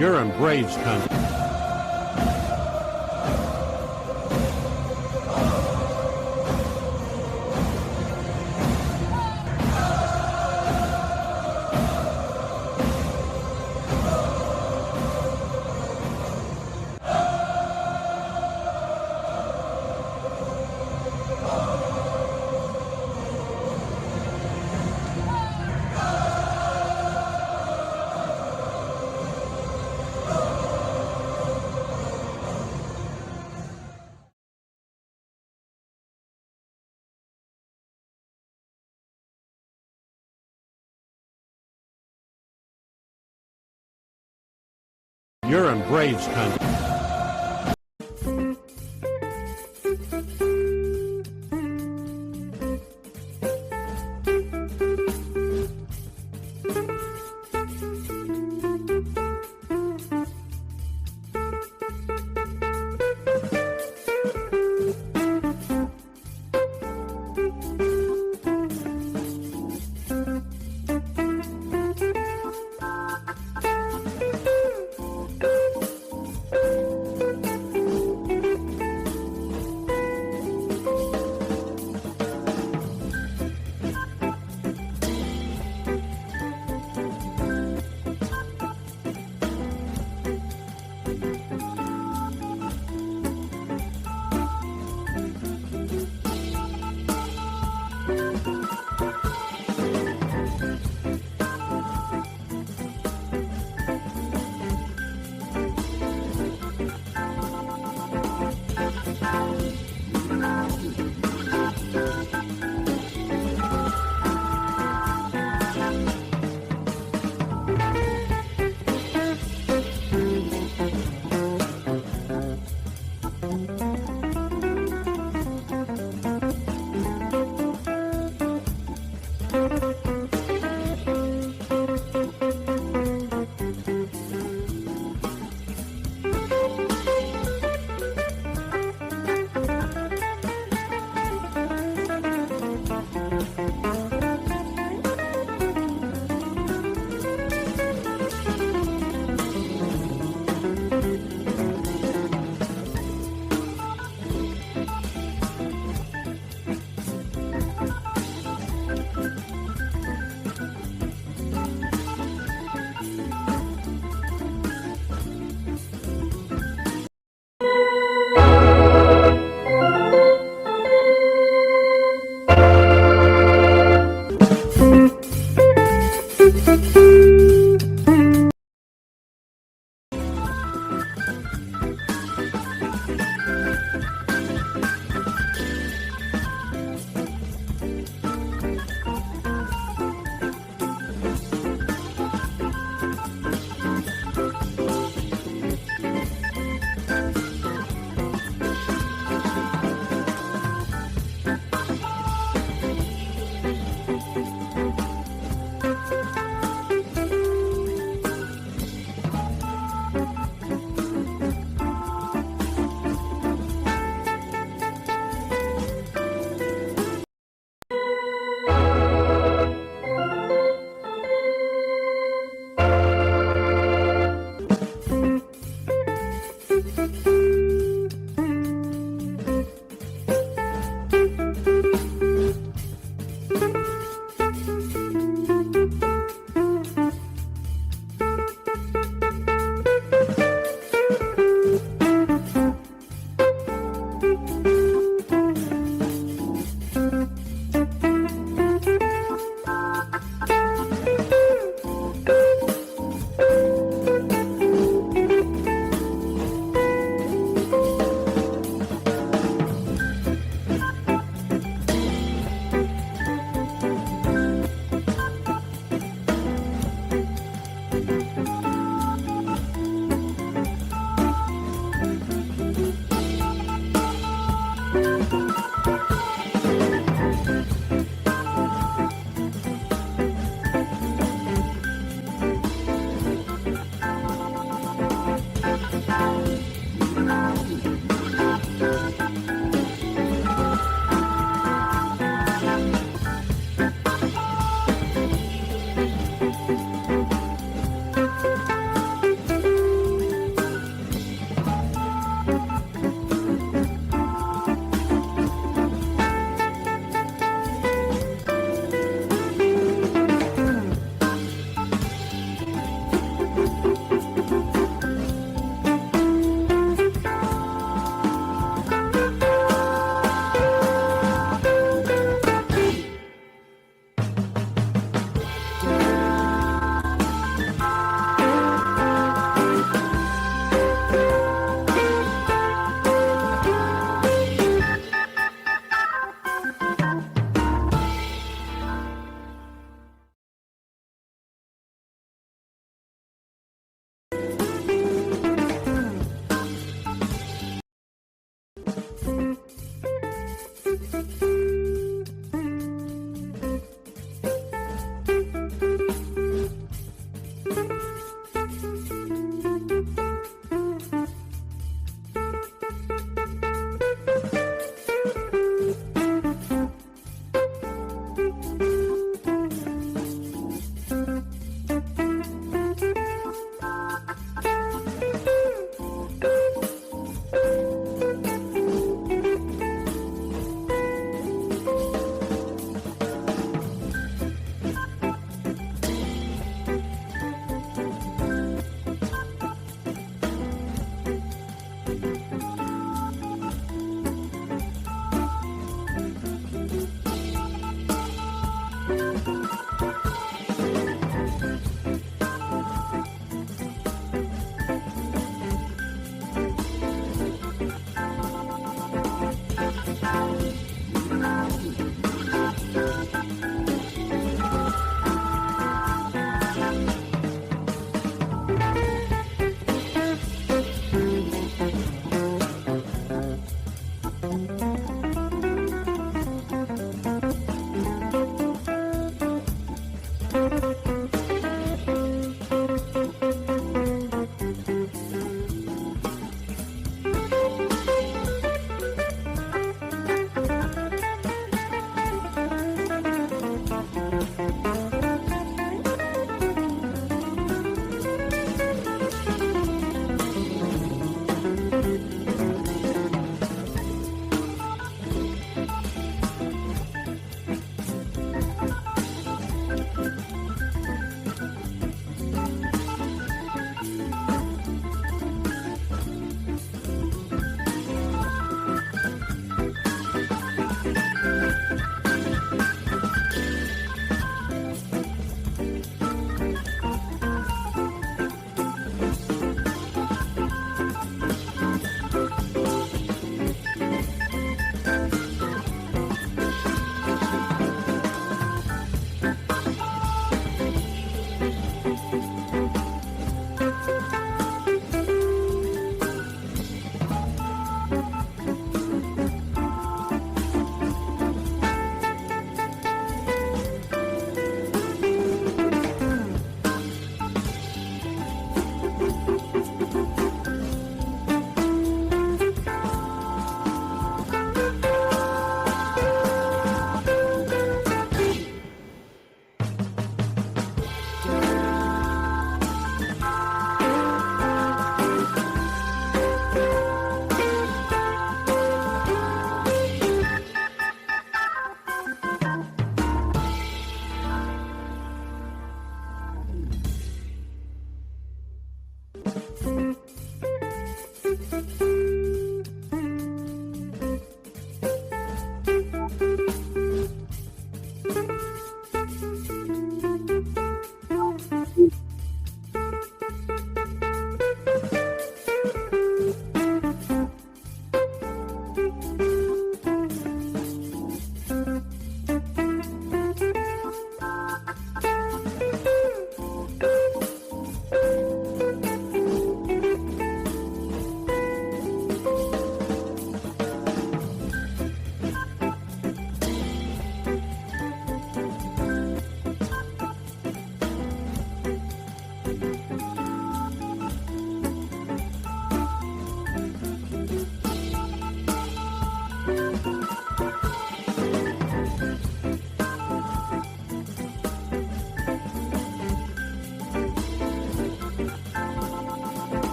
You're in Braves country. You're in Braves country.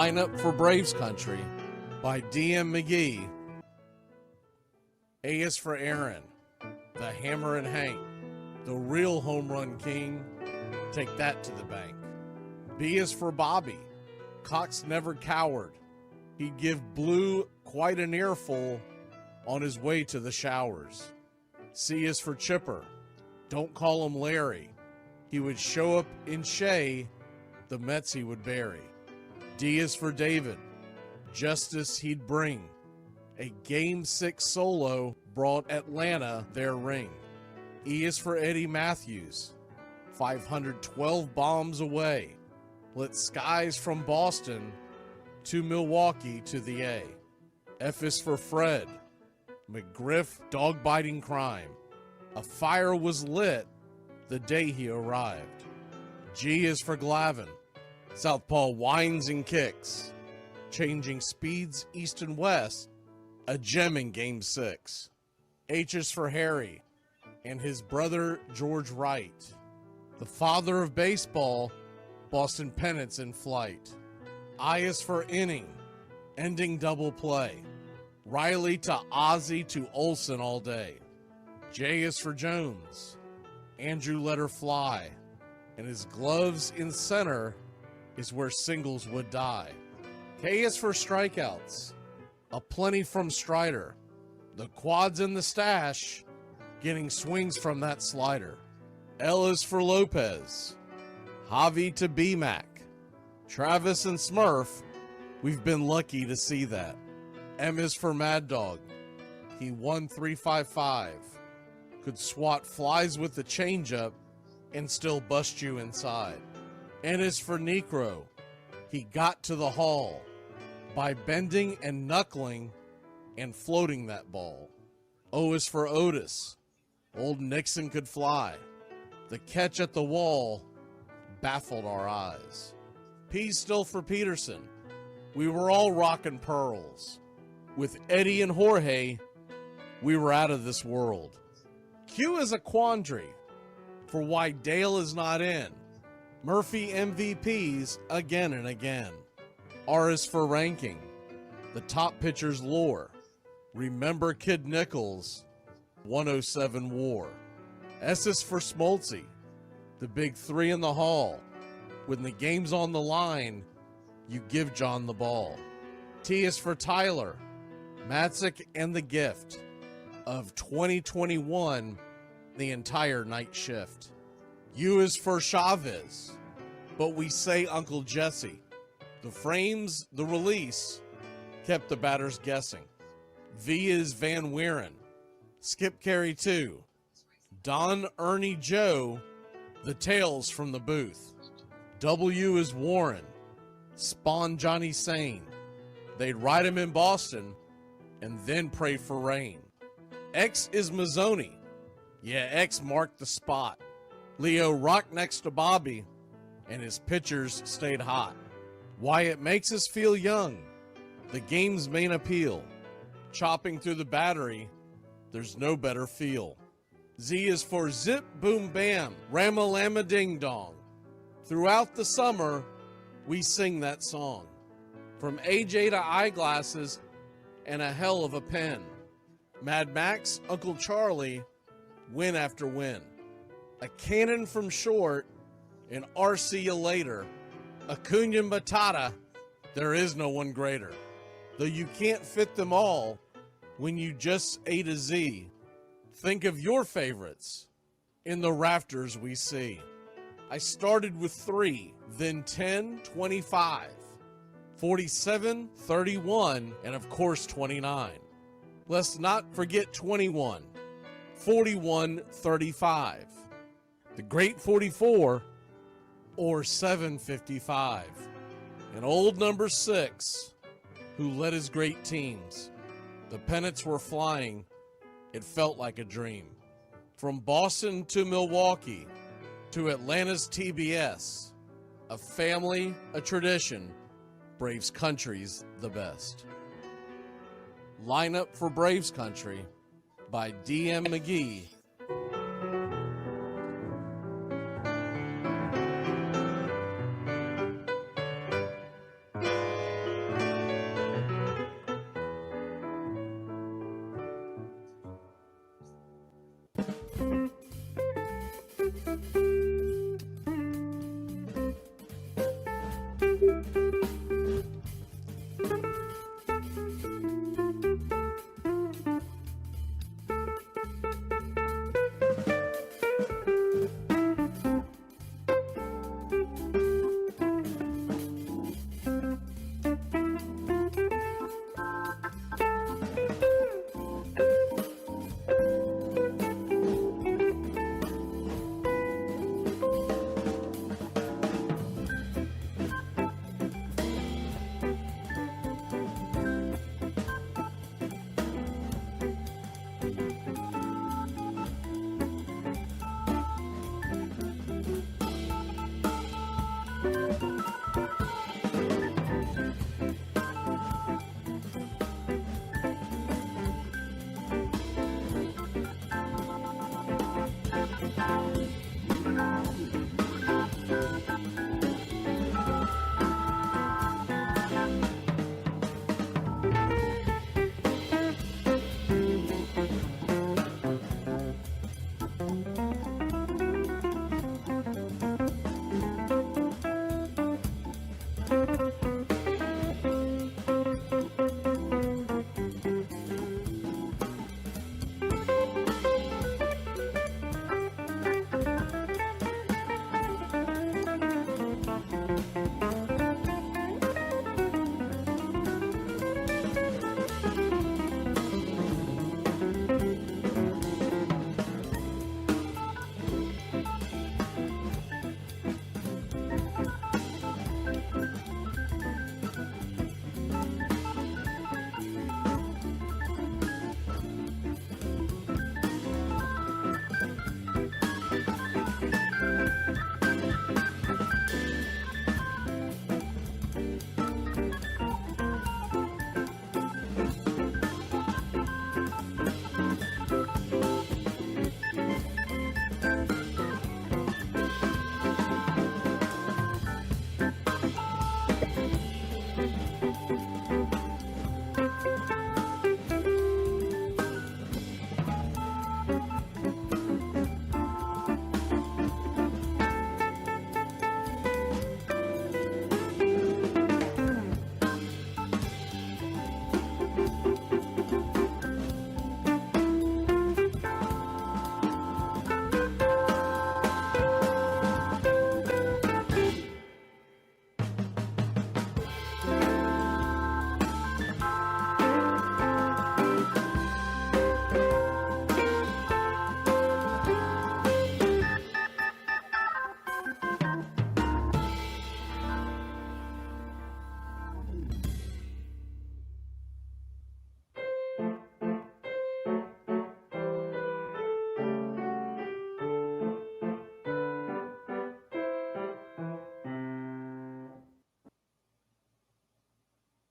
Lineup for Braves Country by D.M. McGee. A is for Aaron, the Hammer and Hank, the real home run king, Take that to the bank. B is for Bobby. Cox never cowered. He'd give Blue quite an earful on his way to the showers. C is for Chipper. Don't call him Larry. He would show up in Shea, the Mets he would bury. D is for David. Justice he'd bring. A Game 6 solo brought Atlanta their ring. E is for Eddie Matthews. 512 bombs away. Lit skies from Boston to Milwaukee to the A. F is for Fred. McGriff dog-biting crime. A fire was lit the day he arrived. G is for Glavin. Southpaw winds and kicks. Changing speeds east and west. A gem in Game 6. H is for Harry and his brother George Wright. The father of baseball, Boston pennants in flight. I is for inning, ending double play. Riley to Ozzie to Olsen all day. J is for Jones. Andrew let her fly. And his gloves in center is where singles would die. K is for strikeouts. A plenty from Strider. The quads in the stash, getting swings from that slider. L is for Lopez. Javi to BMAC. Travis and Smurf, we've been lucky to see that. M is for Mad Dog. He won 355. Could swat flies with the changeup and still bust you inside. N is for Necro. He got to the hall by bending and knuckling and floating that ball. O is for Otis. Old Nixon could fly. The catch at the wall baffled our eyes. P's still for Peterson. We were all rockin' pearls. With Eddie and Jorge, we were out of this world. Q is a quandary for why Dale is not in. Murphy MVPs again and again. R is for ranking. The top pitchers lore. Remember Kid Nichols, 107 WAR. S is for Smoltzy. The big three in the hall. When the game's on the line, you give John the ball. T is for Tyler. Matzik and the gift of 2021, the entire night shift. U is for Chavez, but we say Uncle Jesse. The frames, the release, kept the batters guessing. V is Van Weeren. Skip Carey 2. Don Ernie Joe, the tales from the booth. W is Warren. Spawn Johnny Sane. They'd ride him in Boston and then pray for rain. X is Mazzoni. Yeah, X marked the spot. Leo rocked next to Bobby and his pitchers stayed hot. Why it makes us feel young. The game's main appeal. Chopping through the battery, there's no better feel. Z is for Zip Boom Bam, Ramalama Ding Dong. Throughout the summer, we sing that song. From AJ to eyeglasses and a hell of a pen. Mad Max, Uncle Charlie, win after win. A cannon from short, and RC you later. Acuna Matata, there is no one greater. Though you can't fit them all when you just A to Z. Think of your favorites in the rafters we see. I started with 3, then 10, 25, 47, 31, and of course 29. Let's not forget 21, 41, 35, the great 44, or 755, and old number 6, who led his great teams. The pennants were flying. It felt like a dream. From Boston to Milwaukee to Atlanta's TBS, a family, a tradition, Braves country's the best. Lineup for Braves Country by DM McGee.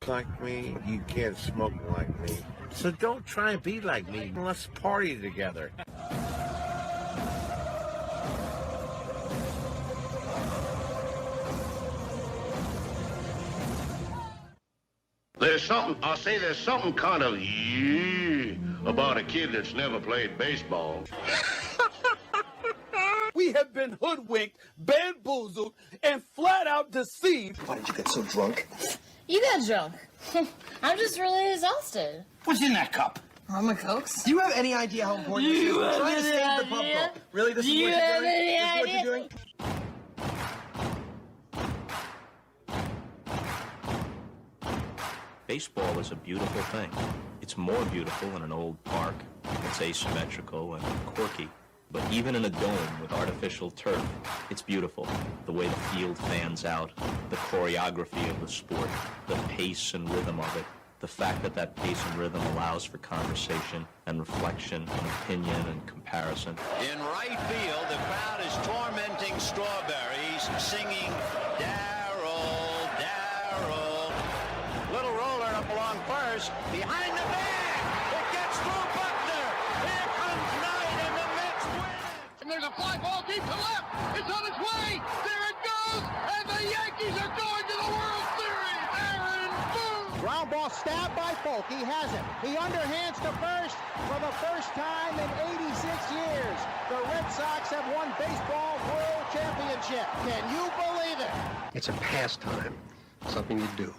like me, you can't smoke like me. So don't try and be like me. Let's party together. There's something kind of about a kid that's never played baseball. We have been hoodwinked, bamboozled, and flat out deceived. Why did you get so drunk? You got drunk. I'm just really exhausted. What's in that cup? Rum and Cokes. Do you have any idea how important this is? We're trying to save the pub boat. Really? This is what you're doing? This is what you're doing? Baseball is a beautiful thing. It's more beautiful in an old park. It's asymmetrical and quirky. But even in a dome with artificial turf, it's beautiful. The way the field fans out, the choreography of the sport, the pace and rhythm of it, the fact that that pace and rhythm allows for conversation and reflection and opinion and comparison. In right field, the crowd is tormenting Strawberries, singing Darryl, Darryl. Little roller up along first, behind the bag. It gets through Buckner. Here comes Knight, and the Mets win. And there's a fly ball deep to left. It's on its way. There it goes, and the Yankees are going to the World Series. Aaron Boone. Ground ball stabbed by Polk. He has it. He underhands to first for the first time in 86 years. The Red Sox have won baseball world championship. Can you believe it? It's a pastime, something you do.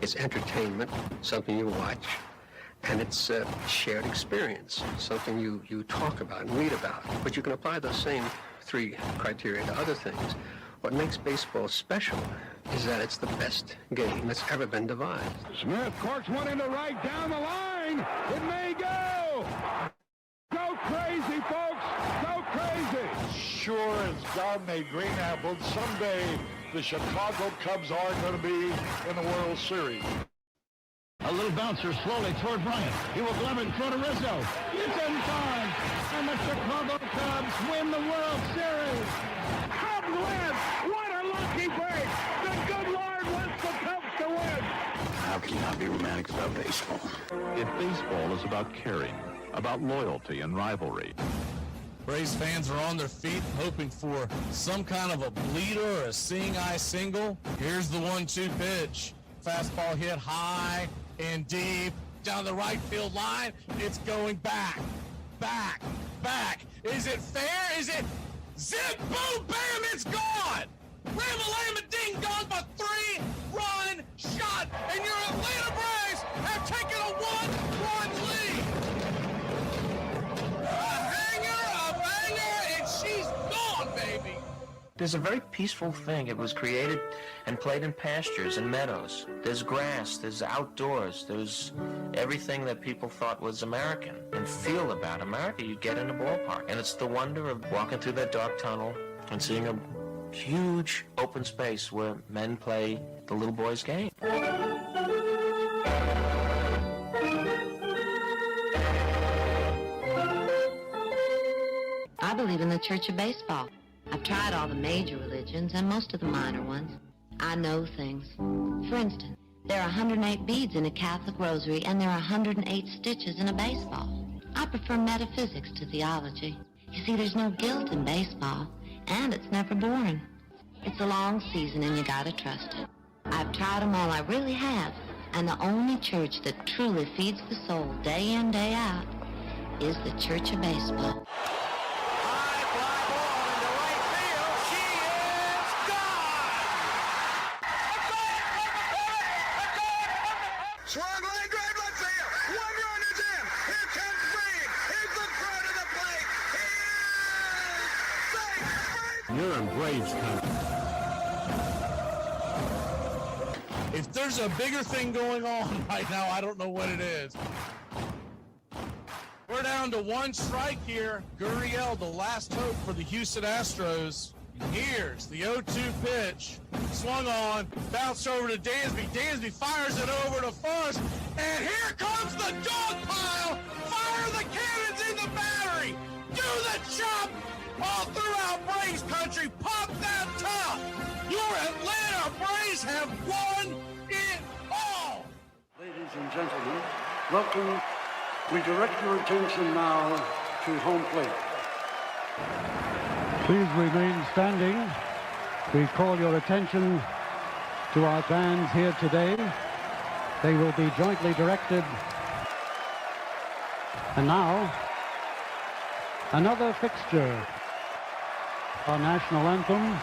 It's entertainment, something you watch. And it's a shared experience, something you talk about and read about. But you can apply those same three criteria to other things. What makes baseball special is that it's the best game that's ever been devised. Smith corks one into right down the line. It may go. Go crazy, folks. Go crazy. Sure as God made green apples, someday the Chicago Cubs are going to be in the World Series. A little bouncer slowly toward Bryant. He will glove it in front of Rizzo. It's in time. And the Chicago Cubs win the World Series. Cubs win. What a lucky break. The good Lord wants the Cubs to win. How can you not be romantic about baseball? If baseball is about caring, about loyalty and rivalry. Braves fans are on their feet hoping for some kind of a bleeder or a seeing-eye single. Here's the 1-2 pitch. Fastball hit high and deep down the right field line. It's going back, back, back. Is it fair? Is it zip, boom, bam, it's gone. Ram-a-lam, ding dong, a 3-run shot, and your Atlanta Braves have taken a 1-run lead. A hanger, and she's gone, baby. There's a very peaceful thing. It was created and played in pastures and meadows. There's grass, there's outdoors, there's everything that people thought was American and feel about America. You get in a ballpark, and it's the wonder of walking through that dark tunnel and seeing a huge open space where men play the little boy's game. I believe in the Church of Baseball. I've tried all the major religions and most of the minor ones. I know things. For instance, there are 108 beads in a Catholic rosary, and there are 108 stitches in a baseball. I prefer metaphysics to theology. You see, there's no guilt in baseball, and it's never boring. It's a long season, and you gotta trust it. I've tried them all, I really have. And the only church that truly feeds the soul day in, day out is the Church of Baseball. You're in Braves country. If there's a bigger thing going on right now, I don't know what it is. We're down to one strike here. Gurriel, the last hope for the Houston Astros. Here's the 0-2 pitch. Swung on, bounced over to Dansby. Dansby fires it over to first. And here comes the dog pile. Fire the cannons in the battery. Do the chop. All throughout Braves country, pop that top! Your Atlanta Braves have won it all! and gentlemen, welcome. We direct your attention now to home plate. Please remain standing. We call your attention to our bands here today. They will be jointly directed. And now, another fixture, our national anthem.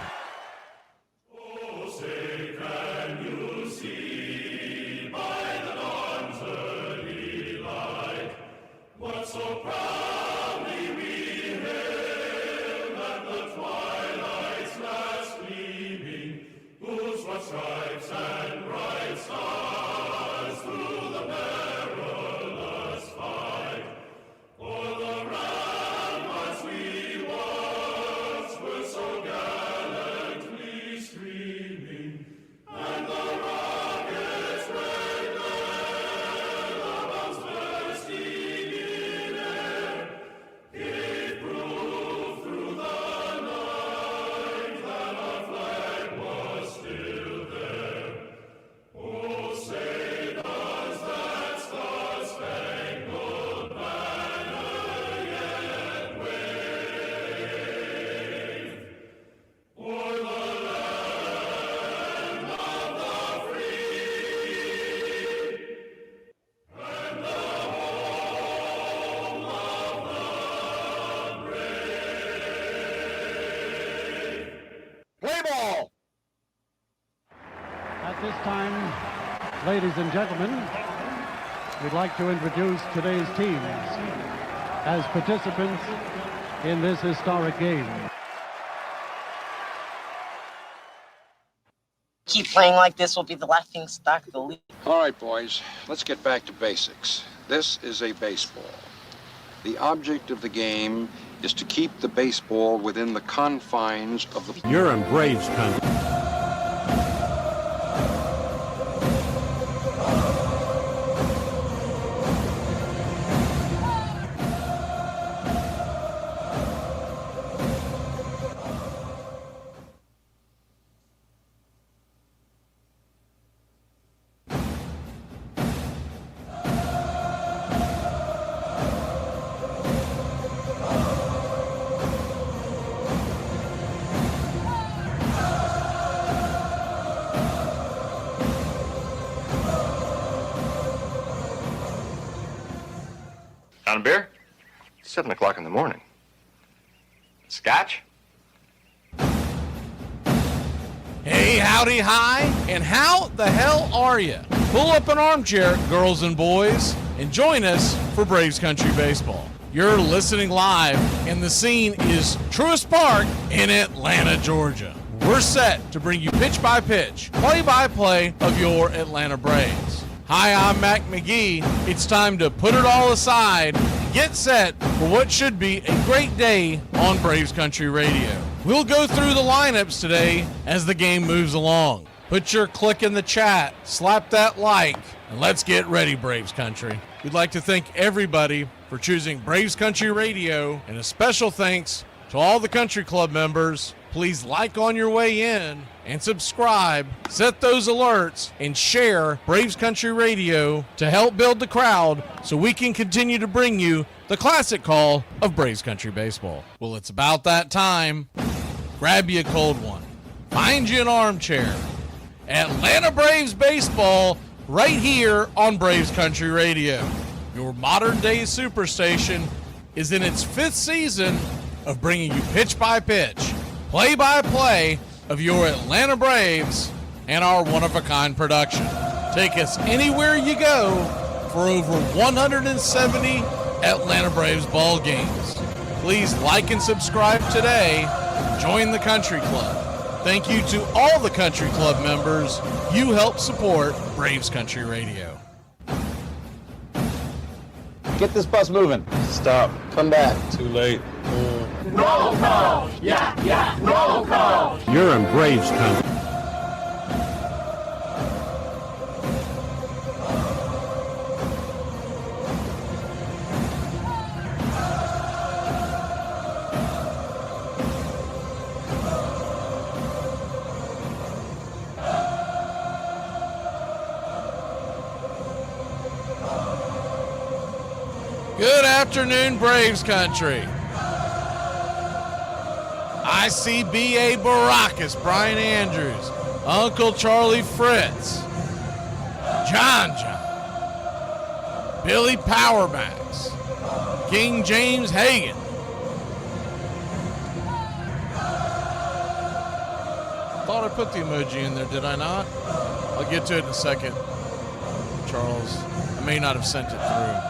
At this time, ladies and gentlemen, we'd like to introduce today's teams as participants in this historic game. Keep playing like this, will be the laughing stock of the league. All right, boys, let's get back to basics. This is a baseball. The object of the game is to keep the baseball within the confines of the... You're in Braves country. On a beer? 7 o'clock in the morning. Scotch? Hey, howdy, hi, and how the hell are you? Pull up an armchair, girls and boys, and join us for Braves Country Baseball. You're listening live, and the scene is Truist Park in Atlanta, Georgia. We're set to bring you pitch-by-pitch, play-by-play of your Atlanta Braves. Hi, I'm Mac McGee. It's time to put it all aside and get set for what should be a great day on Braves Country Radio. We'll go through the lineups today as the game moves along. Put your click in the chat, slap that like, and let's get ready, Braves Country. We'd like to thank everybody for choosing Braves Country Radio, and a special thanks to all the country club members. Please like on your way in and subscribe, set those alerts, and share Braves Country Radio to help build the crowd so we can continue to bring you the classic call of Braves Country Baseball. Well, it's about that time. Grab you a cold one. Find you an armchair. Atlanta Braves Baseball right here on Braves Country Radio. Your modern-day superstation is in its 5th season of bringing you pitch-by-pitch, play-by-play of your Atlanta Braves and our one-of-a-kind production. Take us anywhere you go for over 170 Atlanta Braves ball games. Please like and subscribe today. Join the Country Club. Thank you to all the Country Club members. You help support Braves Country Radio. Get this bus moving. Stop. Come back. Too late. Roll call! Yeah, roll call! You're in Braves country. Good afternoon, Braves country. I see B.A. Baracus, Brian Andrews, Uncle Charlie Fritz, John, Billy Powerbacks, King James Hagan. Thought I put the emoji in there, did I not? I'll get to it in a second, Charles. I may not have sent it through.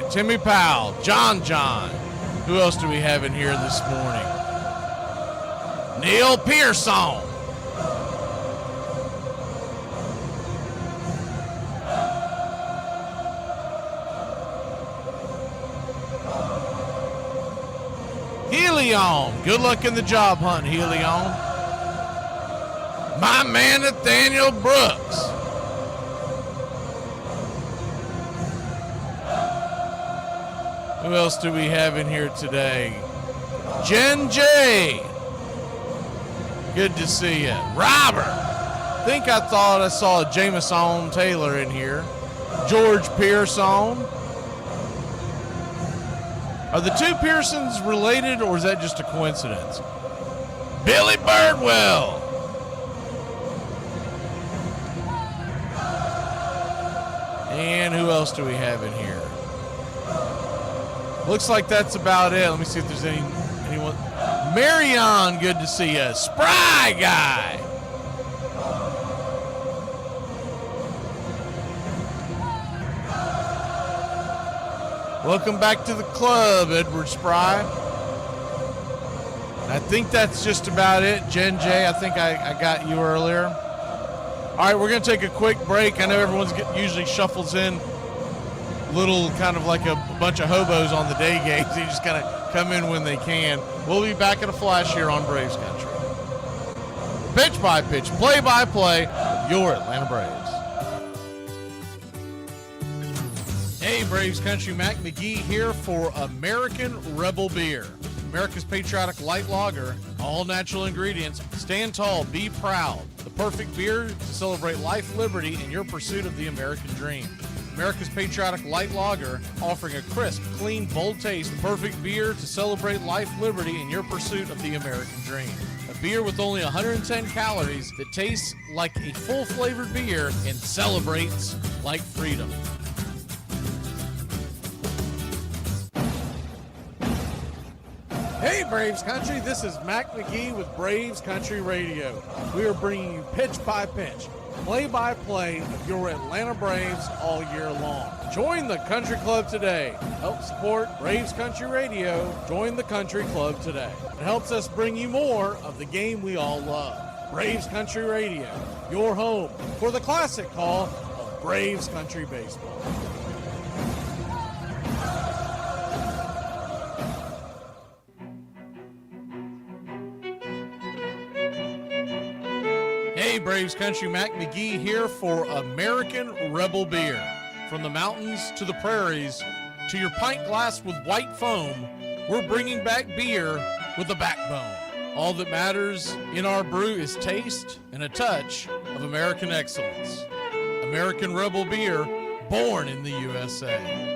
Timmy Powell, John. Who else do we have in here this morning? Neil Pearson. Helion. Good luck in the job hunt, Helion. My man Nathaniel Brooks. Who else do we have in here today? Jen J. Good to see you. Robert. I thought I saw Jameson Taylor in here. George Pearson. Are the two Pearsons related, or is that just a coincidence? Billy Birdwell. And who else do we have in here? Looks like that's about it. Let me see if there's anyone. Marion, good to see you. Spry Guy. Welcome back to the club, Edward Spry. I think that's just about it. Jen J, I think I got you earlier. All right, we're going to take a quick break. I know everyone's usually shuffles in little kind of like a bunch of hobos on the day games. They just kind of come in when they can. We'll be back in a flash here on Braves Country. Pitch by pitch, play by play of your Atlanta Braves. Hey, Braves Country, Mac McGee here for American Rebel Beer. America's patriotic light lager, all natural ingredients. Stand tall, be proud. The perfect beer to celebrate life, liberty, and your pursuit of the American dream. America's patriotic light lager, offering a crisp, clean, bold taste. Perfect beer to celebrate life, liberty, and your pursuit of the American dream. A beer with only 110 calories that tastes like a full-flavored beer and celebrates like freedom. Hey, Braves Country, this is Mac McGee with Braves Country Radio. We are bringing you pitch by pitch, play-by-play of your Atlanta Braves all year long. Join the Country Club today. Help support Braves Country Radio. Join the Country Club today. It helps us bring you more of the game we all love. Braves Country Radio, your home for the classic call of Braves Country Baseball. Hey, Braves Country, Mac McGee here for American Rebel Beer. From the mountains to the prairies to your pint glass with white foam, we're bringing back beer with a backbone. All that matters in our brew is taste and a touch of American excellence. American Rebel Beer, born in the USA.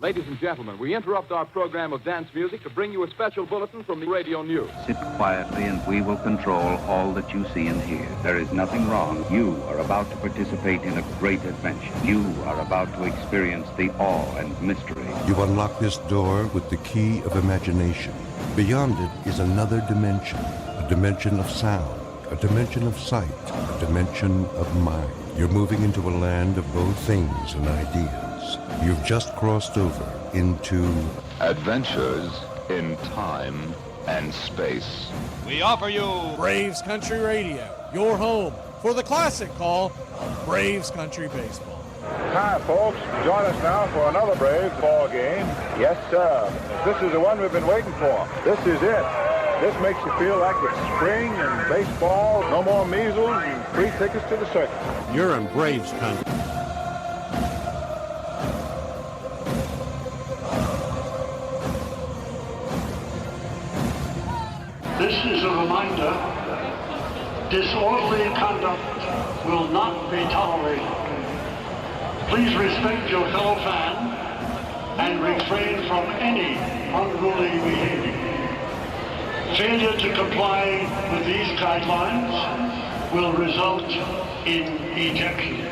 Ladies and gentlemen, we interrupt our program of dance music to bring you a special bulletin from the radio news. Sit quietly and we will control all that you see and hear. There is nothing wrong. You are about to participate in a great adventure. You are about to experience the awe and mystery. You unlock this door with the key of imagination. Beyond it is another dimension, a dimension of sound, a dimension of sight, a dimension of mind. You're moving into a land of both things and ideas. You've just crossed over into Adventures in Time and Space. We offer you Braves Country Radio, your home for the classic call of Braves Country Baseball. Hi, folks. Join us now for another Braves ball game. Yes, sir. This is the one we've been waiting for. This is it. This makes you feel like it's spring and baseball. No more measles and free tickets to the circus. You're in Braves Country. reminder, disorderly conduct will not be tolerated. Please respect your fellow fan and refrain from any unruly behavior. Failure to comply with these guidelines will result in ejection.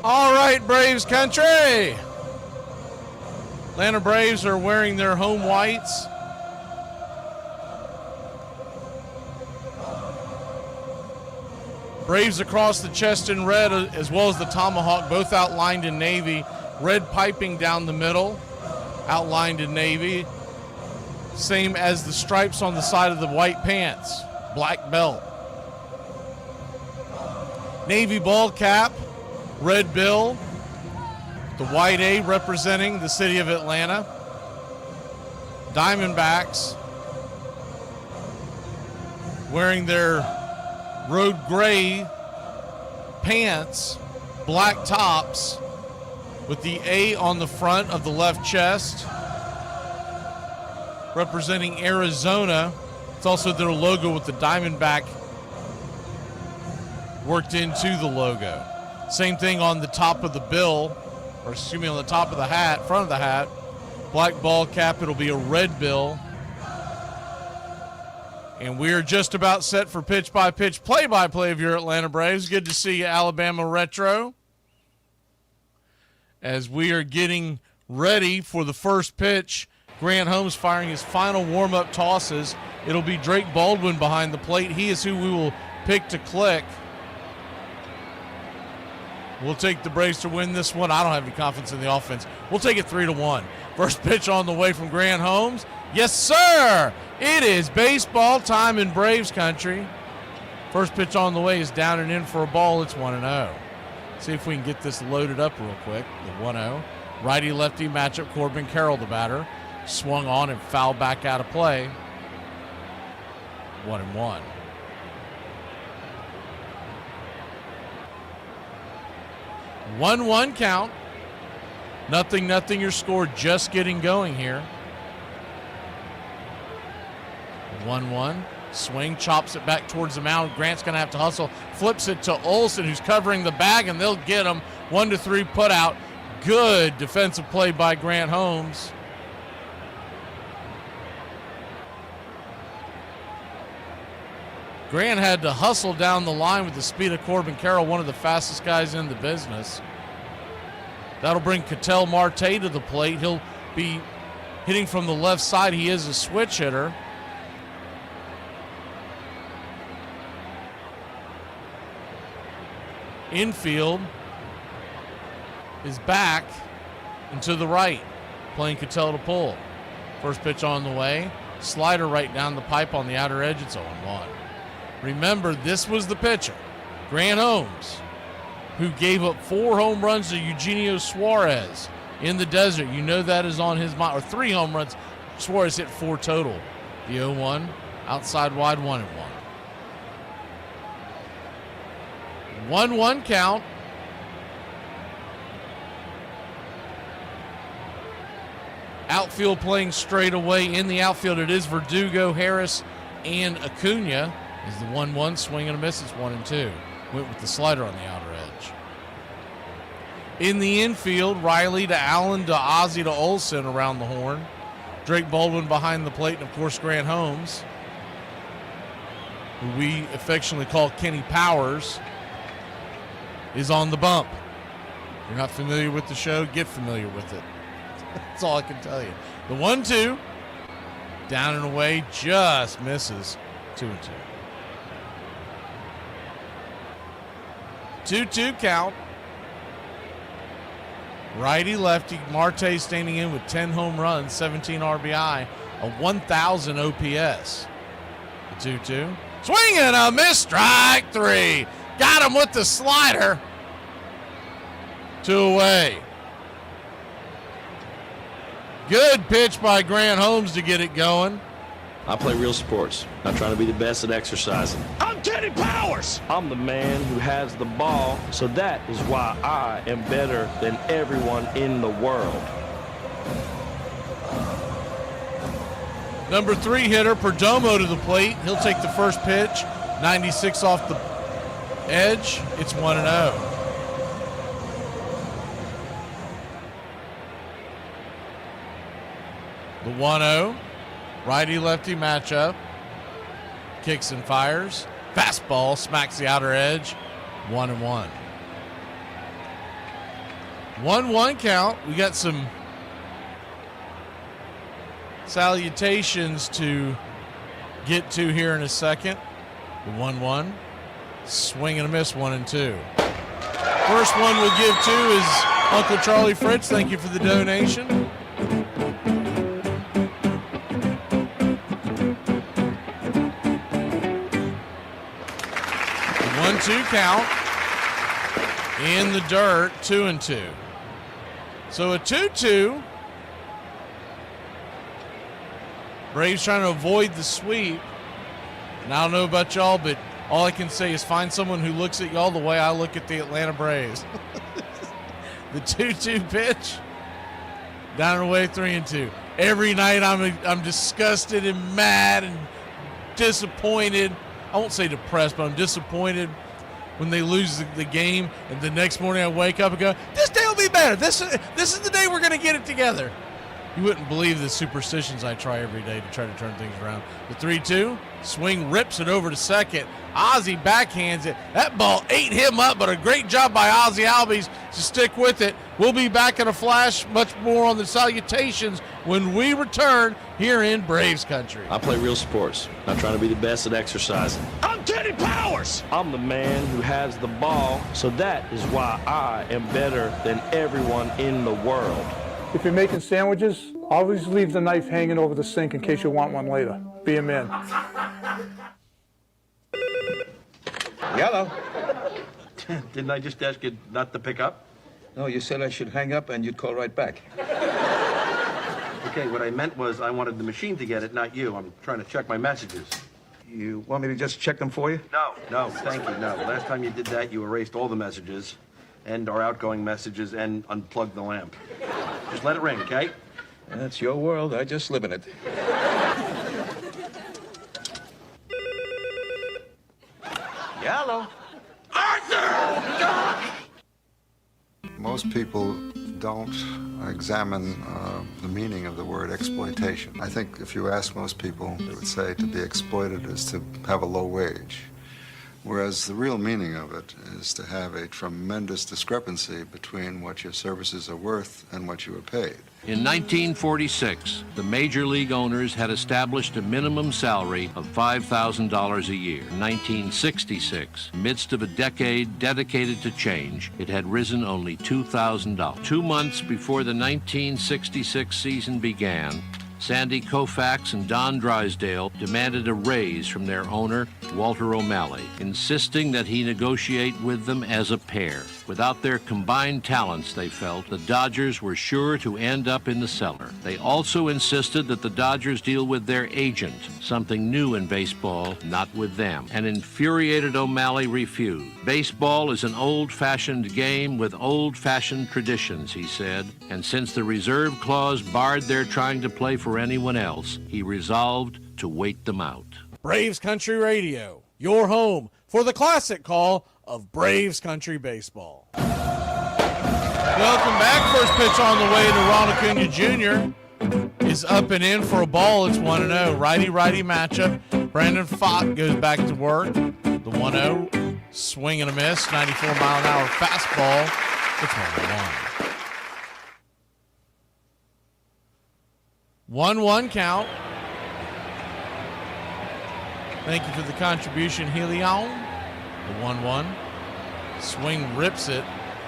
All right, Braves country. Atlanta Braves are wearing their home whites. Braves across the chest in red, as well as the tomahawk, both outlined in navy. Red piping down the middle, outlined in navy. Same as the stripes on the side of the white pants. Black belt. Navy ball cap. Red bill, the white A representing the city of Atlanta. Diamondbacks wearing their road gray pants, black tops, with the A on the front of the left chest, representing Arizona. It's also their logo with the Diamondback worked into the logo. Same thing on the top of the bill, or excuse me, on the top of the hat, front of the hat. Black ball cap, it'll be a red bill. And we're just about set for pitch-by-pitch play-by-play of your Atlanta Braves. Good to see you, Alabama Retro. As we are getting ready for the first pitch, Grant Holmes firing his final warm-up tosses. It'll be Drake Baldwin behind the plate. He is who we will pick to click. We'll take the Braves to win this one. I don't have any confidence in the offense. We'll take it 3-1. First pitch on the way from Grant Holmes. Yes, sir. It is baseball time in Braves country. First pitch on the way is down and in for a ball. It's 1-0. See if we can get this loaded up real quick. The 1-0. Righty-lefty matchup. Corbin Carroll, the batter. Swung on and fouled back out of play. 1-1. 1-1 count. 0-0 your score, just getting going here. 1-1. Swing, chops it back towards the mound. Grant's going to have to hustle. Flips it to Olsen, who's covering the bag, and they'll get him. 1-3 put out. Good defensive play by Grant Holmes. Grant had to hustle down the line with the speed of Corbin Carroll, one of the fastest guys in the business. That'll bring Ketel Marte to the plate. He'll be hitting from the left side. He is a switch hitter. Infield is back and to the right, playing Ketel to pull. First pitch on the way. Slider right down the pipe on the outer edge. It's 0-1. Remember, this was the pitcher, Grant Holmes, who gave up 4 home runs to Eugenio Suarez in the desert. You know that is on his mind. Or 3 home runs. Suarez hit 4 total. The 0-1, outside wide, 1-1. 1-1 count. Outfield playing straight away. In the outfield, it is Verdugo, Harris, and Acuna. Is the 1-1, swing and a miss. It's 1-2. Went with the slider on the outer edge. In the infield, Riley to Allen to Ozzie to Olsen around the horn. Drake Baldwin behind the plate, and of course Grant Holmes, who we affectionately call Kenny Powers, is on the bump. If you're not familiar with the show, get familiar with it. That's all I can tell you. The 1-2, down and away, just misses. 2-2. 2-2 count. Righty lefty. Marte standing in with 10 home runs, 17 RBI. a 1,000 OPS. The 2-2. Swing and a miss. Strike 3. Got him with the slider. 2 away. Good pitch by Grant Holmes to get it going. I play real sports, not trying to be the best at exercising. I'm Teddy Powers. I'm the man who has the ball, so that is why I am better than everyone in the world. Number 3 hitter, Perdomo to the plate. He'll take the first pitch. 96 off the edge. It's 1-0. The 1-0. Righty-lefty matchup. Kicks and fires. Fastball smacks the outer edge. 1-1. 1-1 count. We got some salutations to get to here in a second. The 1-1. Swing and a miss, 1-2. First one we'll give to is Uncle Charlie Fritz. Thank you for the donation. 1-2 count. In the dirt, 2-2. So a 2-2. Braves trying to avoid the sweep. And I don't know about y'all, but all I can say is find someone who looks at y'all the way I look at the Atlanta Braves. The 2-2 pitch. Down and away, 3-2. Every night I'm disgusted and mad and disappointed. I won't say depressed, but I'm disappointed when they lose the game. And the next morning I wake up and go, this day will be better. This is the day we're going to get it together. You wouldn't believe the superstitions I try every day to try to turn things around. The 3-2, swing rips it over to second. Ozzie backhands it. That ball ate him up, but a great job by Ozzie Albies to stick with it. We'll be back in a flash, much more on the salutations when we return here in Braves country. I play real sports, not trying to be the best at exercising. I'm Teddy Powers. I'm the man who has the ball, so that is why I am better than everyone in the world. If you're making sandwiches, always leave the knife hanging over the sink in case you want one later. Be a man. Yellow. Didn't I just ask you not to pick up? No, you said I should hang up and you'd call right back. Okay, what I meant was I wanted the machine to get it, not you. I'm trying to check my messages. You want me to just check them for you? No, thank you, no. Last time you did that, you erased all the messages and our outgoing messages and unplugged the lamp. Just let it ring, okay? That's your world. I just live in it. Yellow. Most people don't examine the meaning of the word exploitation. I think if you ask most people, they would say to be exploited is to have a low wage. Whereas the real meaning of it is to have a tremendous discrepancy between what your services are worth and what you are paid. In 1946, the major league owners had established a minimum salary of $5,000 a year. In 1966, midst of a decade dedicated to change, it had risen only $2,000. 2 months before the 1966 season began, Sandy Koufax and Don Drysdale demanded a raise from their owner, Walter O'Malley, insisting that he negotiate with them as a pair. Without their combined talents, they felt, the Dodgers were sure to end up in the cellar. They also insisted that the Dodgers deal with their agent, something new in baseball, not with them. An infuriated O'Malley refused. Baseball is an old-fashioned game with old-fashioned traditions, he said, and since the reserve clause barred their trying to play for anyone else, he resolved to wait them out. Braves Country Radio, your home for the classic call of Braves Country Baseball. Welcome back. First pitch on the way to Ronald Acuna Jr. is up and in for a ball. It's 1-0. Righty-righty matchup. Brandon Pfaadt goes back to work. The 1-0. Swing and a miss. 94-mile-an-hour fastball. It's 1-1. 1-1 count. Thank you for the contribution, Helion. The 1-1. Swing rips it,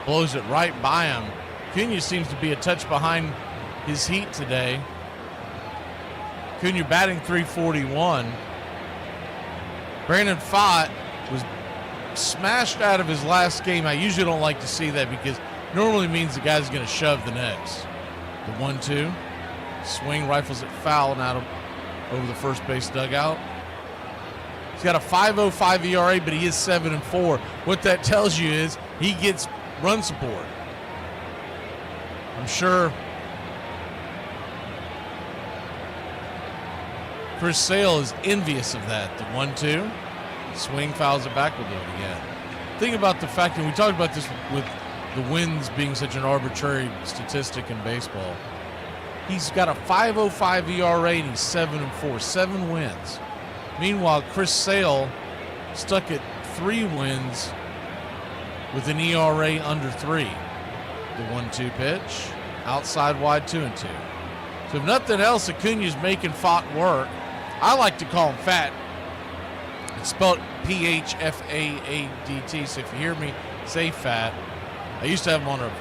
blows it right by him. Acuna seems to be a touch behind his heat today. Acuna batting .341. Brandon Pfaadt was smashed out of his last game. I usually don't like to see that because it normally means the guy's going to shove the next. The 1-2. Swing, rifles it foul and out of over the first base dugout. He's got a 5.05 ERA, but he is 7-4. What that tells you is he gets run support. I'm sure Chris Sale is envious of that. The 1-2. Swing, fouls it back, we'll do it again. Think about the fact, and we talked about this with the wins being such an arbitrary statistic in baseball. He's got a 5.05 ERA and he's 7-4, 7 wins. Meanwhile, Chris Sale stuck at 3 wins with an ERA under 3. The 1-2 pitch, outside wide 2-2. So if nothing else, Acuna's making Pfaadt work. I like to call him Fat. It's spelled P-H-F-A-A-D-T. So if you hear me say Fat, I used to have him on a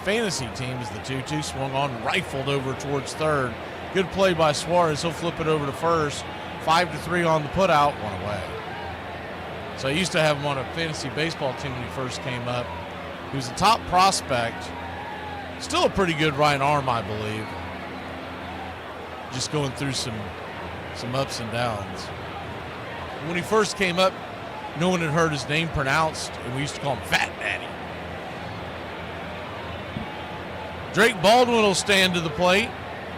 fantasy team as the 2-2, swung on, rifled over towards third. Good play by Suarez. He'll flip it over to first. 5-3 on the putout, 1 away. So I used to have him on a fantasy baseball team when he first came up. He was a top prospect. Still a pretty good right arm, I believe. Just going through some ups and downs. When he first came up, no one had heard his name pronounced, and we used to call him Fat Daddy. Drake Baldwin will stand to the plate.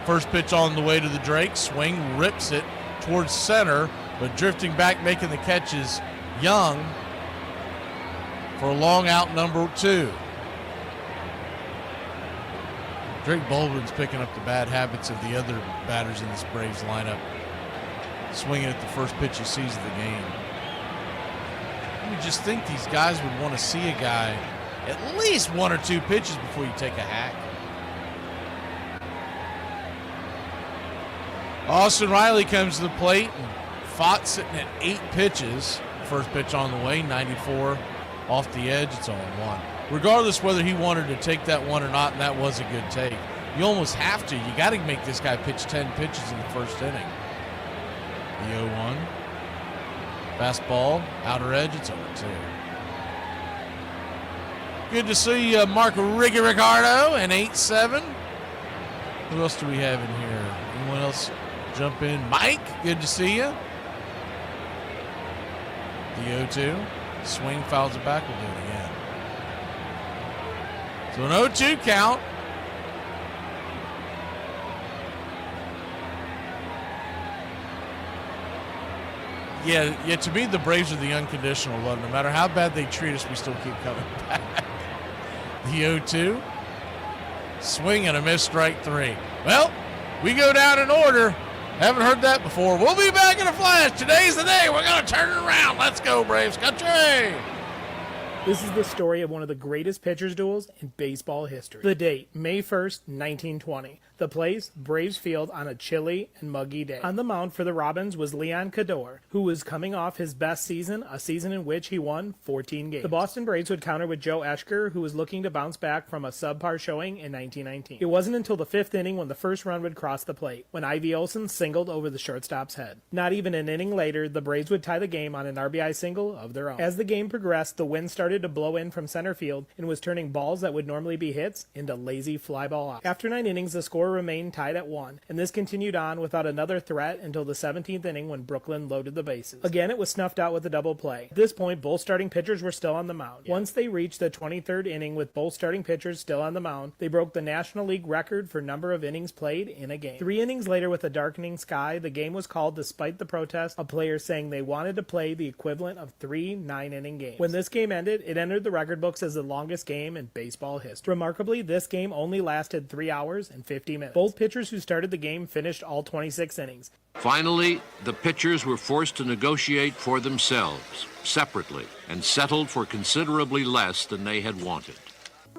First pitch on the way to the Drake. Swing, rips it towards center, but drifting back, making the catch is Young for a long out number 2. Drake Baldwin's picking up the bad habits of the other batters in this Braves lineup. Swinging at the first pitch he sees of the game. You just think these guys would want to see a guy at least 1 or 2 pitches before you take a hack. Austin Riley comes to the plate, and Pfaadt sitting at 8 pitches. First pitch on the way, 94 off the edge. It's 0-1. Regardless whether he wanted to take that one or not, and that was a good take. You almost have to. You got to make this guy pitch 10 pitches in the first inning. The 0-1. Fastball, outer edge, it's 0-2. Good to see Mark Ricky Ricardo, an 8-7. Who else do we have in here? Anyone else jump in? Mike, good to see you. The 0-2. Swing, fouls it back, we'll do it again. So an 0-2 count. Yeah, to me, the Braves are the unconditional love. No matter how bad they treat us, we still keep coming back. The 0-2. Swing and a miss, strike 3. Well, we go down in order. Haven't heard that before. We'll be back in a flash. Today's the day. We're going to turn it around. Let's go, Braves country. This is the story of one of the greatest pitchers' duels in baseball history. The date, May 1st, 1920. The place, Braves Field on a chilly and muggy day. On the mound for the Robins was Leon Cador, who was coming off his best season, a season in which he won 14 games. The Boston Braves would counter with Joe Eschker, who was looking to bounce back from a subpar showing in 1919. It wasn't until the 5th inning when the first run would cross the plate, when Ivy Olson singled over the shortstop's head. Not even an inning later, the Braves would tie the game on an RBI single of their own. As the game progressed, the wind started to blow in from center field and was turning balls that would normally be hits into lazy fly ball outs. After 9 innings, the score remained tied at 1, and this continued on without another threat until the 17th inning when Brooklyn loaded the bases. Again, it was snuffed out with a double play. At this point, both starting pitchers were still on the mound. Once they reached the 23rd inning with both starting pitchers still on the mound, they broke the National League record for number of innings played in a game. 3 innings later, with a darkening sky, the game was called despite the protest of players saying they wanted to play the equivalent of 3 9-inning games. When this game ended, it entered the record books as the longest game in baseball history. Remarkably, this game only lasted 3 hours and 50 minutes. Both pitchers who started the game finished all 26 innings. Finally, the pitchers were forced to negotiate for themselves, separately, and settled for considerably less than they had wanted.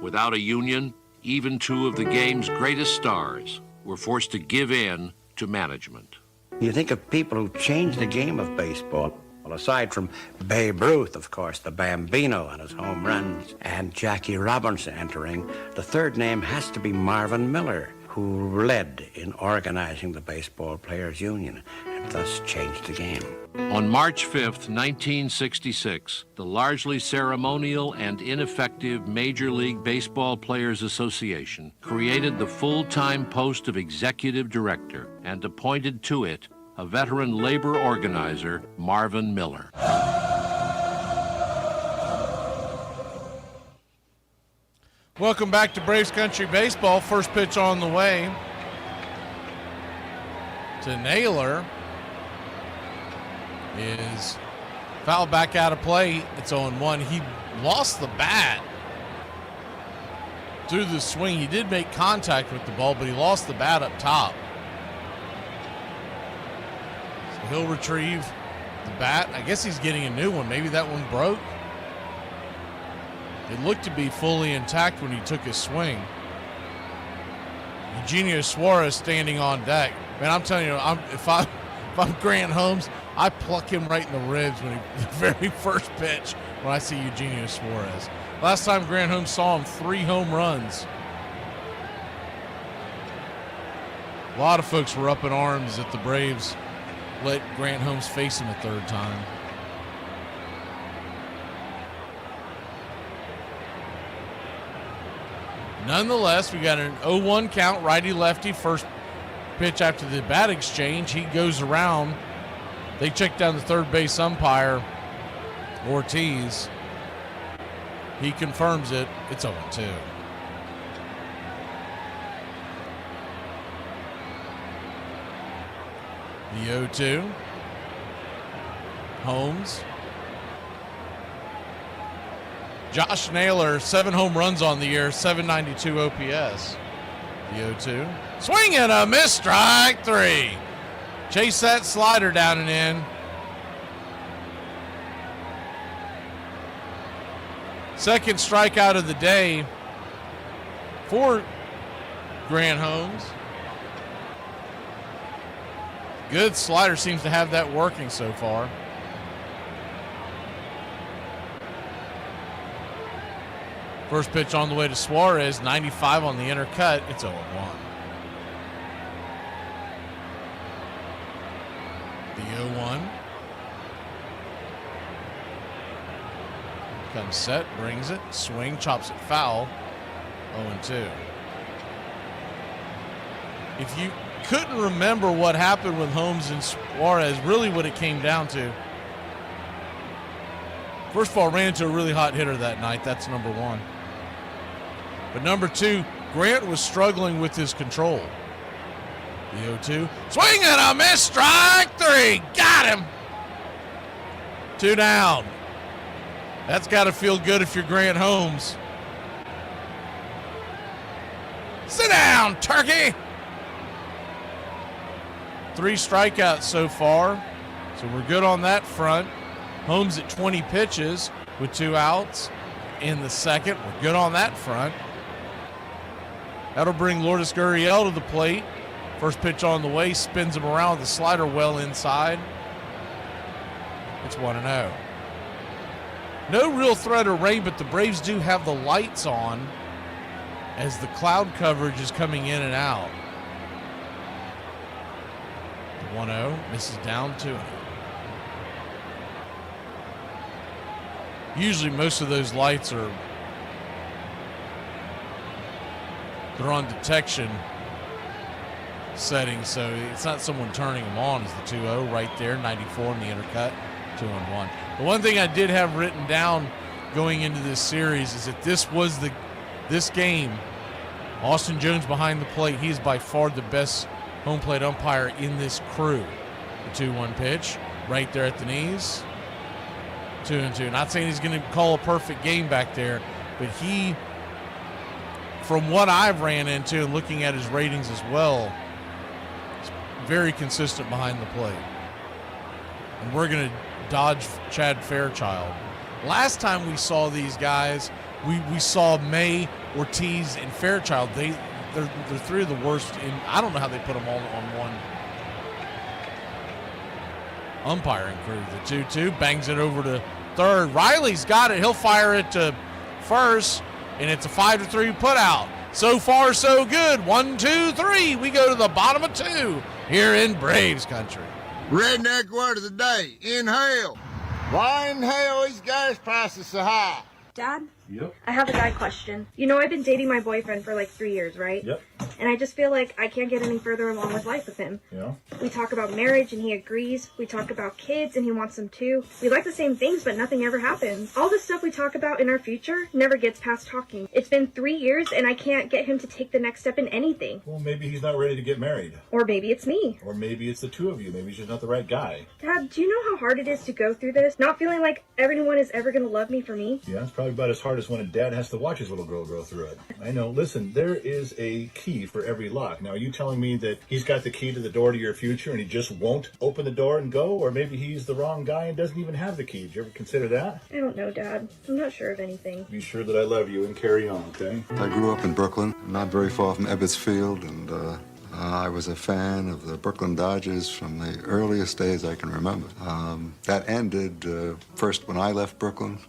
Without a union, even 2 of the game's greatest stars were forced to give in to management. You think of people who changed the game of baseball. Well, aside from Babe Ruth, of course, the Bambino and his home runs, and Jackie Robinson entering, the third name has to be Marvin Miller, who led in organizing the Baseball Players Union and thus changed the game. On March 5th, 1966, the largely ceremonial and ineffective Major League Baseball Players Association created the full-time post of executive director and appointed to it a veteran labor organizer, Marvin Miller. Welcome back to Braves Country Baseball. First pitch on the way to Naylor is fouled back out of play. It's 0-1. He lost the bat through the swing. He did make contact with the ball, but he lost the bat up top. So he'll retrieve the bat. I guess he's getting a new one. Maybe that one broke. It looked to be fully intact when he took his swing. Eugenio Suarez standing on deck. Man, I'm telling you, if I'm Grant Holmes, I pluck him right in the ribs when the very first pitch when I see Eugenio Suarez. Last time Grant Holmes saw him, 3 home runs. A lot of folks were up in arms that the Braves let Grant Holmes face him a third time. Nonetheless, we got an 0-1 count, righty-lefty, first pitch after the bat exchange. He goes around. They check down the third base umpire, Ortiz. He confirms it. It's 0-2. The 0-2. Holmes. Josh Naylor, 7 home runs on the year, 792 OPS. The 0-2. Swing and a miss, strike 3. Chase that slider down and in. Second strikeout of the day for Grant Holmes. Good slider, seems to have that working so far. First pitch on the way to Suarez, 95 on the inner cut. It's 0-1. The 0-1. Comes set, brings it, swing, chops it foul. 0-2. If you couldn't remember what happened with Holmes and Suarez, really what it came down to. First of all, ran into a really hot hitter that night. That's number 1. But number 2, Grant was struggling with his control. The 0-2. Swing and a miss, strike 3. Got him. 2 down. That's got to feel good if you're Grant Holmes. Sit down, turkey. 3 strikeouts so far. So we're good on that front. Holmes at 20 pitches with 2 outs in the second. We're good on that front. That'll bring Lourdes Gurriel to the plate. First pitch on the way, spins him around with the slider well inside. It's 1-0. No real threat of rain, but the Braves do have the lights on as the cloud coverage is coming in and out. 1-0, misses down 2-0. Usually most of those lights they're on detection settings, so it's not someone turning them on. It's the 2-0 right there, 94 in the inner cut, 2-1. The one thing I did have written down going into this series is that this game, Austin Jones behind the plate, he is by far the best home plate umpire in this crew. The 2-1 pitch, right there at the knees, 2-2. Not saying he's going to call a perfect game back there, but he, from what I've ran into and looking at his ratings as well, is very consistent behind the plate. And we're going to dodge Chad Fairchild. Last time we saw these guys, we saw May, Ortiz, and Fairchild. They're 3 of the worst. I don't know how they put them all on one umpiring crew. The 2-2 bangs it over to third. Riley's got it. He'll fire it to first, and it's a 5-3 put out. So far, so good. 1, 2, 3. We go to the bottom of 2 here in Braves country. Redneck word of the day. Inhale. Why inhale these gas prices so high? Dad? Yep. I have a guy question. You know, I've been dating my boyfriend for like 3 years, right? Yep. And I just feel like I can't get any further along with life with him. Yeah. We talk about marriage and he agrees. We talk about kids and he wants them too. We like the same things, but nothing ever happens. All the stuff we talk about in our future never gets past talking. It's been 3 years and I can't get him to take the next step in anything. Well, maybe he's not ready to get married. Or maybe it's me. Or maybe it's the two of you. Maybe he's just not the right guy. Dad, do you know how hard it is to go through this? Not feeling like everyone is ever going to love me for me? Yeah, it's probably about as hard as when a dad has to watch his little girl go through it. I know. Listen, there is a key for every lock. Now, are you telling me that he's got the key to the door to your future and he just won't open the door and go? Or maybe he's the wrong guy and doesn't even have the key. Did you ever consider that? I don't know, Dad. I'm not sure of anything. Be sure that I love you and carry on, okay? I grew up in Brooklyn, not very far from Ebbets Field, and I was a fan of the Brooklyn Dodgers from the earliest days I can remember. That ended first when I left Brooklyn,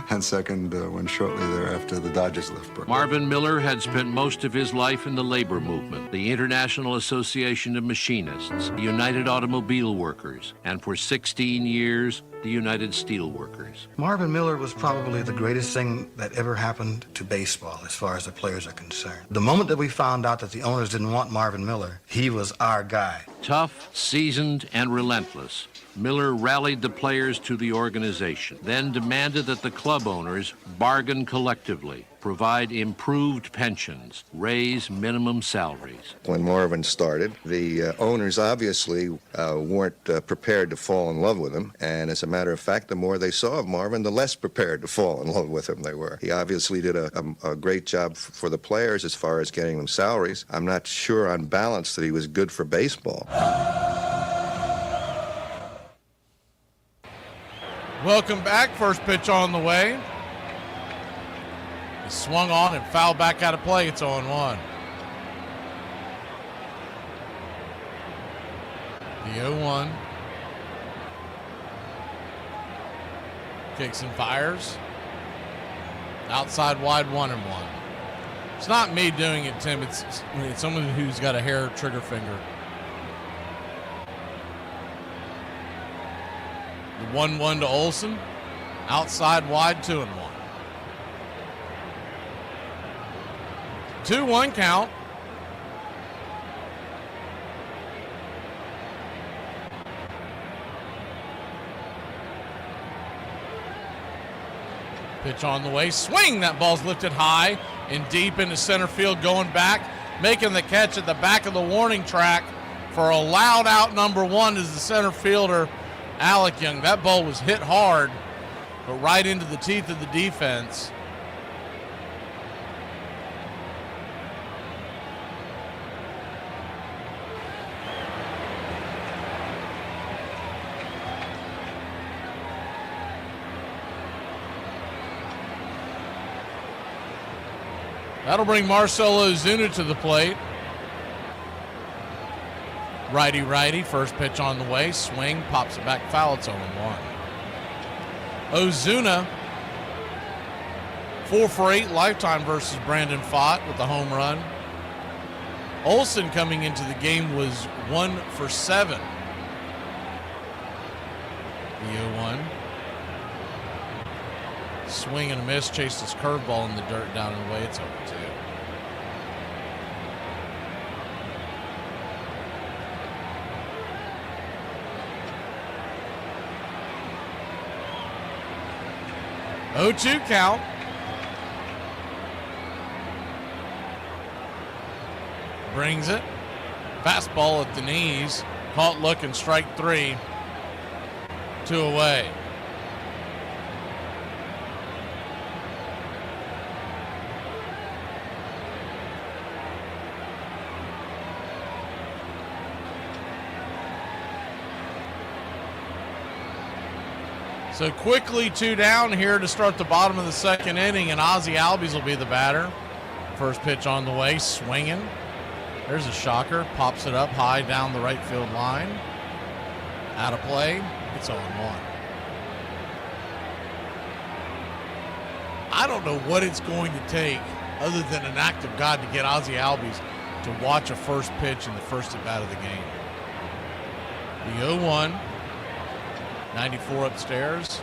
and second when shortly thereafter the Dodgers left Brooklyn. Marvin Miller had spent most of his life in the labor movement, the International Association of Machinists, the United Automobile Workers, and for 16 years, the United Steelworkers. Marvin Miller was probably the greatest thing that ever happened to baseball as far as the players are concerned. The moment that we found out that the owners didn't want Marvin Miller, he was our guy. Tough, seasoned, and relentless, Miller rallied the players to the organization, then demanded that the club owners bargain collectively, provide improved pensions, raise minimum salaries. When Marvin started, the owners obviously weren't prepared to fall in love with him, and as a matter of fact, the more they saw of Marvin, the less prepared to fall in love with him they were. He obviously did a great job for the players as far as getting them salaries. I'm not sure on balance that he was good for baseball. Welcome back. First pitch on the way. He swung on and fouled back out of play. It's 0-1. The 0-1. Kicks and fires. Outside wide 1-1. It's not me doing it, Tim. It's someone who's got a hair trigger finger. The 1-1 to Olson. Outside wide 2-1. 2-1 count. Pitch on the way. Swing. That ball's lifted high and deep into center field, going back, making the catch at the back of the warning track for a loud out number 1 is the center fielder, Alec Young. That ball was hit hard, but right into the teeth of the defense. That'll bring Marcelo Ozuna to the plate. Righty-righty, first pitch on the way. Swing, pops it back, foul. It's 0-1. Ozuna, 4 for 8 lifetime versus Brandon Pfaadt with the home run. Olson coming into the game was 1 for 7. The 0-1. Swing and a miss, chased his curveball in the dirt down and away. It's 0-2. Oh-2 count. Brings it. Fastball at the knees. Caught looking, strike 3. 2 away. So quickly 2 down here to start the bottom of the second inning, and Ozzie Albies will be the batter. First pitch on the way, swinging. There's a shocker, pops it up high down the right field line. Out of play, it's 0-1. I don't know what it's going to take other than an act of God to get Ozzie Albies to watch a first pitch in the first at bat of the game. The 0-1, 94 upstairs,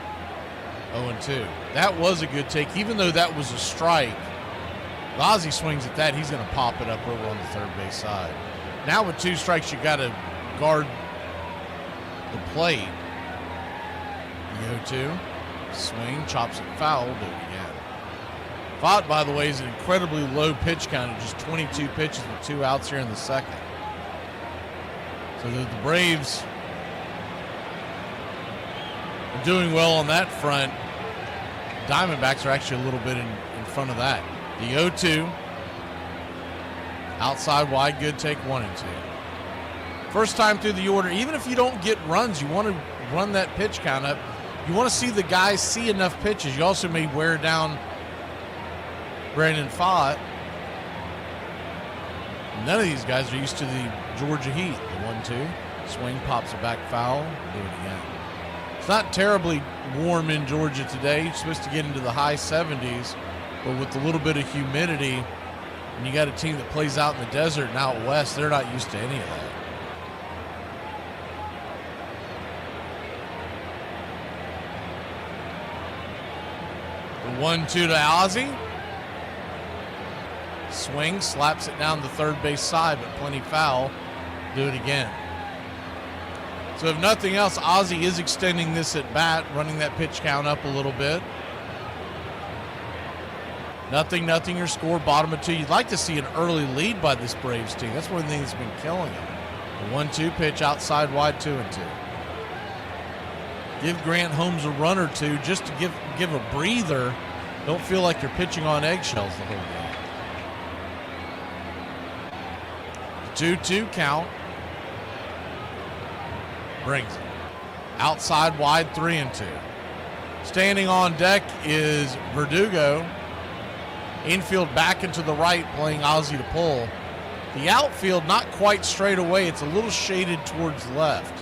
0-2. That was a good take, even though that was a strike. If Ozzie swings at that, he's going to pop it up over on the third base side. Now with 2 strikes, you got to guard the plate. The 0-2, swing, chops it foul, do it again. Fott, by the way, is an incredibly low pitch count of just 22 pitches with 2 outs here in the second. So the Braves are doing well on that front. Diamondbacks are actually a little bit in front of that. The 0-2, outside wide, good take, 1 and 2. First time through the order, even if you don't get runs, you want to run that pitch count up. You want to see the guys see enough pitches. You also may wear down Brandon Fott. None of these guys are used to the Georgia heat. The 1-2, swing, pops it back foul, do it again. It's not terribly warm in Georgia today. It's supposed to get into the high 70s, but with a little bit of humidity, and you got a team that plays out in the desert and out west, they're not used to any of that. The 1-2 to Ozzie. Swing, slaps it down the third base side, but plenty foul. Do it again. So if nothing else, Ozzie is extending this at bat, running that pitch count up a little bit. 0-0 your score, bottom of 2. You'd like to see an early lead by this Braves team. That's one of the things that's been killing them. The 1-2 pitch outside wide, 2-2. Give Grant Holmes a run or two just to give a breather. Don't feel like you're pitching on eggshells the whole game. 2-2 count. Brings it. Outside wide, 3-2. Standing on deck is Verdugo. Infield back into the right, playing Ozzie to pull. The outfield not quite straight away. It's a little shaded towards left.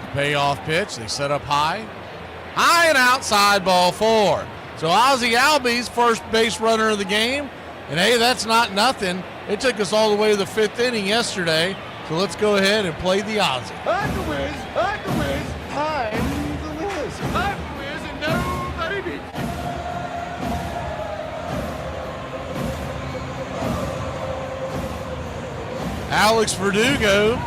The payoff pitch. They set up high. High and outside, ball 4. So Ozzie Albies, first base runner of the game. And hey, that's not nothing. It took us all the way to the 5th inning yesterday. So let's go ahead and play the Ozzie. I'm the Wiz, I'm the Wiz, I'm the Wiz. I'm the Wiz and nobody beats me. Alex Verdugo.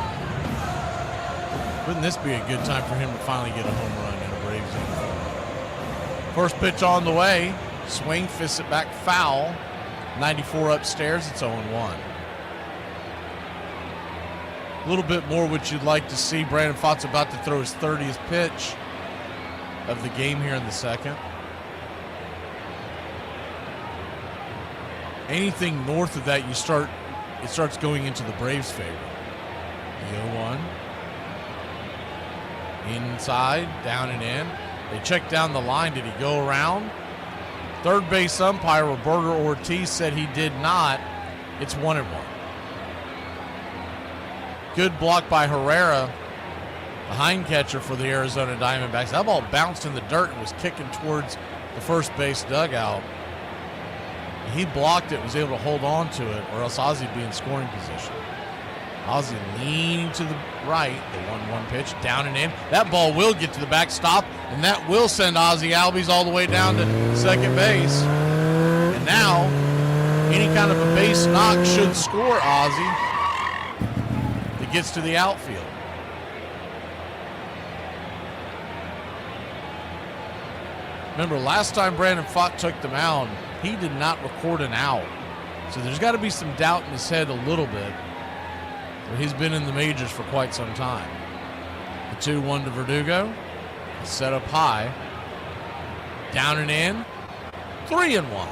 Wouldn't this be a good time for him to finally get a home run in a Braves uniform? First pitch on the way. Swing, fists it back foul. 94 upstairs, it's 0-1. A little bit more what you'd like to see. Brandon Fott's about to throw his 30th pitch of the game here in the second. Anything north of that, it starts going into the Braves' favor. The 0-1. Inside, down and in. They check down the line. Did he go around? Third base umpire Roberto Ortiz said he did not. It's 1-1. Good block by Herrera, the hind catcher for the Arizona Diamondbacks. That ball bounced in the dirt and was kicking towards the first base dugout. He blocked it, was able to hold on to it, or else Ozzie would be in scoring position. Ozzie leaning to the right, the 1-1 pitch, down and in. That ball will get to the backstop, and that will send Ozzie Albies all the way down to second base. And now, any kind of a base knock should score Ozzie that gets to the outfield. Remember, last time Brandon Fott took the mound, he did not record an out. So there's got to be some doubt in his head a little bit. But he's been in the majors for quite some time. The 2-1 to Verdugo. Set up high. Down and in. 3-1.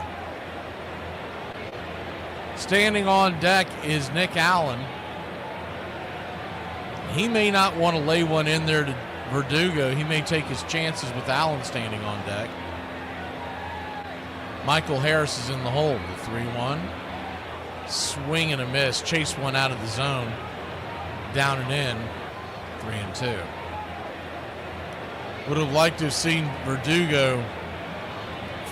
Standing on deck is Nick Allen. He may not want to lay one in there to Verdugo. He may take his chances with Allen standing on deck. Michael Harris is in the hole. The 3-1. Swing and a miss. Chase one out of the zone. Down and in. 3-2. Would have liked to have seen Verdugo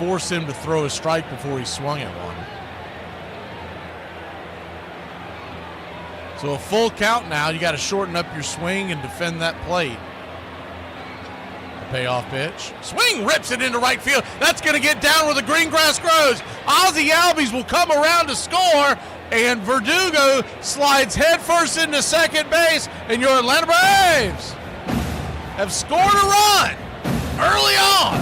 force him to throw a strike before he swung at one. So a full count now. You got to shorten up your swing and defend that plate. A payoff pitch. Swing, rips it into right field. That's going to get down where the green grass grows. Ozzie Albies will come around to score, and Verdugo slides headfirst into second base, and your Atlanta Braves have scored a run early on.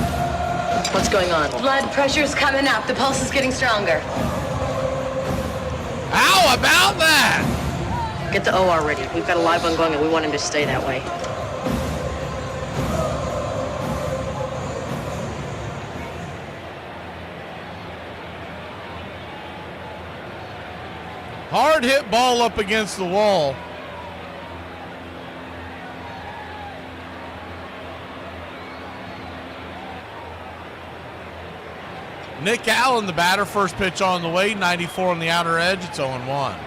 What's going on? Blood pressure's coming up. The pulse is getting stronger. How about that? Get the OR ready. We've got a live one going, and we want him to stay that way. Hard hit ball up against the wall. Nick Allen, the batter, first pitch on the way, 94 on the outer edge. It's 0-1.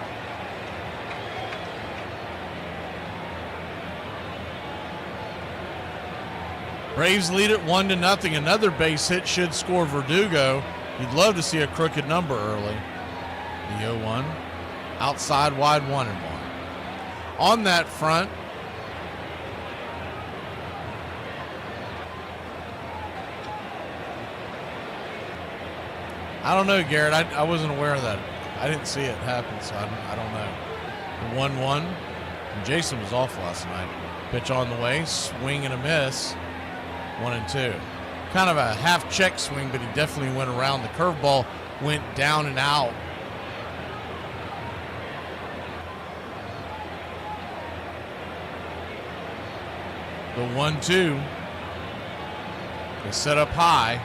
Braves lead it 1-0. Another base hit should score Verdugo. You'd love to see a crooked number early. The 0-1. Outside wide 1-1. On that front, I don't know, Garrett. I wasn't aware of that. I didn't see it happen, so I don't know. The 1-1. And Jason was off last night. Pitch on the way. Swing and a miss. 1-2. Kind of a half check swing, but he definitely went around. The curveball went down and out. The 1-2. They set up high.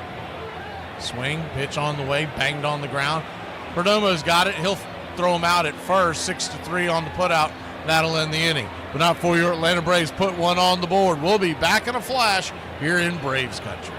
Swing, pitch on the way, banged on the ground. Perdomo's got it. He'll throw him out at first. 6-3 on the putout. That'll end the inning. But not for your Atlanta Braves. Put one on the board. We'll be back in a flash here in Braves country.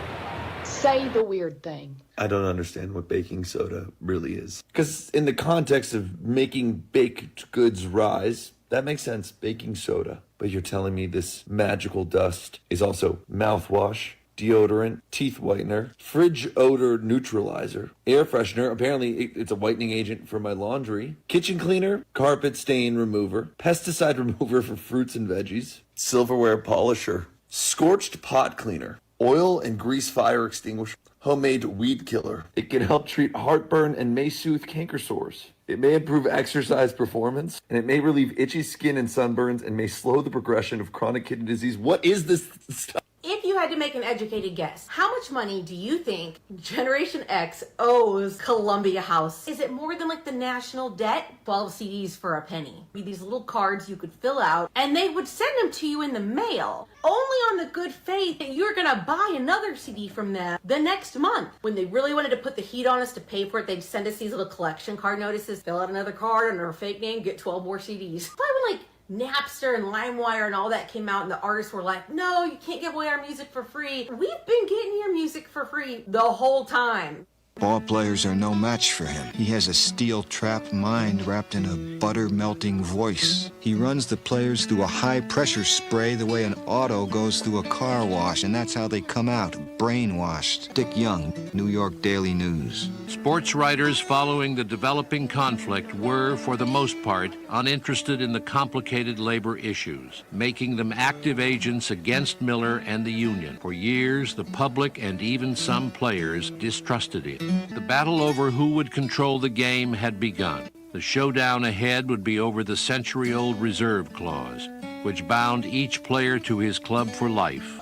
Say the weird thing. I don't understand what baking soda really is. Because in the context of making baked goods rise, that makes sense, baking soda. But you're telling me this magical dust is also mouthwash, deodorant, teeth whitener, fridge odor neutralizer, air freshener, apparently it's a whitening agent for my laundry, kitchen cleaner, carpet stain remover, pesticide remover for fruits and veggies, silverware polisher, scorched pot cleaner, oil and grease fire extinguisher, homemade weed killer. It can help treat heartburn and may soothe canker sores. It may improve exercise performance, and it may relieve itchy skin and sunburns, and may slow the progression of chronic kidney disease. What is this stuff? If you had to make an educated guess, how much money do you think Generation X owes Columbia House? Is it more than like the national debt? 12 CDs for a penny. These little cards you could fill out, and they would send them to you in the mail. Only on the good faith that you're gonna buy another CD from them the next month. When they really wanted to put the heat on us to pay for it, they'd send us these little collection card notices. Fill out another card under a fake name, get 12 more CDs. Probably like Napster and LimeWire and all that came out, and the artists were like, no, you can't give away our music for free. We've been getting your music for free the whole time. Ball players are no match for him. He has a steel-trapped mind wrapped in a butter-melting voice. He runs the players through a high-pressure spray the way an auto goes through a car wash, and that's how they come out, brainwashed. Dick Young, New York Daily News. Sports writers following the developing conflict were, for the most part, uninterested in the complicated labor issues, making them active agents against Miller and the union. For years, the public and even some players distrusted it. The battle over who would control the game had begun. The showdown ahead would be over the century-old reserve clause, which bound each player to his club for life.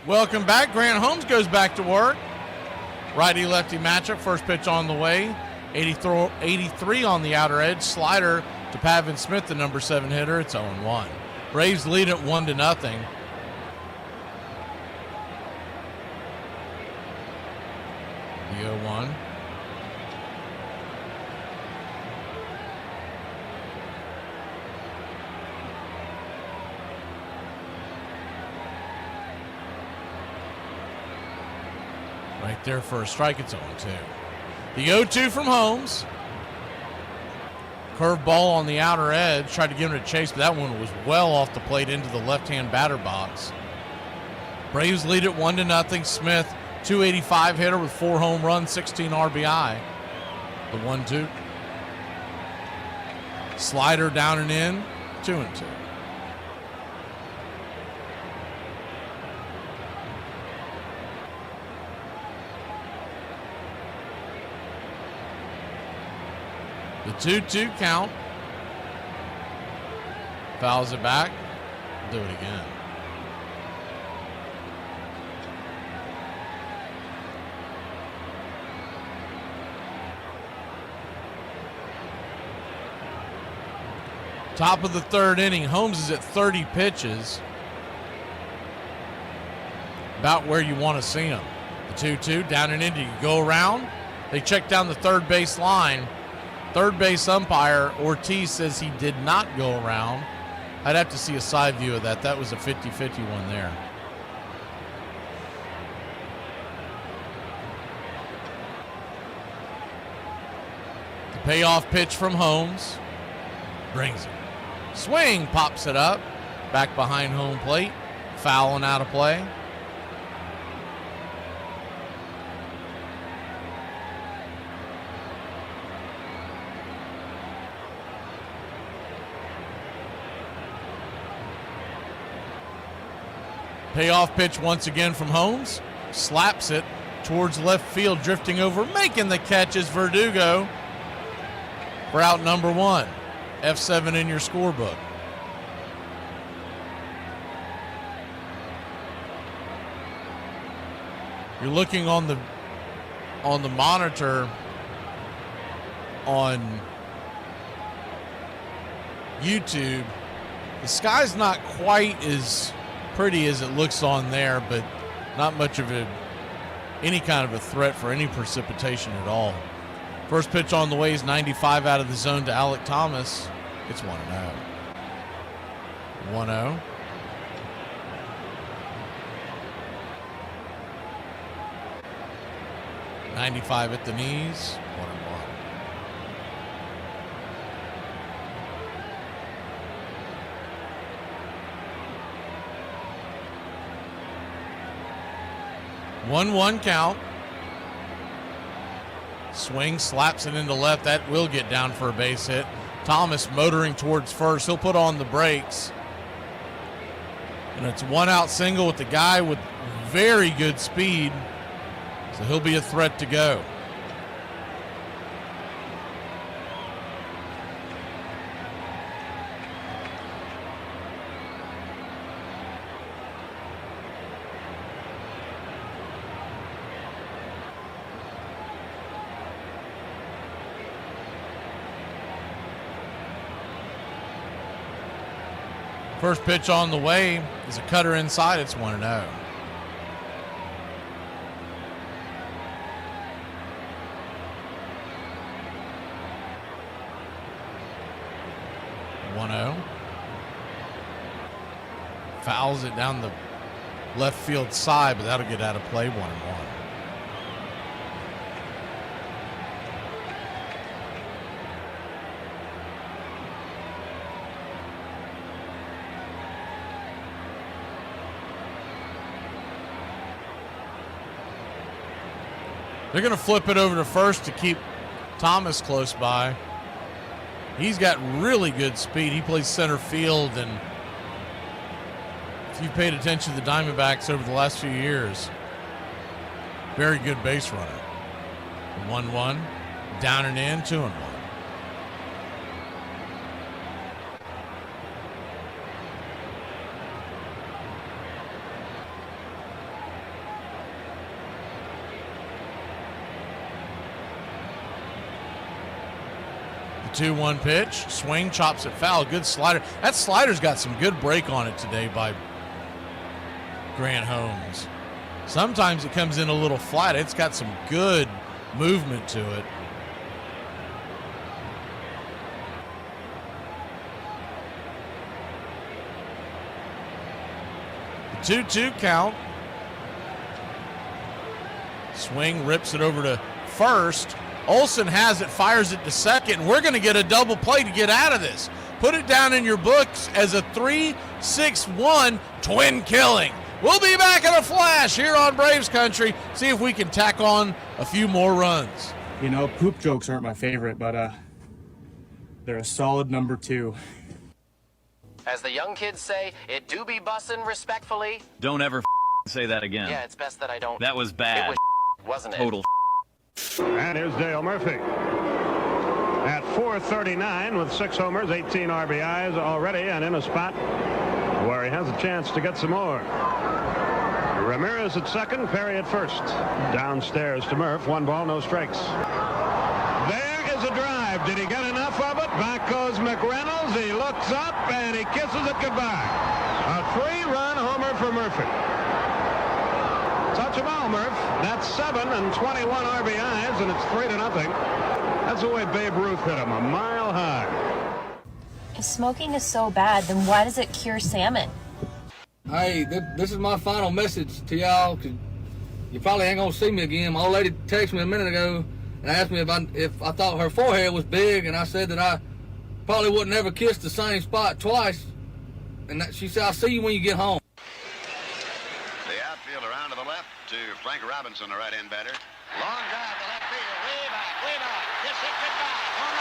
Welcome back. Grant Holmes goes back to work. Righty-lefty matchup. First pitch on the way. 83 on the outer edge. Slider to Pavin Smith, the number 7 hitter. It's 0-1. Braves lead it 1-0. The 0-1. Right there for a strike. It's 0-2. The 0-2 from Holmes. Curveball on the outer edge. Tried to give him a chase, but that one was well off the plate into the left-hand batter box. Braves lead it 1-0. Smith, 285 hitter with 4 home runs, 16 RBI. The 1-2. Slider down and in, 2-2. The 2-2 count. Fouls it back. Do it again. Top of the third inning. Holmes is at 30 pitches. About where you want to see him. The 2-2 down and in. You go around. They check down the third base line. Third base umpire Ortiz says he did not go around. I'd have to see a side view of that. That was a 50-50 one there. The payoff pitch from Holmes. Brings it. Swing, pops it up. Back behind home plate. Foul and out of play. Payoff pitch once again from Holmes. Slaps it towards left field, drifting over, making the catch is Verdugo for out number 1. F7 in your scorebook. You're looking on the monitor on YouTube. The sky's not quite as pretty as it looks on there, but not much of any kind of a threat for any precipitation at all. First pitch on the way is 95 out of the zone to Alec Thomas. It's 1-0. 1-0. .95 at the knees. 1-1. 1-1 count. Swing, slaps it into left. That will get down for a base hit. Thomas motoring towards first. He'll put on the brakes. And it's 1-out single with the guy with very good speed. So he'll be a threat to go. First pitch on the way is a cutter inside. It's 1-0. Fouls it down the left field side, but that'll get out of play. 1-1. They're going to flip it over to first to keep Thomas close by. He's got really good speed. He plays center field, and if you've paid attention to the Diamondbacks over the last few years, very good base runner. 1-1, down and in, 2-1. The 2-1 pitch, swing, chops it foul, good slider. That slider's got some good break on it today by Grant Holmes. Sometimes it comes in a little flat. It's got some good movement to it. The 2-2 count. Swing, rips it over to first. Olsen has it, fires it to second. We're going to get a double play to get out of this. Put it down in your books as a 3-6-1 twin killing. We'll be back in a flash here on Braves Country. See if we can tack on a few more runs. You know, poop jokes aren't my favorite, but they're a solid number 2. As the young kids say, it do be bussin' respectfully. Don't ever say that again. Yeah, it's best that I don't. That was bad. It was wasn't it? Total. And here's Dale Murphy. At 439 with 6 homers, 18 RBIs already, and in a spot where he has a chance to get some more. Ramirez at second, Perry at first. Downstairs to Murph, 1 ball, no strikes. There is a drive. Did he get enough of it? Back goes McReynolds. He looks up and he kisses it goodbye. A 3-run homer for Murphy. Touch a ball, Murph. That's 7 and 21 RBIs, and it's 3-0. That's the way Babe Ruth hit him, a mile high. If smoking is so bad, then why does it cure salmon? Hey, this is my final message to y'all, because you probably ain't gonna see me again. My old lady texted me a minute ago and asked me if I thought her forehead was big, and I said that I probably wouldn't ever kiss the same spot twice. And she said, I'll see you when you get home. The outfield around to the left to Frank Robinson, the right-hand batter. Long drive to left field, way back, kiss it goodbye, home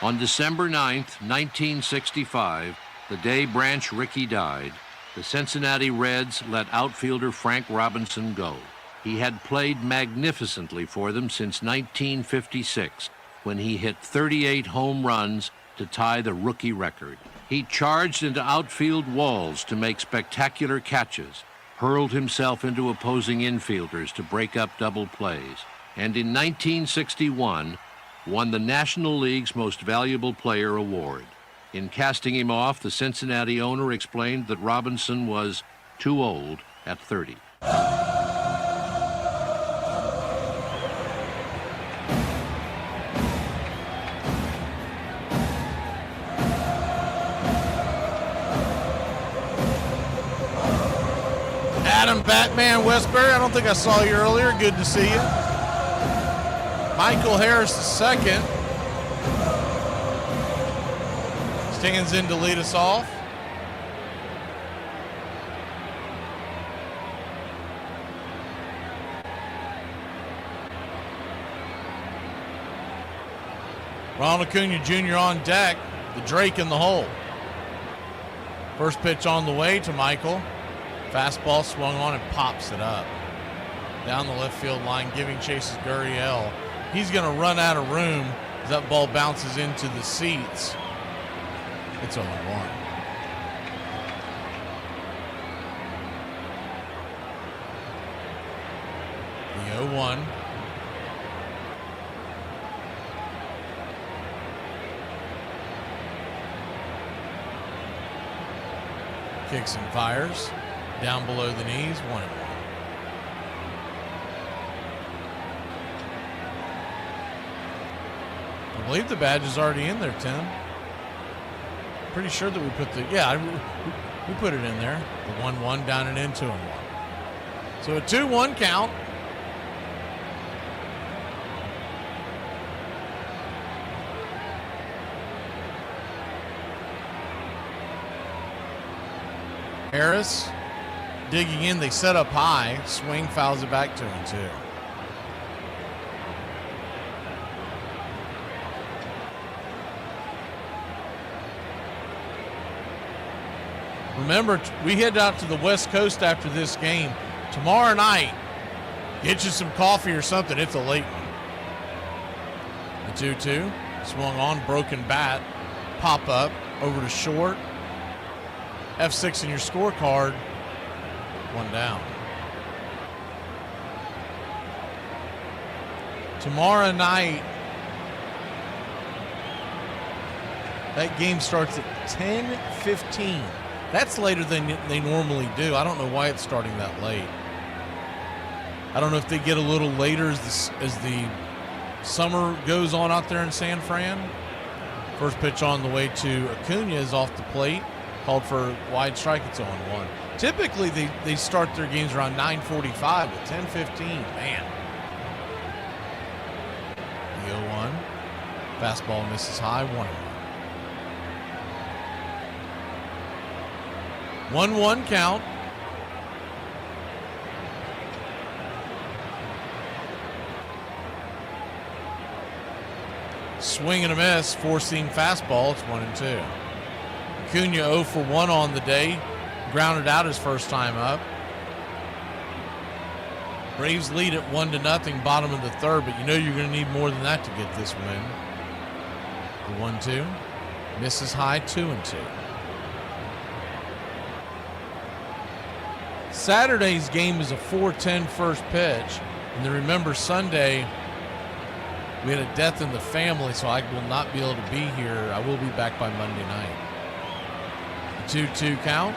run. On December 9th, 1965, the day Branch Rickey died, the Cincinnati Reds let outfielder Frank Robinson go. He had played magnificently for them since 1956, when he hit 38 home runs to tie the rookie record. He charged into outfield walls to make spectacular catches, hurled himself into opposing infielders to break up double plays, and in 1961 won the National League's Most Valuable Player award. In casting him off, the Cincinnati owner explained that Robinson was too old at 30. Adam Batman Westbury, I don't think I saw you earlier. Good to see you. Michael Harris II stands in to lead us off. Ronald Acuna Jr. on deck, the Drake in the hole. First pitch on the way to Michael. Fastball swung on and pops it up. Down the left field line, giving chase is Gurriel. He's going to run out of room as that ball bounces into the seats. It's 0-1. The 0-1. Kicks and fires. Down below the knees, 1-1. I believe the badge is already in there, Tim. Pretty sure that we put we put it in there. The 1-1 down and in, 2-1. So a 2-1 count. Harris digging in, they set up high, swing, fouls it back 2-2. Remember, we head out to the West Coast after this game. Tomorrow night, get you some coffee or something. It's a late one. The 2-2, swung on, broken bat, pop up, over to short. F6 in your scorecard, 1 down. Tomorrow night, that game starts at 10:15. That's later than they normally do. I don't know why it's starting that late. I don't know if they get a little later as the summer goes on out there in San Fran. First pitch on the way to Acuna is off the plate. Called for a wide strike. It's 0-1. Typically, they start their games around 9:45, but 10:15, man. Fastball misses high, 1-1. 1-1 count. Swing and a miss, four-seam fastball. It's 1-2. Acuna 0 for 1 on the day. Grounded out his first time up. Braves lead at 1-0, bottom of the third, but you know you're going to need more than that to get this win. The 1-2. Misses high, 2-2. Saturday's game is a 4:10 first pitch. And then remember, Sunday, we had a death in the family, so I will not be able to be here. I will be back by Monday night. 2-2 count.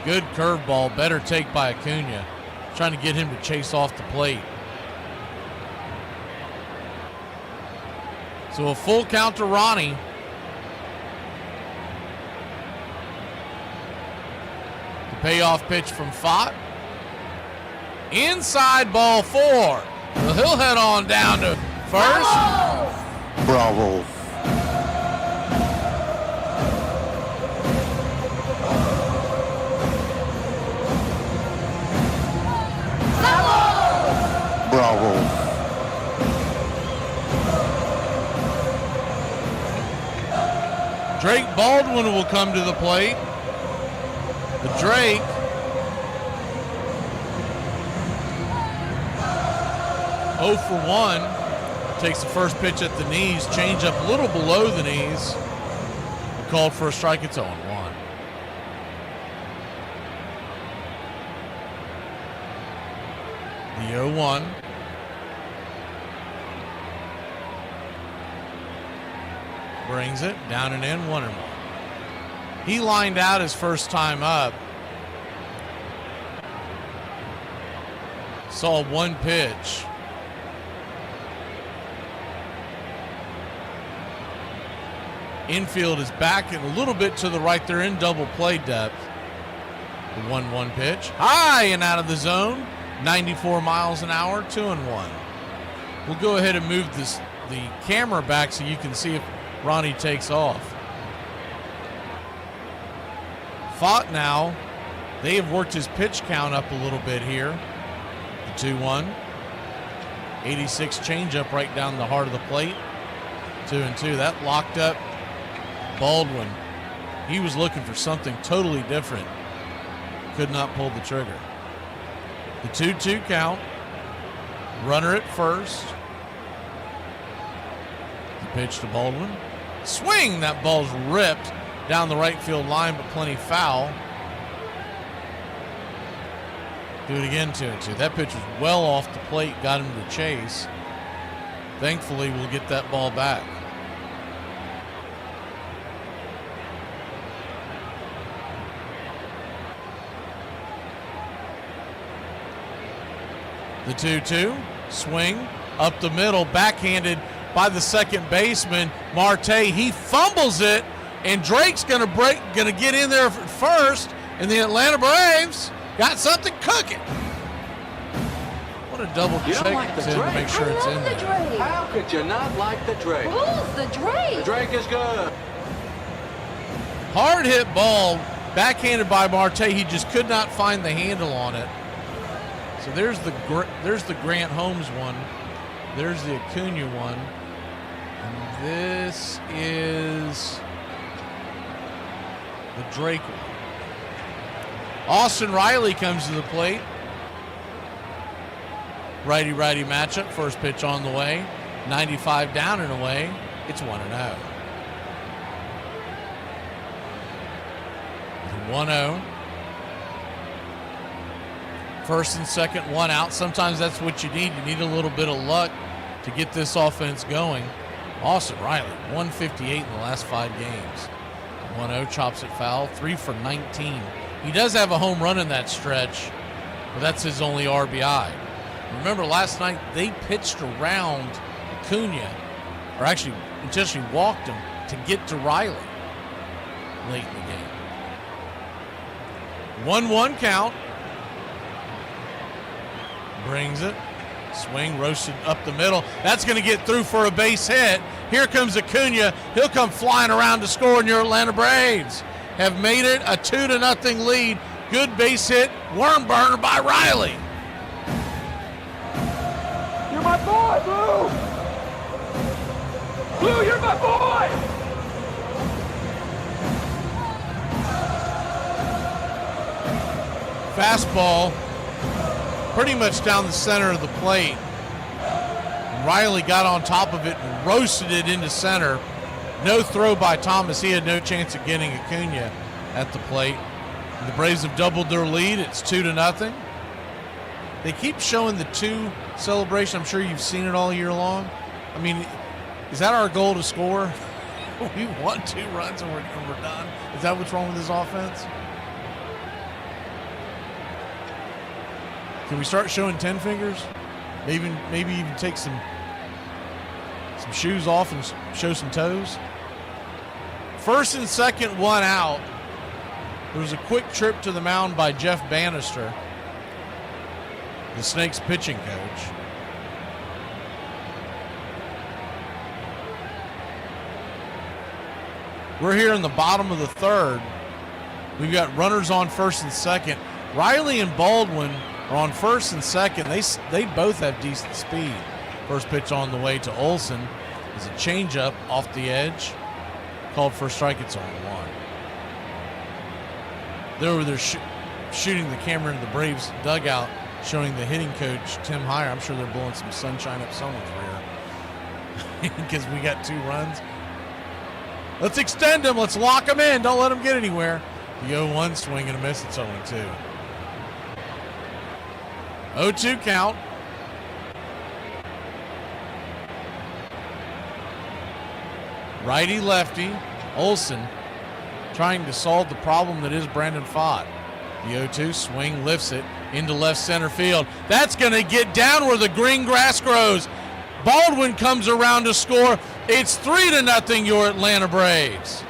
Good curveball. Better take by Acuna. Trying to get him to chase off the plate. So a full count to Ronnie. The payoff pitch from Fott. Inside, ball 4. Well, he'll head on down to first. Bravo. Bravo. Drake Baldwin will come to the plate. The Drake (0 for 1) takes the first pitch at the knees, change up a little below the knees. Called for a strike. It's 0-1. The 0-1. Brings it down and in, 1-1. He lined out his first time up. Saw one pitch. Infield is back and a little bit to the right. They're in double play depth. The 1-1 pitch. High and out of the zone. 94 miles an hour, 2-1. We'll go ahead and move the camera back so you can see if Ronnie takes off. Fott now. They have worked his pitch count up a little bit here. The 2-1. 86 changeup right down the heart of the plate. 2-2. That locked up Baldwin. He was looking for something totally different. Could not pull the trigger. The 2-2 count. Runner at first. The pitch to Baldwin. Swing! That ball's ripped down the right field line, but plenty foul. Do it again, 2-2. That pitch was well off the plate, got him to chase. Thankfully, we'll get that ball back. The 2-2, swing, up the middle, backhanded by the second baseman, Marte. He fumbles it, and Drake's gonna get in there first, and the Atlanta Braves got something cooking. What a double check like to make sure it's in there. Drake. How could you not like the Drake? Who's the Drake? The Drake is good. Hard hit ball, backhanded by Marte. He just could not find the handle on it. So there's the Grant Holmes one. There's the Acuna one. And this is the Drake one. Austin Riley comes to the plate. Righty-righty matchup. First pitch on the way. 95 down and away. It's 1-0. 1-0. First and second, one out. Sometimes that's what you need. You need a little bit of luck to get this offense going. Austin Riley, 158 in the last 5 games. 1-0, chops it foul, 3 for 19. He does have a home run in that stretch, but that's his only RBI. Remember, last night they pitched around Acuna, or actually intentionally walked him to get to Riley late in the game. 1-1 count. Brings it. Swing roasted up the middle. That's going to get through for a base hit. Here comes Acuna. He'll come flying around to score, and your Atlanta Braves have made it a 2-0 lead. Good base hit, worm burner by Riley. You're my boy, Blue! Blue, you're my boy! Fastball pretty much down the center of the plate. Riley got on top of it and roasted it into center. No throw by Thomas. He had no chance of getting Acuna at the plate. And the Braves have doubled their lead. It's 2-0. They keep showing the 2 celebration. I'm sure you've seen it all year long. I mean, is that our goal to score? We want 2 runs and we're done. Is that what's wrong with this offense? Can we start showing 10 fingers? Maybe even take some shoes off and show some toes. First and second, 1 out. There was a quick trip to the mound by Jeff Bannister, the Snakes pitching coach. We're here in the bottom of the third. We've got runners on first and second. Riley and Baldwin are on first and second. They both have decent speed. First pitch on the way to Olsen is a changeup off the edge. Called for a strike. It's on 1. They're over there shooting the camera into the Braves dugout, showing the hitting coach, Tim Heyer. I'm sure they're blowing some sunshine up someone's rear because we got 2 runs. Let's extend them. Let's lock them in. Don't let them get anywhere. The 0-1 swing and a miss. It's 0-2. 0-2 count. Righty lefty. Olsen trying to solve the problem that is Brandon Pfaadt. The 0-2 swing lifts it into left center field. That's going to get down where the green grass grows. Baldwin comes around to score. It's 3-0 your Atlanta Braves.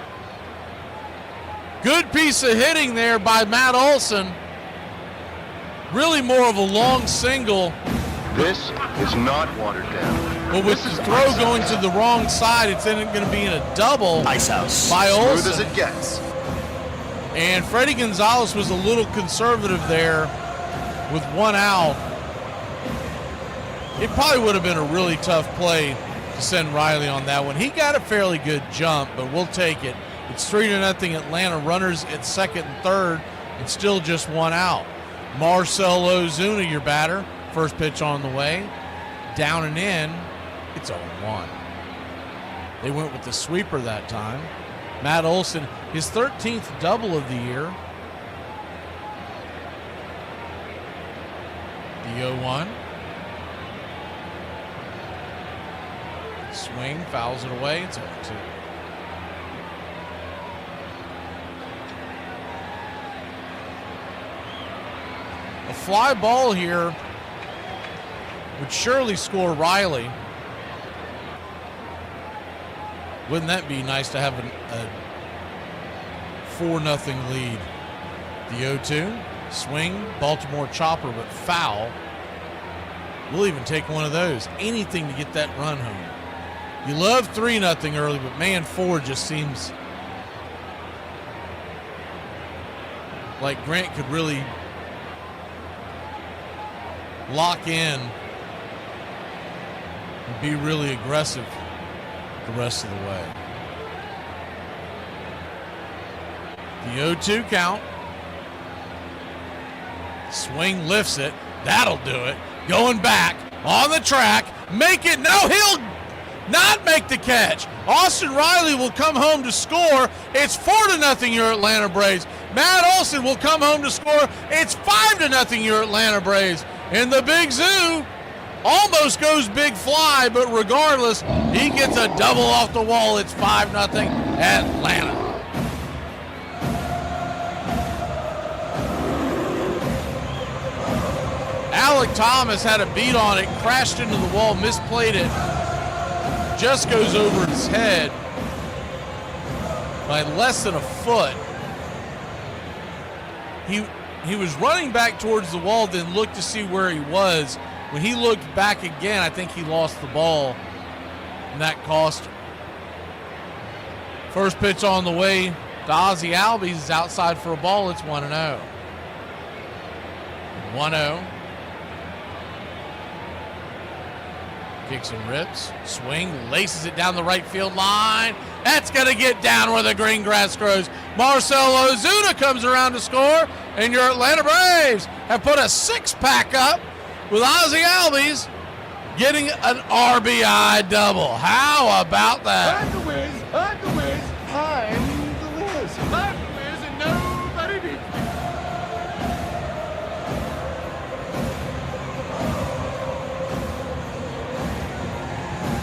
Good piece of hitting there by Matt Olsen. Really more of a long single. This is not watered down. But with the throw going to the wrong side, it's then going to be in a double Ice house. by Olsen. Smooth as it gets. And Freddie Gonzalez was a little conservative there with 1 out. It probably would have been a really tough play to send Riley on that one. He got a fairly good jump, but we'll take it. It's 3-0 Atlanta. Runners at second and third, and still just 1 out. Marcell Ozuna, your batter. First pitch on the way. Down and in. It's 0-1. They went with the sweeper that time. Matt Olsen, his 13th double of the year. The 0-1. Swing, fouls it away. It's 0-2. A fly ball here would surely score Riley. Wouldn't that be nice to have a 4-0 lead? The 0-2, swing, Baltimore chopper, but foul. We'll even take one of those. Anything to get that run home. You love 3-0 early, but man, 4 just seems like Grant could really lock in and be really aggressive the rest of the way. The 0-2 count. Swing lifts it. That'll do it. Going back on the track. Make it. No, he'll not make the catch. Austin Riley will come home to score. It's 4-0 your Atlanta Braves. Matt Olsen will come home to score. It's 5-0 your Atlanta Braves. And the Big Zoo almost goes big fly, but regardless, he gets a double off the wall. It's 5-0 Atlanta. Alec Thomas had a beat on it, crashed into the wall, misplayed it. Just goes over his head by less than a foot. He was running back towards the wall, then looked to see where he was when he looked back again, I think he lost the ball, and that cost him. First pitch on the way to Ozzie Albies is outside for a ball. It's 1-0. 1-0. Kicks and rips. Swing, laces it down the right field line. That's going to get down where the green grass grows. Marcell Ozuna comes around to score, and your Atlanta Braves have put a six-pack up with Ozzie Albies getting an RBI double. How about that? I'm the Wiz, I'm the Wiz, I'm the Wiz. I'm the Wiz and nobody beats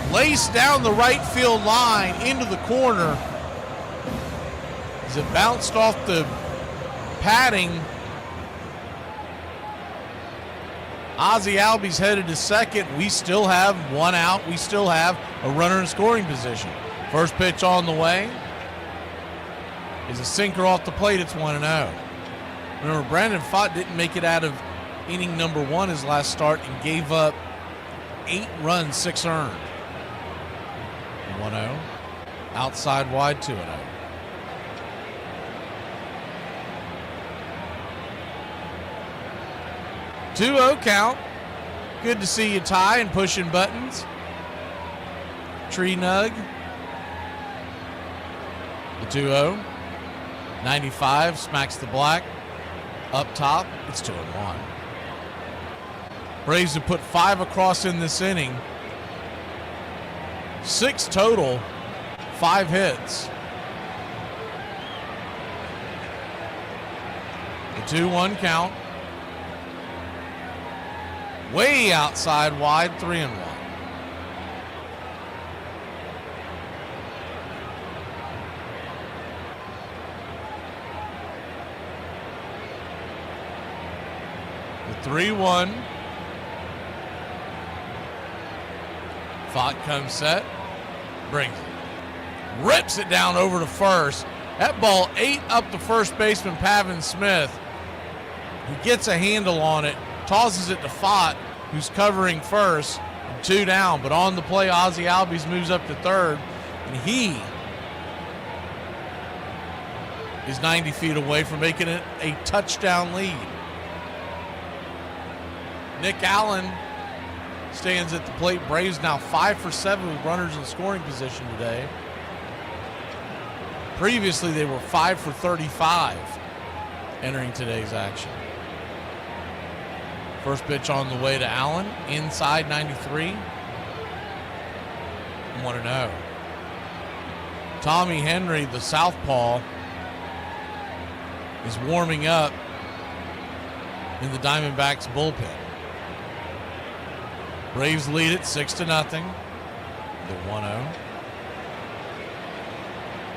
me. Laced down the right field line into the corner as it bounced off the padding. Ozzie Albies headed to second. We still have one out. We still have a runner in scoring position. First pitch on the way is a sinker off the plate. It's 1-0. Remember, Brandon Pfaadt didn't make it out of inning number 1 his last start and gave up 8 runs, 6 earned. 1-0. Outside wide, 2-0. 2-0 count. Good to see you, Ty, and pushing buttons. Tree Nug. The 2-0. 95 smacks the black. Up top, it's 2-1. Braves have put 5 across in this inning. 6 total, 5 hits. The 2-1 count. Way outside wide, 3-1. The 3-1. Pfaadt comes set, brings it. Rips it down over to first. That ball ate up the first baseman, Pavin Smith. He gets a handle on it. Tosses it to Pfaadt, who's covering first, and 2 down. But on the play, Ozzie Albies moves up to third, and he is 90 feet away from making it a touchdown lead. Nick Allen stands at the plate. Braves now 5 for 7 with runners in scoring position today. Previously, they were 5 for 35 entering today's action. First pitch on the way to Allen, inside 93. 1-0. Tommy Henry, the southpaw, is warming up in the Diamondbacks bullpen. Braves lead it 6-0. The 1-0.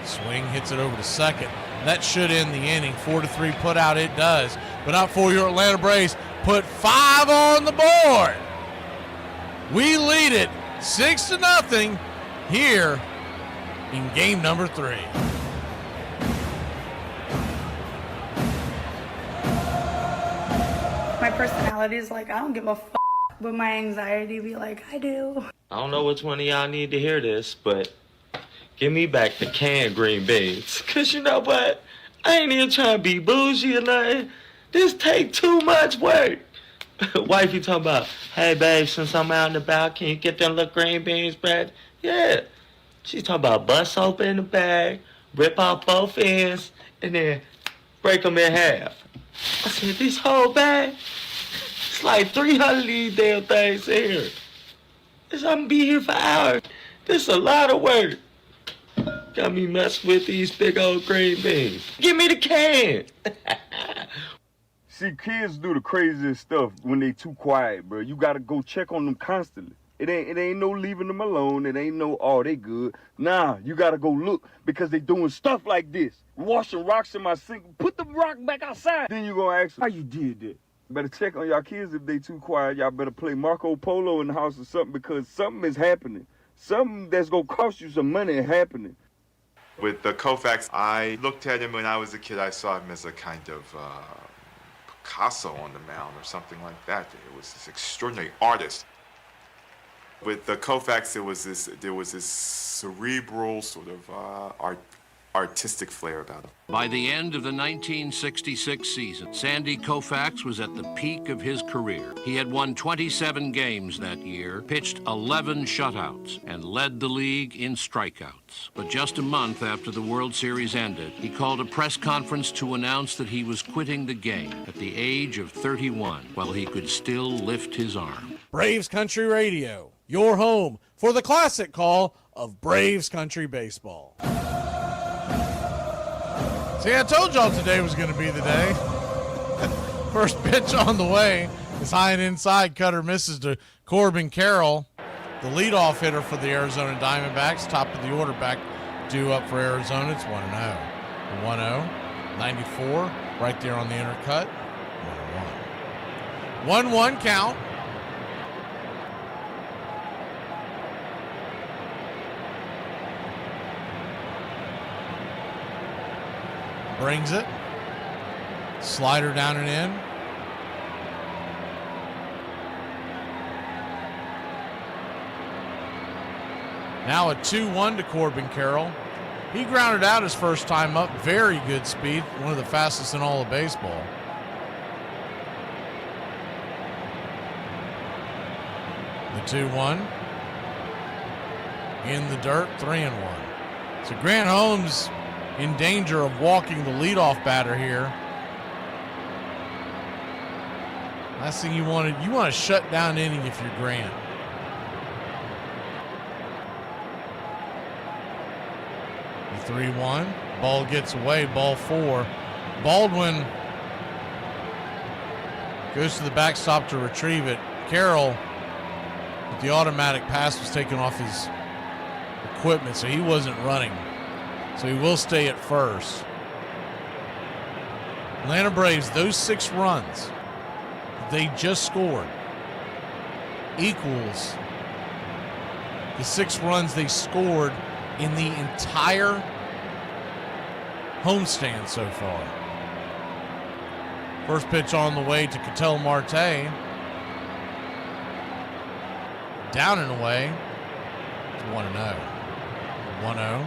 Swing hits it over to second. That should end the inning. 4-3 put out, it does. But not for your Atlanta Braves. Put 5 on the board. We lead it 6-0 here in game number 3. My personality is like, I don't give a f***, but my anxiety be like, I do. I don't know which one of y'all need to hear this, but give me back the canned green beans. Because you know what? I ain't even trying to be bougie or nothing. This take too much work. Wifey talking about, hey, babe, since I'm out and about, can you get them little green beans, Brad? Yeah. She's talking about bust open the bag, rip out both ends, and then break them in half. I said, this whole bag? It's like 300 of these damn things here. I'm gonna be here for hours. This is a lot of work. Got me messing with these big old green beans. Give me the can. See, kids do the craziest stuff when they too quiet, bro. You gotta go check on them constantly. It ain't no leaving them alone. It ain't no, oh, they good. Nah, you gotta go look because they doing stuff like this. Washing rocks in my sink. Put the rock back outside. Then you gonna ask them, how you did that? Better check on y'all kids if they too quiet. Y'all better play Marco Polo in the house or something because something is happening. Something that's gonna cost you some money is happening. With the Koufax, I looked at him when I was a kid. I saw him as a kind of Picasso on the mound or something like that. It was this extraordinary artist. With the Koufax, there was this cerebral sort of artistic flair about him. By the end of the 1966 season, Sandy Koufax was at the peak of his career. He had won 27 games that year, pitched 11 shutouts, and led the league in strikeouts. But just a month after the World Series ended, he called a press conference to announce that he was quitting the game at the age of 31, while he could still lift his arm. Braves Country Radio, your home for the classic call of Braves Country Baseball. See, I told y'all today was going to be the day. First pitch on the way is high and inside. Cutter misses to Corbin Carroll, the leadoff hitter for the Arizona Diamondbacks. Top of the order back due up for Arizona. It's 1-0. 1-0. 94 right there on the inner cut. 1-1. 1-1 count. Brings it. Slider down and in. Now a 2-1 to Corbin Carroll. He grounded out his first time up. Very good speed. One of the fastest in all of baseball. The 2-1. In the dirt, 3-1. So Grant Holmes in danger of walking the leadoff batter here. Last thing you want to shut down inning if you're Grant. The 3-1. Ball gets away, ball 4. Baldwin goes to the backstop to retrieve it. Carroll, with the automatic pass, was taken off his equipment, so he wasn't running. So he will stay at first. Atlanta Braves, those 6 runs they just scored equals the 6 runs they scored in the entire homestand so far. First pitch on the way to Ketel Marte. Down and away. It's 1-0. 1-0.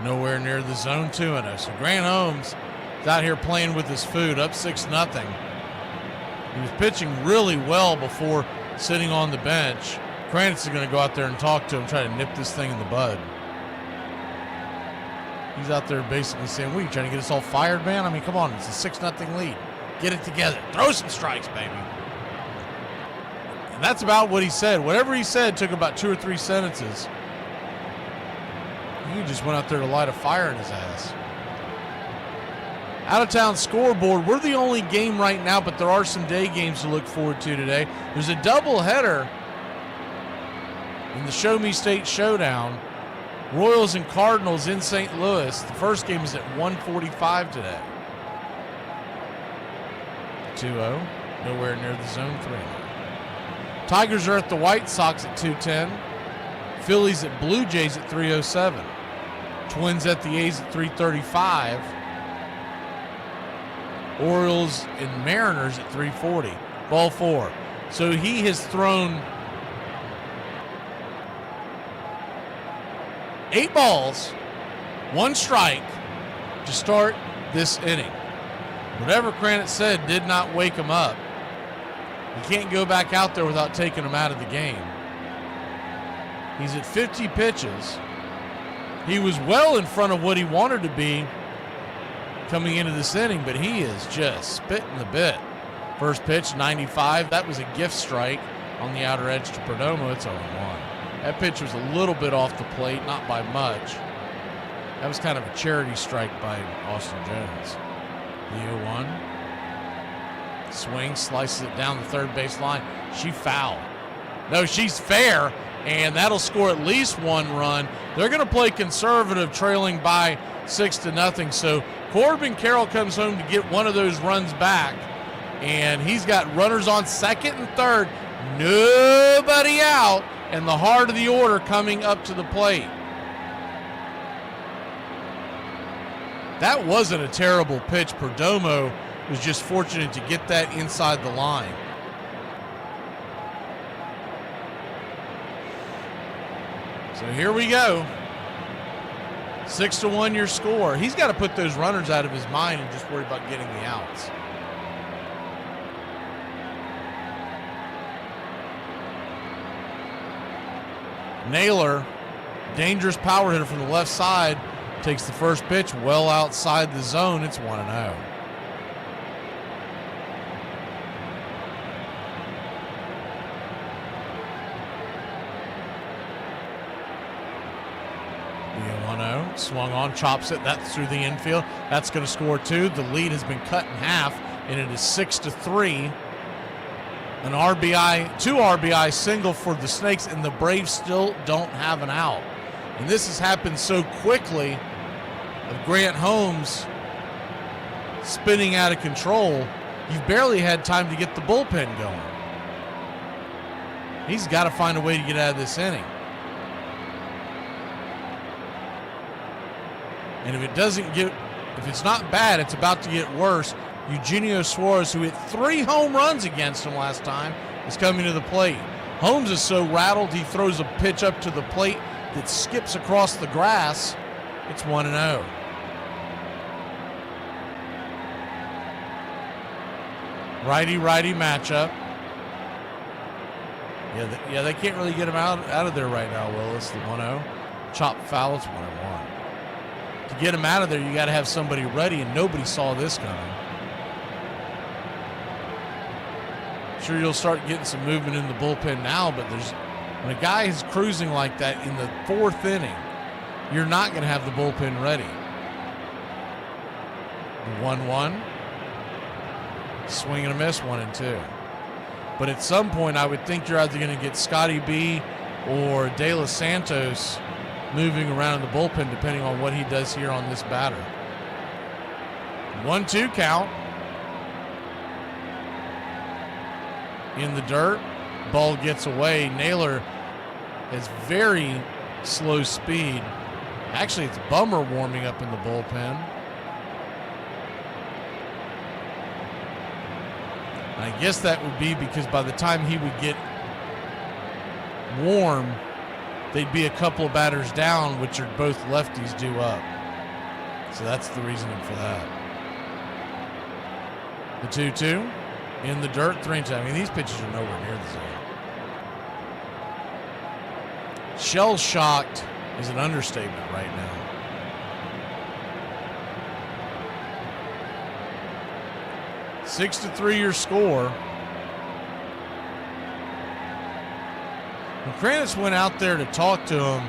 Nowhere near the zone 2-0. So Grant Holmes is out here playing with his food, up 6-0. He was pitching really well before sitting on the bench. Kranitz is going to go out there and talk to him, try to nip this thing in the bud. He's out there basically saying, what, are you trying to get us all fired, man? I mean, come on, it's a 6-0 lead. Get it together. Throw some strikes, baby. And that's about what he said. Whatever he said took about 2 or 3 sentences. He just went out there to light a fire in his ass. Out-of-town scoreboard. We're the only game right now, but there are some day games to look forward to today. There's a doubleheader in the Show Me State Showdown. Royals and Cardinals in St. Louis. The first game is at 1:45 today. 2-0. Nowhere near the zone 3. Tigers are at the White Sox at 2:10. Phillies at Blue Jays at 3:07. Twins at the A's at 3:35. Orioles and Mariners at 3:40. Ball 4. So he has thrown 8 balls, 1 strike to start this inning. Whatever Kranitz said did not wake him up. You can't go back out there without taking him out of the game. He's at 50 pitches. He was well in front of what he wanted to be coming into this inning, but he is just spitting the bit. First pitch, 95. That was a gift strike on the outer edge to Perdomo. It's 0-1. That pitch was a little bit off the plate, not by much. That was kind of a charity strike by Austin Jones. The 0-1. Swings, slices it down the third base line. She fouled. No, she's fair, and that'll score at least 1 run. They're going to play conservative, trailing by 6-0. So Corbin Carroll comes home to get one of those runs back, and he's got runners on second and third, nobody out, and the heart of the order coming up to the plate. That wasn't a terrible pitch. Perdomo was just fortunate to get that inside the line. So here we go. 6-1 your score. He's got to put those runners out of his mind and just worry about getting the outs. Naylor, dangerous power hitter from the left side, takes the first pitch well outside the zone. It's 1-0. Swung on, chops it. That's through the infield. That's going to score 2. The lead has been cut in half, and it is 6-3. An RBI, 2 RBI single for the Snakes, and the Braves still don't have an out. And this has happened so quickly of Grant Holmes spinning out of control. You've barely had time to get the bullpen going. He's got to find a way to get out of this inning. And if it's not bad, it's about to get worse. Eugenio Suarez, who hit 3 home runs against him last time, is coming to the plate. Holmes is so rattled, he throws a pitch up to the plate that skips across the grass. It's 1-0. Righty-righty matchup. Yeah, they can't really get him out of there right now, Willis. The 1-0. Chop foul, it's 1-1. To get him out of there, you got to have somebody ready, and nobody saw this coming. Sure, you'll start getting some movement in the bullpen now, but when a guy is cruising like that in the 4th inning, you're not going to have the bullpen ready. 1-1. Swing and a miss, 1-2. But at some point, I would think you're either going to get Scotty B or De Los Santos moving around in the bullpen, depending on what he does here on this batter. 1-2 count. In the dirt. Ball gets away. Naylor has very slow speed. Actually, it's Bummer warming up in the bullpen. I guess that would be because by the time he would get warm, they'd be a couple of batters down, which are both lefties due up. So that's the reasoning for that. The 2-2 in the dirt, 3-2. I mean, these pitches are nowhere near the zone. Shell-shocked is an understatement right now. Six to 3 your score. When Kranitz went out there to talk to him,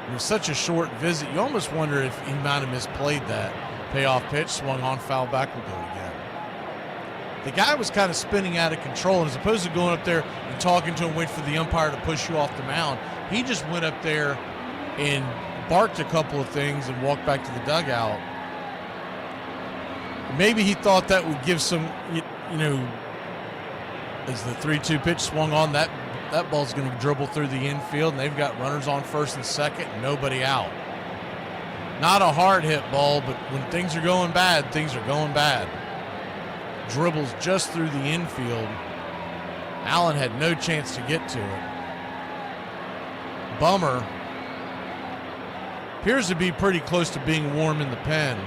it was such a short visit, you almost wonder if he might have misplayed that. Payoff pitch, swung on, foul back, will go again. The guy was kind of spinning out of control, and as opposed to going up there and talking to him, wait for the umpire to push you off the mound, he just went up there and barked a couple of things and walked back to the dugout. Maybe he thought that would give some, as the 3-2 pitch swung on, that ball's going to dribble through the infield, and they've got runners on first and second and nobody out. Not a hard hit ball, but when things are going bad, things are going bad. Dribbles just through the infield. Allen had no chance to get to it. Bummer appears to be pretty close to being warm in the pen.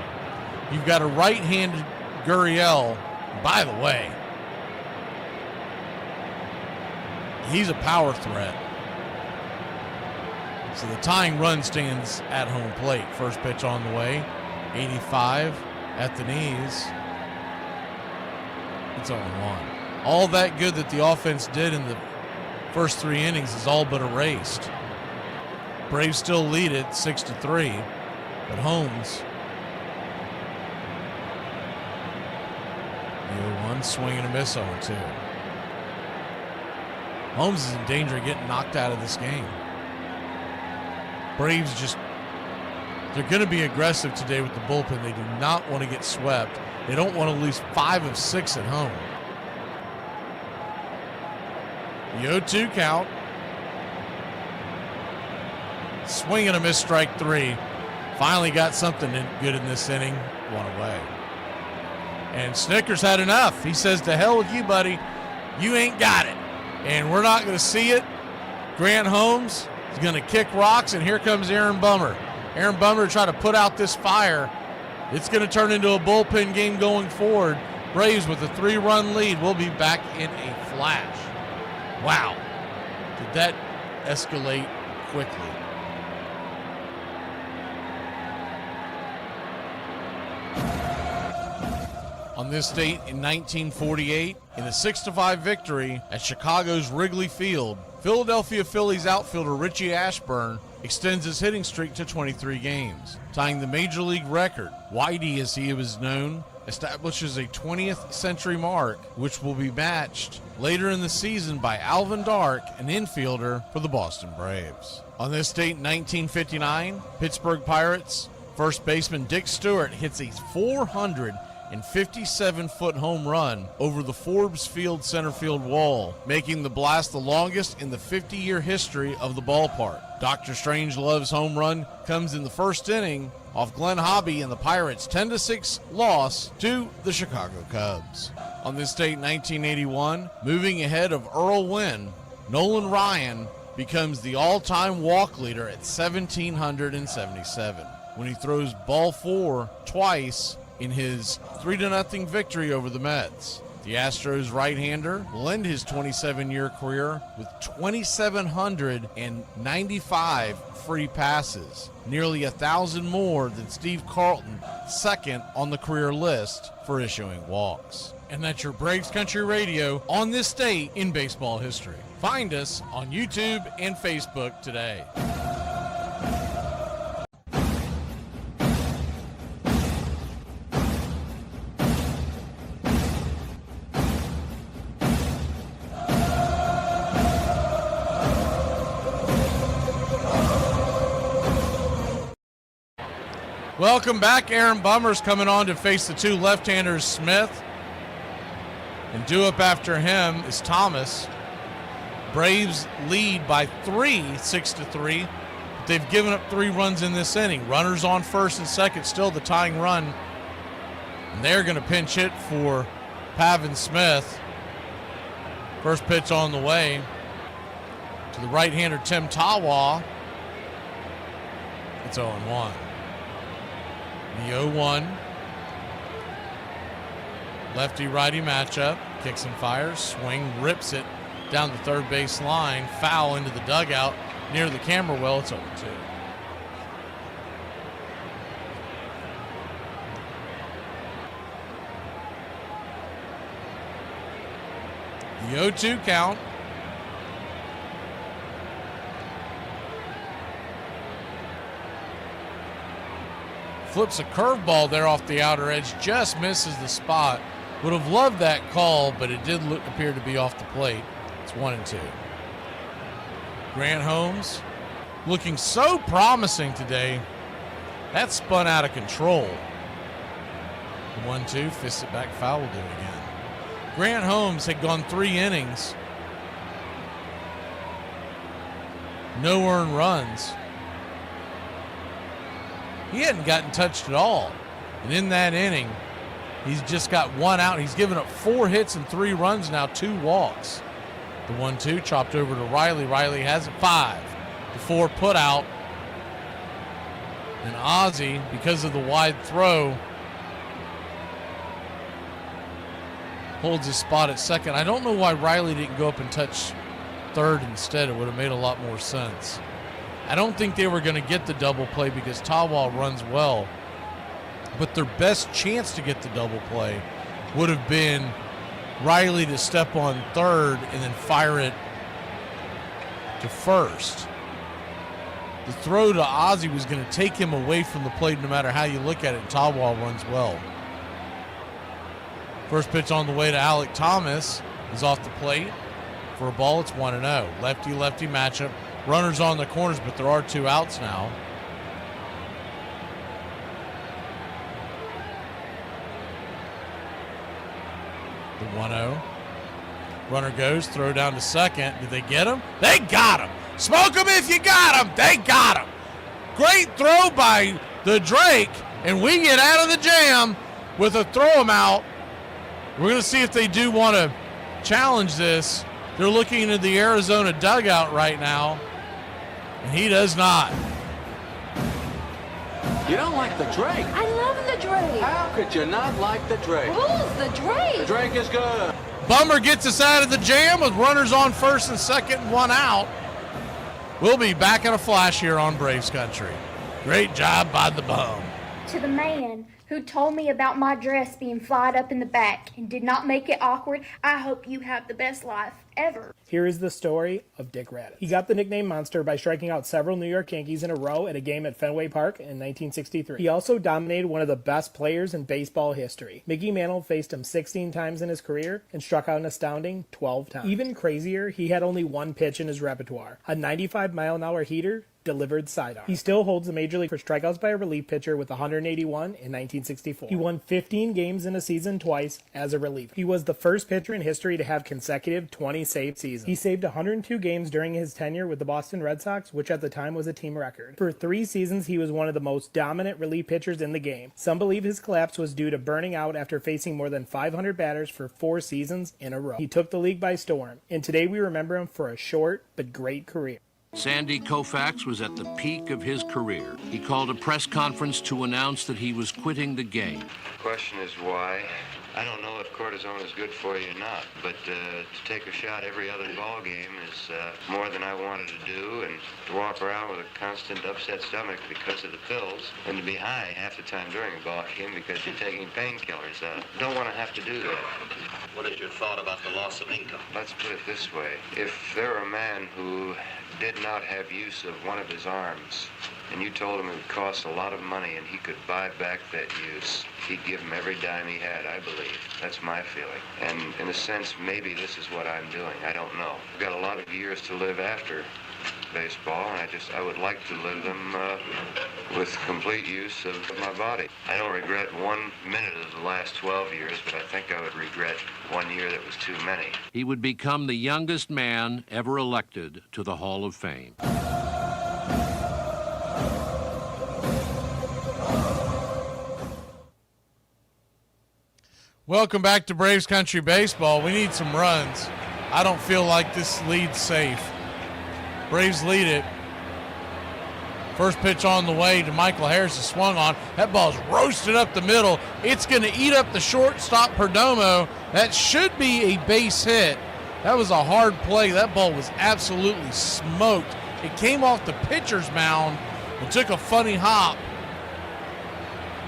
You've got a right-handed Gurriel. By the way, he's a power threat. So the tying run stands at home plate. First pitch on the way. 85 at the knees. It's 0-1. All that good that the offense did in the first 3 innings is all but erased. Braves still lead it 6-3, but Holmes, the 0-1, swing and a miss, 0-2. Holmes is in danger of getting knocked out of this game. Braves they're going to be aggressive today with the bullpen. They do not want to get swept. They don't want to lose 5 of 6 at home. The 0-2 count. Swing and a miss, strike 3. Finally got something good in this inning. One away. And Snickers had enough. He says, to hell with you, buddy. You ain't got it. And we're not going to see it. Grant Holmes is going to kick rocks, and here comes Aaron Bummer. Aaron Bummer trying to put out this fire. It's going to turn into a bullpen game going forward. Braves with a 3-run lead. We'll be back in a flash. Wow. Did that escalate quickly? On this date in 1948, in a 6-5 victory at Chicago's Wrigley Field, Philadelphia Phillies outfielder Richie Ashburn extends his hitting streak to 23 games, tying the major league record. Whitey, as he was known, establishes a 20th century mark, which will be matched later in the season by Alvin Dark, an infielder for the Boston Braves. On this date in 1959, Pittsburgh Pirates first baseman Dick Stewart hits a 457-foot home run over the Forbes Field center field wall, making the blast the longest in the 50-year history of the ballpark. Dr. Strangelove's home run comes in the first inning off Glenn Hobby and the Pirates' 10-6 loss to the Chicago Cubs. On this date, 1981, moving ahead of Earl Wynn, Nolan Ryan becomes the all-time walk leader at 1,777 when he throws ball 4 twice in his 3-0 victory over the Mets. The Astros right-hander will end his 27-year career with 2,795 free passes, nearly 1,000 more than Steve Carlton, second on the career list for issuing walks. And that's your Braves Country Radio on this date in baseball history. Find us on YouTube and Facebook today. Welcome back. Aaron Bummer's coming on to face the two left-handers, Smith. And due up after him is Thomas. Braves lead by 3, 6-3. But they've given up 3 runs in this inning. Runners on first and second, still the tying run. And they're going to pinch hit for Pavin Smith. First pitch on the way to the right-hander, Tim Tawa. It's 0-1. The 0-1. Lefty-righty matchup. Kicks and fires. Swing, rips it down the third base line. Foul into the dugout near the camera well. It's 0-2. The 0-2 count. Flips a curveball there off the outer edge, just misses the spot. Would have loved that call, but it did appear to be off the plate. It's 1-2. Grant Holmes looking so promising today. That spun out of control. 1-2, fists it back, foul, will do it again. Grant Holmes had gone 3 innings. No earned runs. He hadn't gotten touched at all. And in that inning, he's just got 1 out. He's given up 4 hits and 3 runs now, 2 walks. The 1-2 chopped over to Riley. Riley has it 5. The 4 put out. And Ozzie, because of the wide throw, holds his spot at second. I don't know why Riley didn't go up and touch third instead. It would have made a lot more sense. I don't think they were going to get the double play because Tawa runs well. But their best chance to get the double play would have been Riley to step on third and then fire it to first. The throw to Ozzie was going to take him away from the plate no matter how you look at it, and Tawa runs well. First pitch on the way to Alec Thomas is off the plate. For a ball, it's 1-0. Lefty-lefty matchup. Runners on the corners, but there are 2 outs now. The 1-0. Runner goes, throw down to second. Did they get him? They got him. Smoke him if you got him. They got him. Great throw by the Drake, and we get out of the jam with a throw him out We're going to see if they do want to challenge this. They're looking into the Arizona dugout right now, and he does not. You don't like the Drake? I love the Drake. How could you not like the Drake? Who's the Drake? The Drake is good. Bummer gets us out of the jam with runners on first and second and one out. We'll be back in a flash here on Braves Country. Great job by the bum. To the man who told me about my dress being flyed up in the back and did not make it awkward, I hope you have the best life ever. Here is the story of Dick Raddatz. He got the nickname Monster by striking out several New York Yankees in a row at a game at Fenway Park in 1963. He also dominated one of the best players in baseball history. Mickey Mantle faced him 16 times in his career and struck out an astounding 12 times. Even crazier, he had only one pitch in his repertoire, a 95-mile-an-hour heater delivered sidearm. He still holds the major league for strikeouts by a relief pitcher with 181 in 1964. He won 15 games in a season twice as a reliever. He was the first pitcher in history to have consecutive 20-save seasons. He saved 102 games during his tenure with the Boston Red Sox, which at the time was a team record. For 3 seasons, he was one of the most dominant relief pitchers in the game. Some believe his collapse was due to burning out after facing more than 500 batters for 4 seasons in a row. He took the league by storm, and today we remember him for a short but great career. Sandy Koufax was at the peak of his career. He called a press conference to announce that he was quitting the game. The question is why. I don't know if cortisone is good for you or not, but to take a shot every other ball game is more than I wanted to do, and to walk around with a constant upset stomach because of the pills, and to be high half the time during a ball game because you're taking painkillers. Don't want to have to do that. What is your thought about the loss of income? Let's put it this way. If there were a man who did not have use of one of his arms, and you told him it would cost a lot of money and he could buy back that use, he'd give him every dime he had, I believe. That's my feeling. And in a sense, maybe this is what I'm doing. I don't know. I've got a lot of years to live after baseball, and I would like to live them with complete use of my body. I don't regret 1 minute of the last 12 years, but I think I would regret 1 year that was too many. He would become the youngest man ever elected to the Hall of Fame. Welcome back to Braves Country Baseball. We need some runs. I don't feel like this lead's safe. Braves lead it. First pitch on the way to Michael Harris is swung on. That ball's roasted up the middle. It's going to eat up the shortstop Perdomo. That should be a base hit. That was a hard play. That ball was absolutely smoked. It came off the pitcher's mound and took a funny hop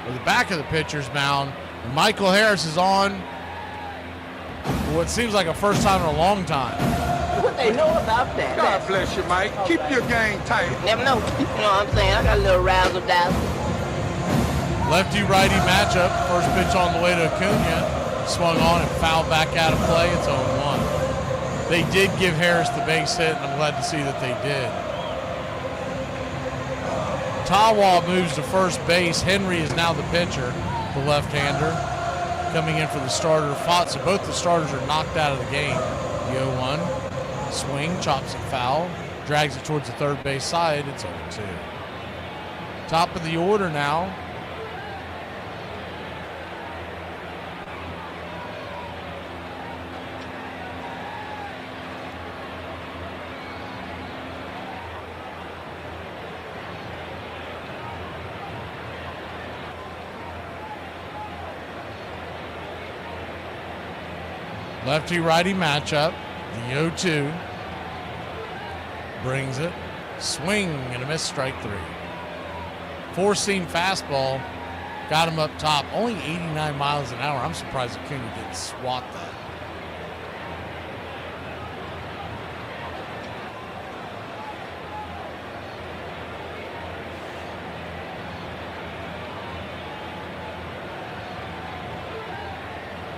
to the back of the pitcher's mound. And Michael Harris is on what seems like a first time in a long time. What they know about that? God bless you, Mike. Keep your game tight. Never know. You know what I'm saying? I got a little razzle-dazzle. Lefty-righty matchup. First pitch on the way to Acuna. Swung on and fouled back out of play. It's 0-1. They did give Harris the base hit, and I'm glad to see that they did. Tawa moves to first base. Henry is now the pitcher, the left-hander, coming in for the starter. Fotsa. Both the starters are knocked out of the game. The 0-1. Swing, chops it foul, drags it towards the third base side. It's 0-2. Top of the order now. Lefty-righty matchup. The 0-2. Brings it. Swing and a miss, strike 3. Four-seam fastball. Got him up top. Only 89 miles an hour. I'm surprised Acuna didn't swat that.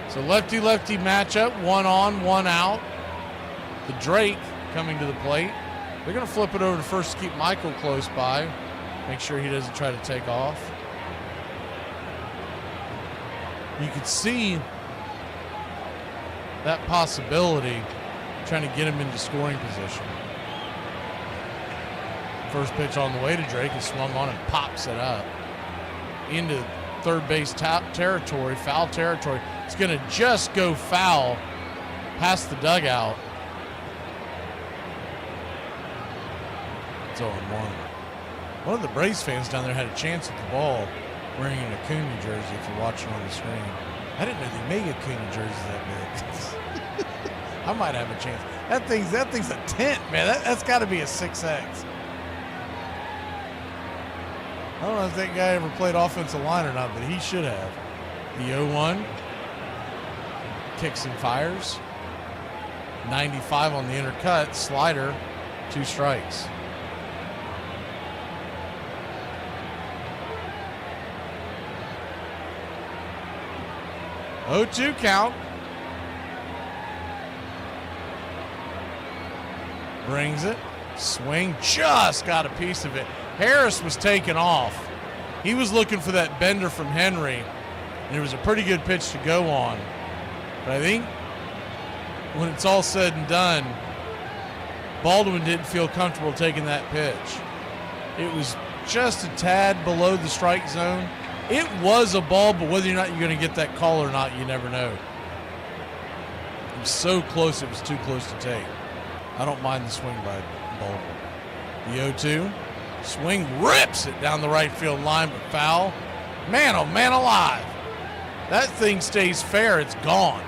So lefty-lefty matchup, 1 on, 1 out. The Drake coming to the plate. They're going to flip it over to first to keep Michael close by. Make sure he doesn't try to take off. You could see that possibility, trying to get him into scoring position. First pitch on the way to Drake is swung on and pops it up into third base territory, foul territory. It's going to just go foul past the dugout. It's 0-1. One of the Braves fans down there had a chance at the ball wearing an Acuna jersey if you're watching on the screen. I didn't know they make Acuna jerseys that big. I might have a chance. That thing's a tent, man. That's got to be a 6X. I don't know if that guy ever played offensive line or not, but he should have. The 0-1. Kicks and fires. 95 on the inner cut. Slider. 2 strikes. Oh-2 count. Brings it. Swing. Just got a piece of it. Harris was taken off. He was looking for that bender from Henry, and it was a pretty good pitch to go on. But I think when it's all said and done, Baldwin didn't feel comfortable taking that pitch. It was just a tad below the strike zone. It was a ball, but whether or not you're going to get that call or not, you never know. It was so close, it was too close to take. I don't mind the swing by Baldwin. The 0-2. Swing rips it down the right field line, but foul. Man, oh man alive. That thing stays fair, it's gone.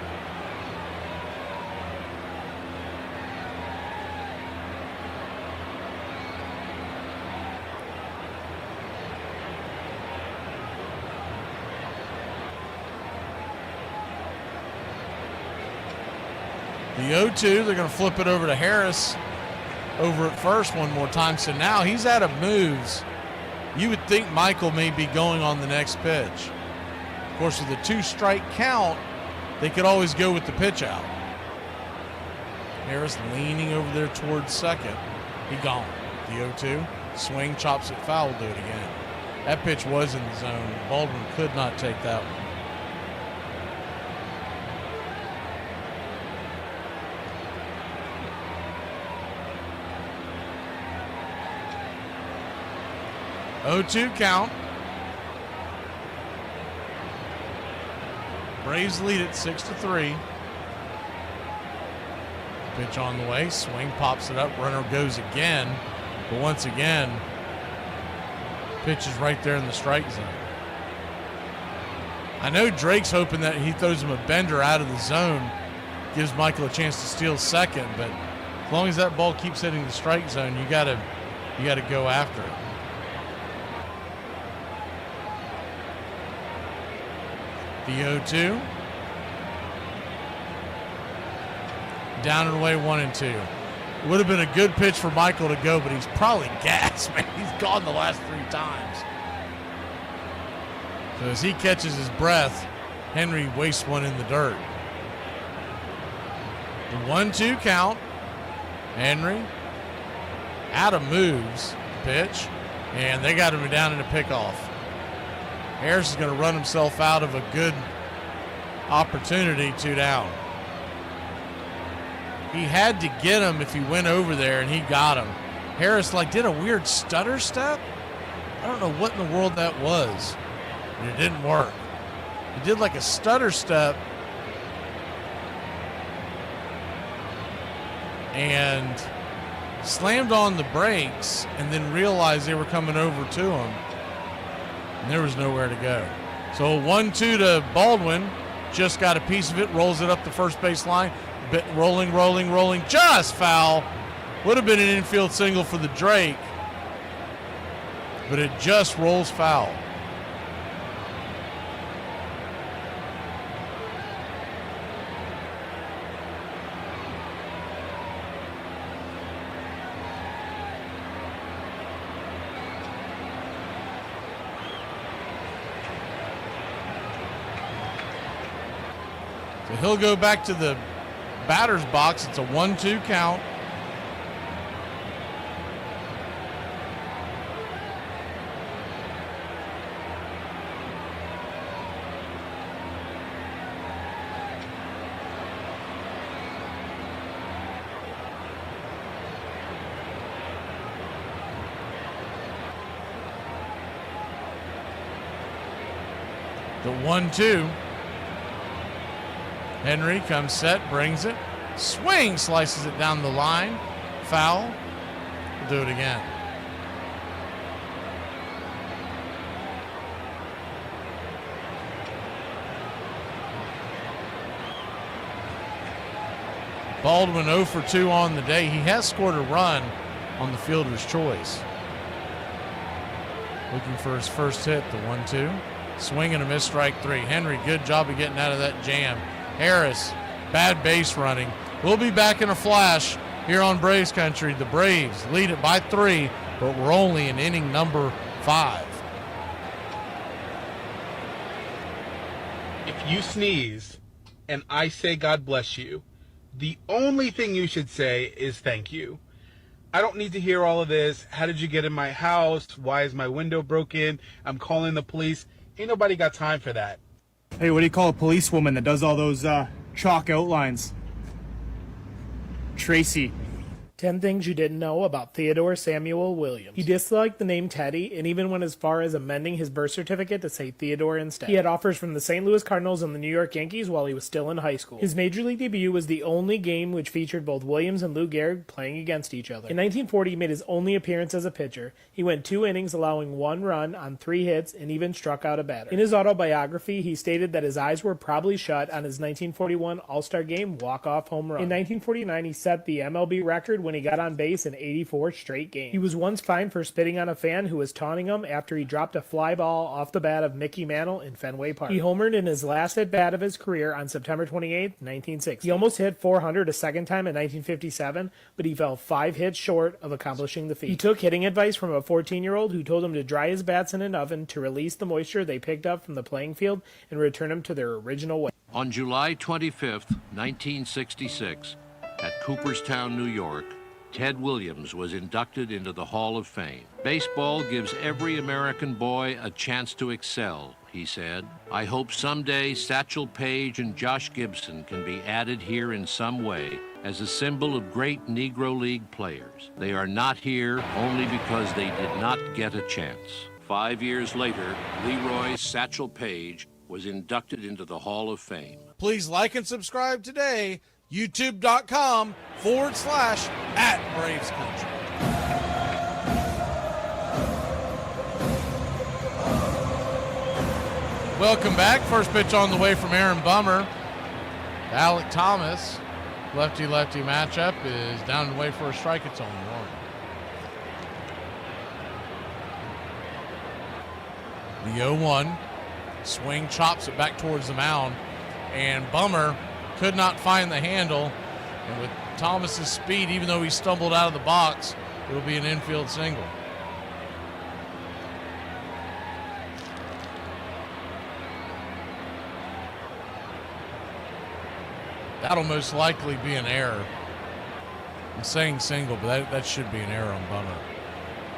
The 0-2, they're going to flip it over to Harris over at first one more time. So now he's out of moves. You would think Michael may be going on the next pitch. Of course, with a 2-strike count, they could always go with the pitch out. Harris leaning over there towards second. He gone. The 0-2, swing, chops it foul, will do it again. That pitch was in the zone. Baldwin could not take that one. Oh-2 count. Braves lead it 6-3. Pitch on the way. Swing, pops it up. Runner goes again. But once again, pitch is right there in the strike zone. I know Drake's hoping that he throws him a bender out of the zone, gives Michael a chance to steal second, but as long as that ball keeps hitting the strike zone, you gotta go after it. The 0-2. Down and away, 1-2. It would have been a good pitch for Michael to go, but he's probably gassed, man. He's gone the last 3 times. So as he catches his breath, Henry wastes one in the dirt. The 1-2 count. Henry out of moves. Pitch. And they got him down in a pickoff. Harris is going to run himself out of a good opportunity, 2 down. He had to get him if he went over there, and he got him. Harris did a weird stutter step. I don't know what in the world that was, but it didn't work. He did like a stutter step and slammed on the brakes and then realized they were coming over to him. And there was nowhere to go. So 1-2 to Baldwin. Just got a piece of it. Rolls it up the first base line. Rolling. Just foul. Would have been an infield single for the Drake. But it just rolls foul. So he'll go back to the batter's box. It's a 1-2 count. The 1-2. Henry comes set, brings it. Swing, slices it down the line. Foul. We'll do it again. Baldwin 0 for 2 on the day. He has scored a run on the fielder's choice. Looking for his first hit, the 1-2. Swing and a miss, strike 3. Henry, good job of getting out of that jam. Harris, bad base running. We'll be back in a flash here on Braves Country. The Braves lead it by 3, but we're only in inning number 5. If you sneeze and I say God bless you, the only thing you should say is thank you. I don't need to hear all of this. How did you get in my house? Why is my window broken? I'm calling the police. Ain't nobody got time for that. Hey, what do you call a policewoman that does all those chalk outlines? Tracy. 10 things you didn't know about Theodore Samuel Williams. He disliked the name Teddy and even went as far as amending his birth certificate to say Theodore instead. He had offers from the St. Louis Cardinals and the New York Yankees while he was still in high school. His major league debut was the only game which featured both Williams and Lou Gehrig playing against each other. In 1940, he made his only appearance as a pitcher. He went 2 innings, allowing 1 run on 3 hits, and even struck out a batter. In his autobiography, he stated that his eyes were probably shut on his 1941 All-Star Game walk-off home run. In 1949, he set the MLB record when he got on base in 84 straight games. He was once fined for spitting on a fan who was taunting him after he dropped a fly ball off the bat of Mickey Mantle in Fenway Park. He homered in his last at-bat of his career on September 28, 1960. He almost hit 400 a second time in 1957, but he fell 5 hits short of accomplishing the feat. He took hitting advice from a 14-year-old who told him to dry his bats in an oven to release the moisture they picked up from the playing field and return them to their original weight. On July 25th, 1966, at Cooperstown, New York, Ted Williams was inducted into the Hall of Fame. Baseball gives every American boy a chance to excel, he said. I hope someday Satchel Paige and Josh Gibson can be added here in some way as a symbol of great Negro League players. They are not here only because they did not get a chance. 5 years later, Leroy Satchel Paige was inducted into the Hall of Fame. Please like and subscribe today. YouTube.com/@Braves Country. Welcome back. First pitch on the way from Aaron Bummer. Alec Thomas. Lefty-lefty matchup is down and away for a strike. It's only 1. The 0-1. Swing, chops it back towards the mound. And Bummer could not find the handle, and with Thomas's speed, even though he stumbled out of the box, it'll be an infield single. That'll most likely be an error. I'm saying single, but that should be an error on Bummer.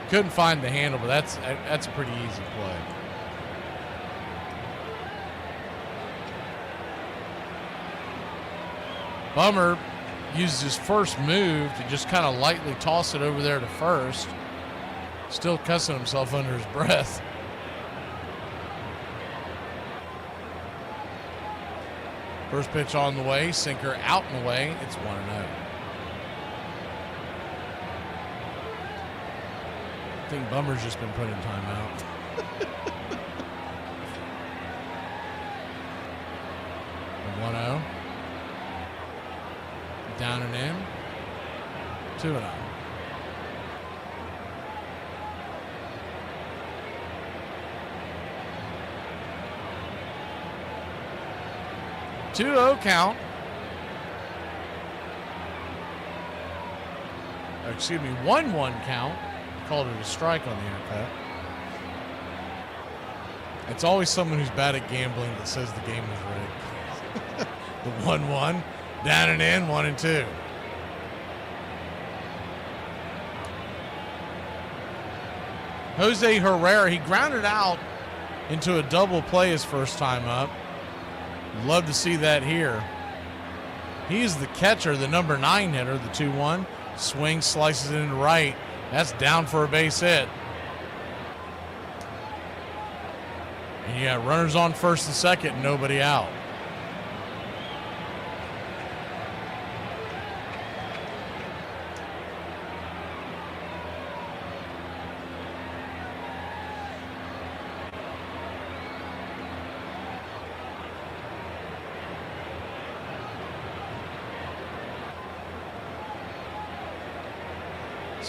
Couldn't find the handle, but that's a pretty easy play. Bummer used his first move to just kind of lightly toss it over there to first. Still cussing himself under his breath. First pitch on the way, sinker out and away. It's 1-0. I think Bummer's just been put in timeout. A 1-0. Down and in. 2-0. Count. Excuse me, 1-1 count. Called it a strike on the haircut. It's always someone who's bad at gambling that says the game was rigged. The 1-1. Down and in, 1-2. Jose Herrera, he grounded out into a double play his first time up. Love to see that here. He's the catcher, the number 9 hitter, the 2-1. Swing, slices it into right. That's down for a base hit. And you got runners on first and second, nobody out.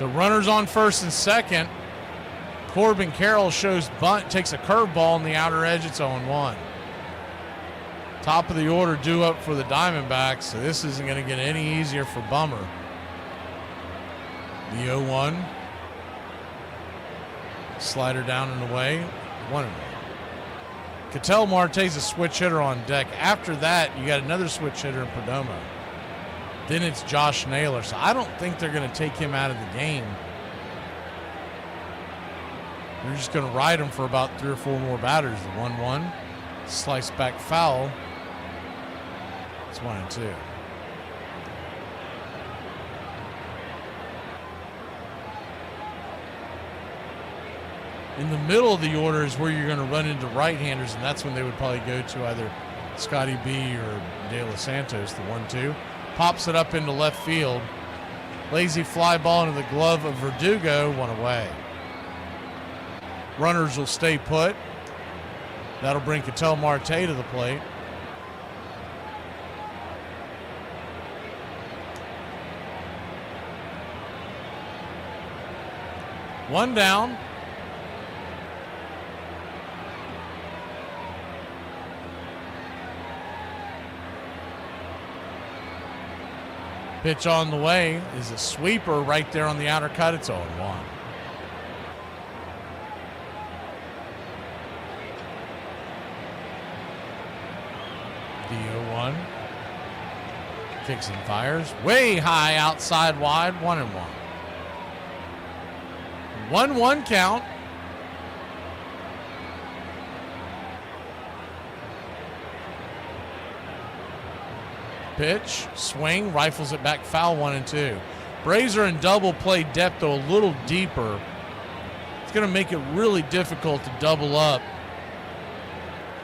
So runners on first and second. Corbin Carroll shows bunt, takes a curveball on the outer edge. It's 0-1. Top of the order due up for the Diamondbacks, so this isn't going to get any easier for Bummer. The 0-1. Slider down and away. 1-1. Ketel Marte's a switch hitter on deck. After that, you got another switch hitter in Perdomo. Then it's Josh Naylor, so I don't think they're going to take him out of the game. They're just going to ride him for about 3 or 4 more batters. The 1-1. Slice back foul. It's 1-2. In the middle of the order is where you're going to run into right-handers, and that's when they would probably go to either Scotty B or De Los Santos, the 1-2. Pops it up into left field. Lazy fly ball into the glove of Verdugo, 1 away. Runners will stay put. That'll bring Ketel Marte to the plate. One down. Pitch on the way is a sweeper right there on the outer cut. It's 0-1. The 0-1. Kicks and fires. Way high outside wide. 1-1. 1-1 count. Pitch, swing, rifles it back foul, 1-2. Braves are in double play depth, though a little deeper. It's going to make it really difficult to double up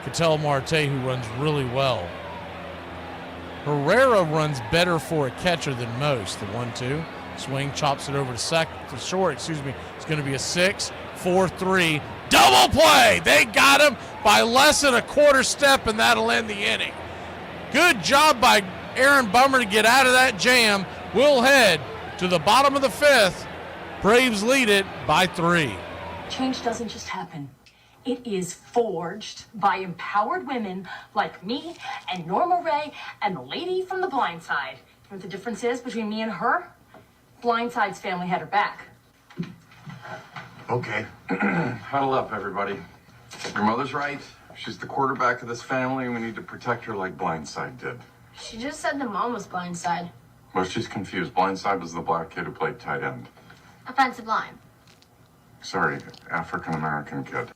Ketel Marte, who runs really well. Herrera runs better for a catcher than most. The 1-2. Swing, chops it over to short. It's going to be a 6-4-3 double play. They got him by less than a quarter step, and that'll end the inning. Good job by Aaron Bummer to get out of that jam. We'll head to the bottom of the 5th. Braves lead it by 3. Change doesn't just happen. It is forged by empowered women like me and Norma Ray and the lady from the Blind Side. You know what the difference is between me and her? Blind Side's family had her back. Okay, huddle up, everybody. Your mother's right. She's the quarterback of this family, and we need to protect her like Blindside did. She just said the mom was Blindside. Well, she's confused. Blindside was the black kid who played tight end. Offensive line. Sorry, African-American kid.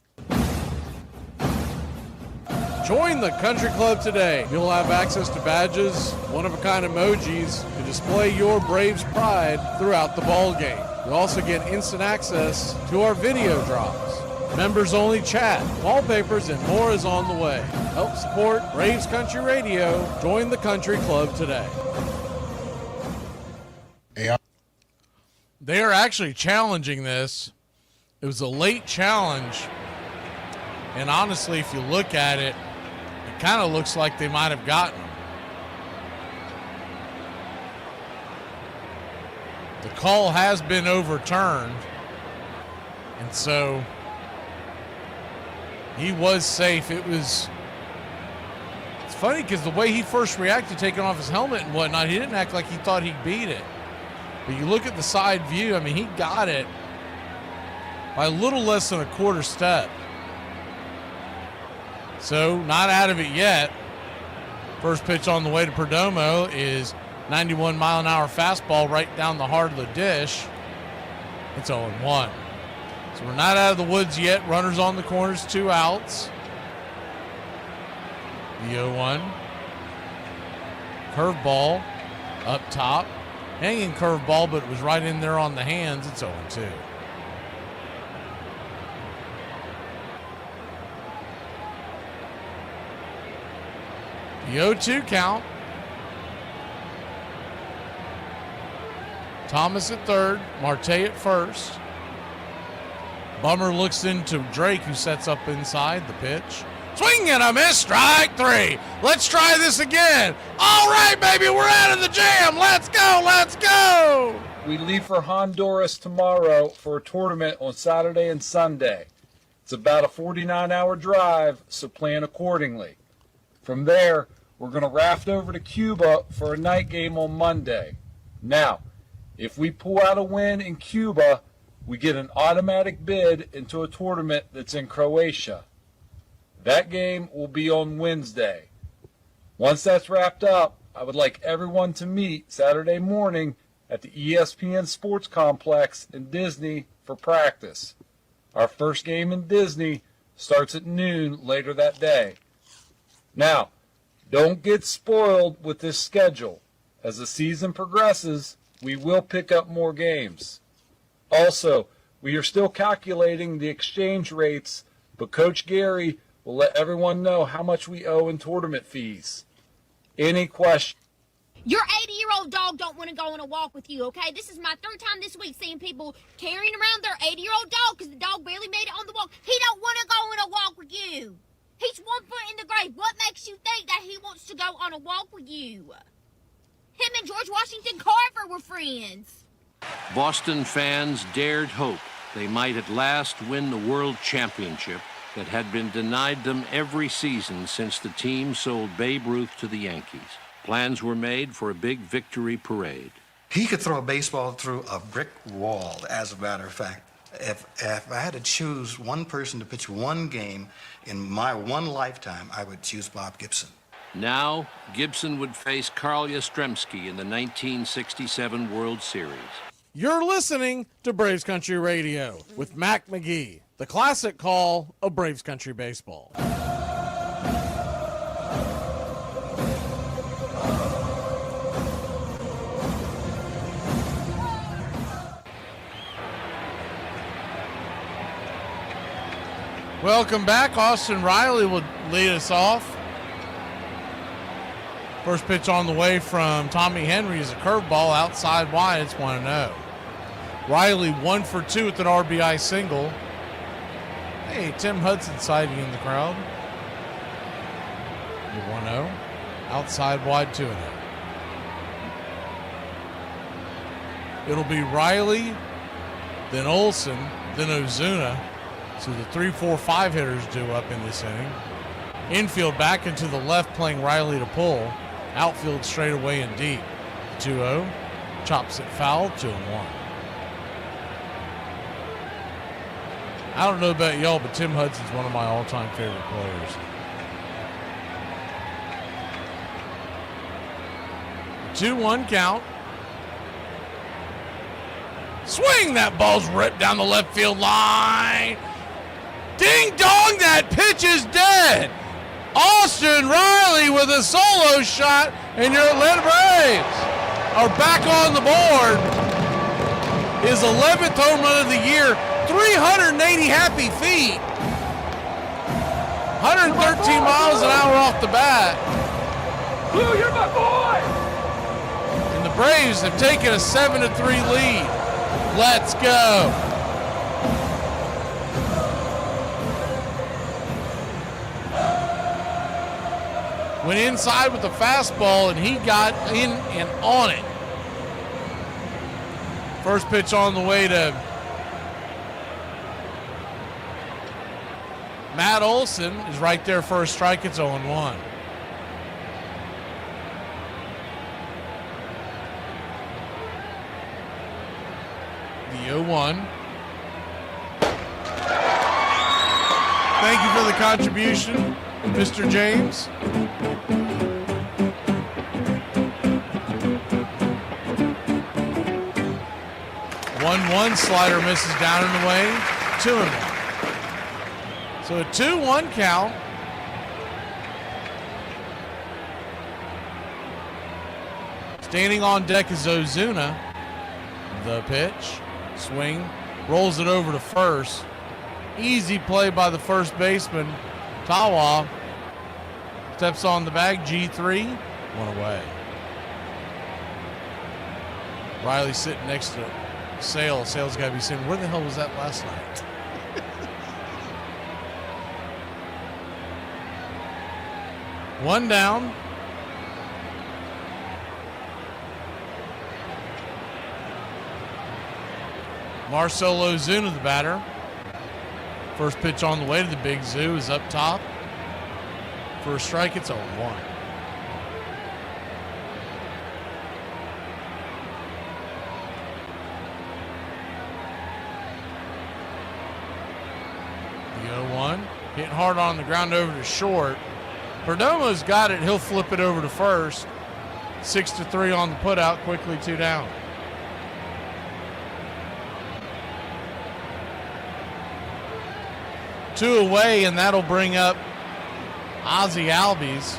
Join the country club today. You'll have access to badges, one-of-a-kind emojis to display your Braves pride throughout the ball game. You'll also get instant access to our video drops. Members-only chat, wallpapers, and more is on the way. Help support Braves Country Radio. Join the country club today. They are actually challenging this. It was a late challenge. And honestly, if you look at it, it kind of looks like they might have gotten him. The call has been overturned. And so he was safe. It's funny because the way he first reacted, taking off his helmet and whatnot, he didn't act like he thought he beat it. But you look at the side view, I mean, he got it by a little less than a quarter step. So, not out of it yet. First pitch on the way to Perdomo is 91-mile-an-hour fastball right down the heart of the dish. It's 0-1. So we're not out of the woods yet. Runners on the corners, 2 outs. The 0-1. Curveball up top. Hanging curveball, but it was right in there on the hands. It's 0-2. The 0-2 count. Thomas at third, Marte at first. Bummer looks into Drake, who sets up inside the pitch. Swing and a miss, strike 3. Let's try this again. All right, baby, we're out of the jam. Let's go, let's go. we leave for Honduras tomorrow for a tournament on Saturday and Sunday. It's about a 49-hour drive, so plan accordingly. From there, we're going to raft over to Cuba for a night game on Monday. Now, if we pull out a win in Cuba, we get an automatic bid into a tournament that's in Croatia. That game will be on Wednesday. Once that's wrapped up, I would like everyone to meet Saturday morning at the ESPN Sports Complex in Disney for practice. Our first game in Disney starts at noon later that day. Now, don't get spoiled with this schedule. As the season progresses, we will pick up more games. Also, we are still calculating the exchange rates, but Coach Gary will let everyone know how much we owe in tournament fees. Any questions? Your 80-year-old dog don't want to go on a walk with you, okay? This is my third time this week seeing people carrying around their 80-year-old dog because the dog barely made it on the walk. He don't want to go on a walk with you. He's 1 foot in the grave. What makes you think that he wants to go on a walk with you? Him and George Washington Carver were friends. Boston fans dared hope they might at last win the World Championship that had been denied them every season since the team sold Babe Ruth to the Yankees. Plans were made for a big victory parade. He could throw a baseball through a brick wall, as a matter of fact. If I had to choose one person to pitch one game in my one lifetime, I would choose Bob Gibson. Now, Gibson would face Carl Yastrzemski in the 1967 World Series. You're listening to Braves Country Radio with Mac McGee, the classic call of Braves Country Baseball. Welcome back. Austin Riley will lead us off. First pitch on the way from Tommy Henry is a curveball outside wide. It's 1-0. Riley 1 for 2 with an RBI single. Hey, Tim Hudson sighting in the crowd. 1-0. Outside wide 2-0. It'll be Riley, then Olson, then Ozuna. So the 3-4-5 hitters due up in this inning. Infield back into the left, playing Riley to pull. Outfield straight away and deep. 2-0. Chops it foul. 2-1. I don't know about y'all, but Tim Hudson's one of my all-time favorite players. 2-1 count. Swing! That ball's ripped down the left field line. Ding dong, that pitch is dead. Austin Riley with a solo shot, and your Atlanta Braves are back on the board. His 11th home run of the year, 380 happy feet, 113 miles an hour off the bat. Blue, you're my boy! And the Braves have taken a 7-3 lead. Let's go. Went inside with the fastball, and he got in and on it. First pitch on the way to Matt Olson is right there for a strike. It's 0-1. The 0-1. Thank you for the contribution, Mr. James. 1-1 slider misses down and away. 2-1. So a 2-1 count. Standing on deck is Ozuna. The pitch, swing, rolls it over to first. Easy play by the first baseman, Tawa. Steps on the bag, G3, one away. Riley sitting next to Sale. Sale's got to be saying, where the hell was that last night? One down. Marcell Ozuna, the batter. First pitch on the way to the Big Zoo is up top. For a strike, it's 0-1. The 0-1. Hitting hard on the ground over to short. Perdomo's got it. He'll flip it over to first. 6-3 on the putout. Quickly 2 down. Two away, and that'll bring up Ozzie Albies.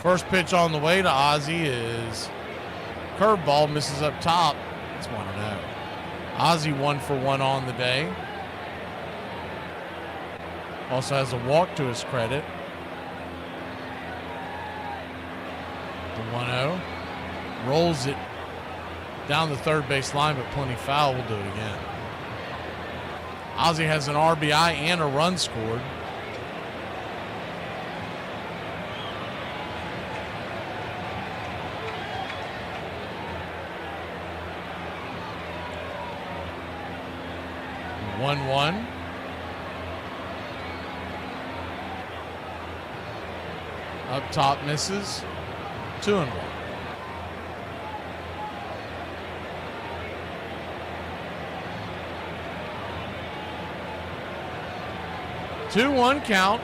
First pitch on the way to Ozzie is curveball, misses up top. It's 1-0. Ozzie 1 for 1 on the day. Also has a walk to his credit. The 1-0. Rolls it down the third base line, but plenty foul. We'll do it again. Ozzie has an RBI and a run scored. One. Up top misses. 2-1. Two-one count.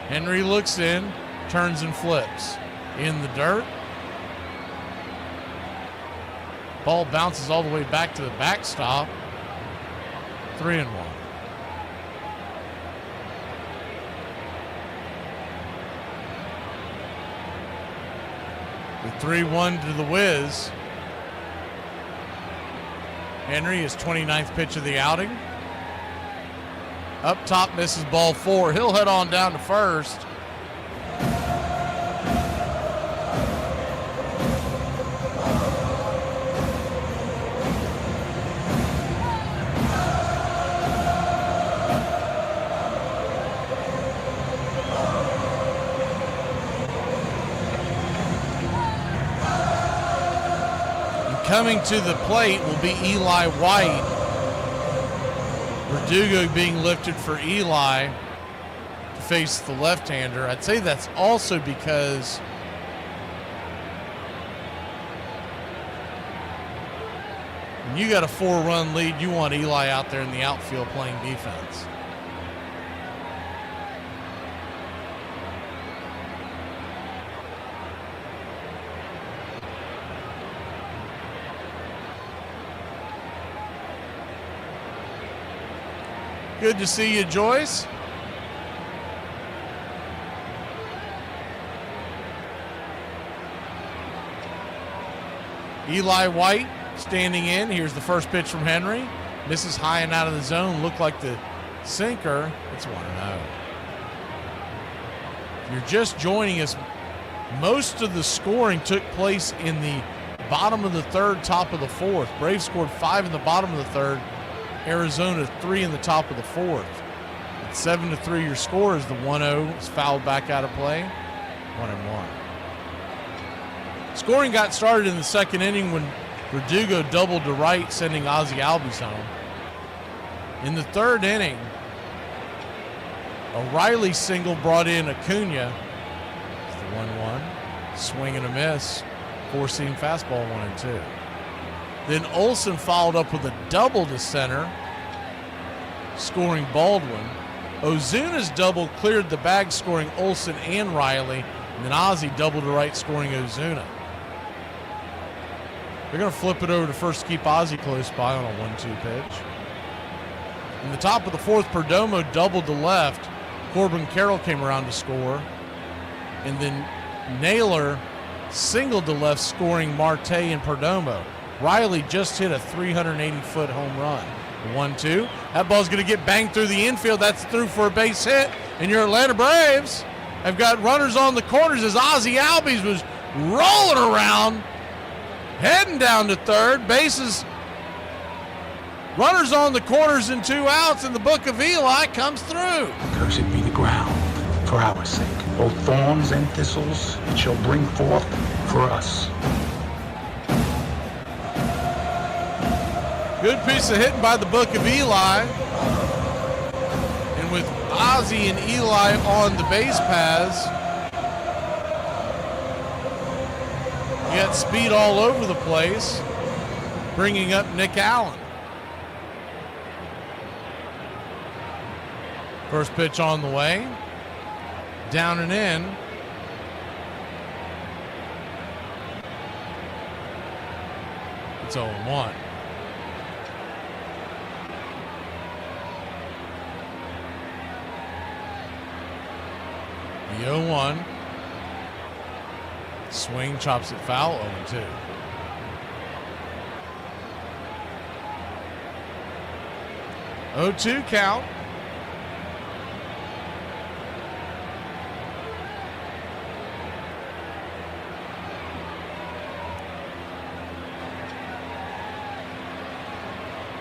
Henry looks in, turns and flips. In the dirt. Ball bounces all the way back to the backstop. 3-1. The 3-1 to the whiz. Henry, his 29th pitch of the outing. Up top, misses ball 4. He'll head on down to first. Coming to the plate will be Eli White. Verdugo being lifted for Eli to face the left-hander. I'd say that's also because when you got a 4-run lead, you want Eli out there in the outfield playing defense. Good to see you, Joyce. Eli White standing in. Here's the first pitch from Henry. Misses high and out of the zone. Looked like the sinker. It's 1-0. If you're just joining us, most of the scoring took place in the bottom of the third, top of the fourth. Braves scored 5 in the bottom of the third. Arizona 3 in the top of the fourth. At 7-3 your score is the 1-0 is fouled back out of play. 1-1. Scoring got started in the second inning when Verdugo doubled to right, sending Ozzie Albies home. In the third inning, O'Reilly single brought in Acuna. It's the 1-1. Swing and a miss. Four-seam fastball 1-2. Then Olsen followed up with a double to center, scoring Baldwin. Ozuna's double cleared the bag, scoring Olsen and Riley. And then Ozzie double to right, scoring Ozuna. They're going to flip it over to first to keep Ozzie close by on a 1-2 pitch. In the top of the fourth, Perdomo doubled to left. Corbin Carroll came around to score. And then Naylor singled to left, scoring Marte and Perdomo. Riley just hit a 380-foot home run. 1-2. That ball's going to get banged through the infield. That's through for a base hit. And your Atlanta Braves have got runners on the corners as Ozzie Albies was rolling around, heading down to third. Bases Runners on the corners and 2 outs, and the Book of Eli comes through. Cursed be the ground for our sake. Both thorns and thistles it shall bring forth for us. Good piece of hitting by the Book of Eli. And with Ozzie and Eli on the base paths, you got speed all over the place, bringing up Nick Allen. First pitch on the way. Down and in. It's 0-1. The 0-1. Swing, chops it foul, 0-2. (0-2) count.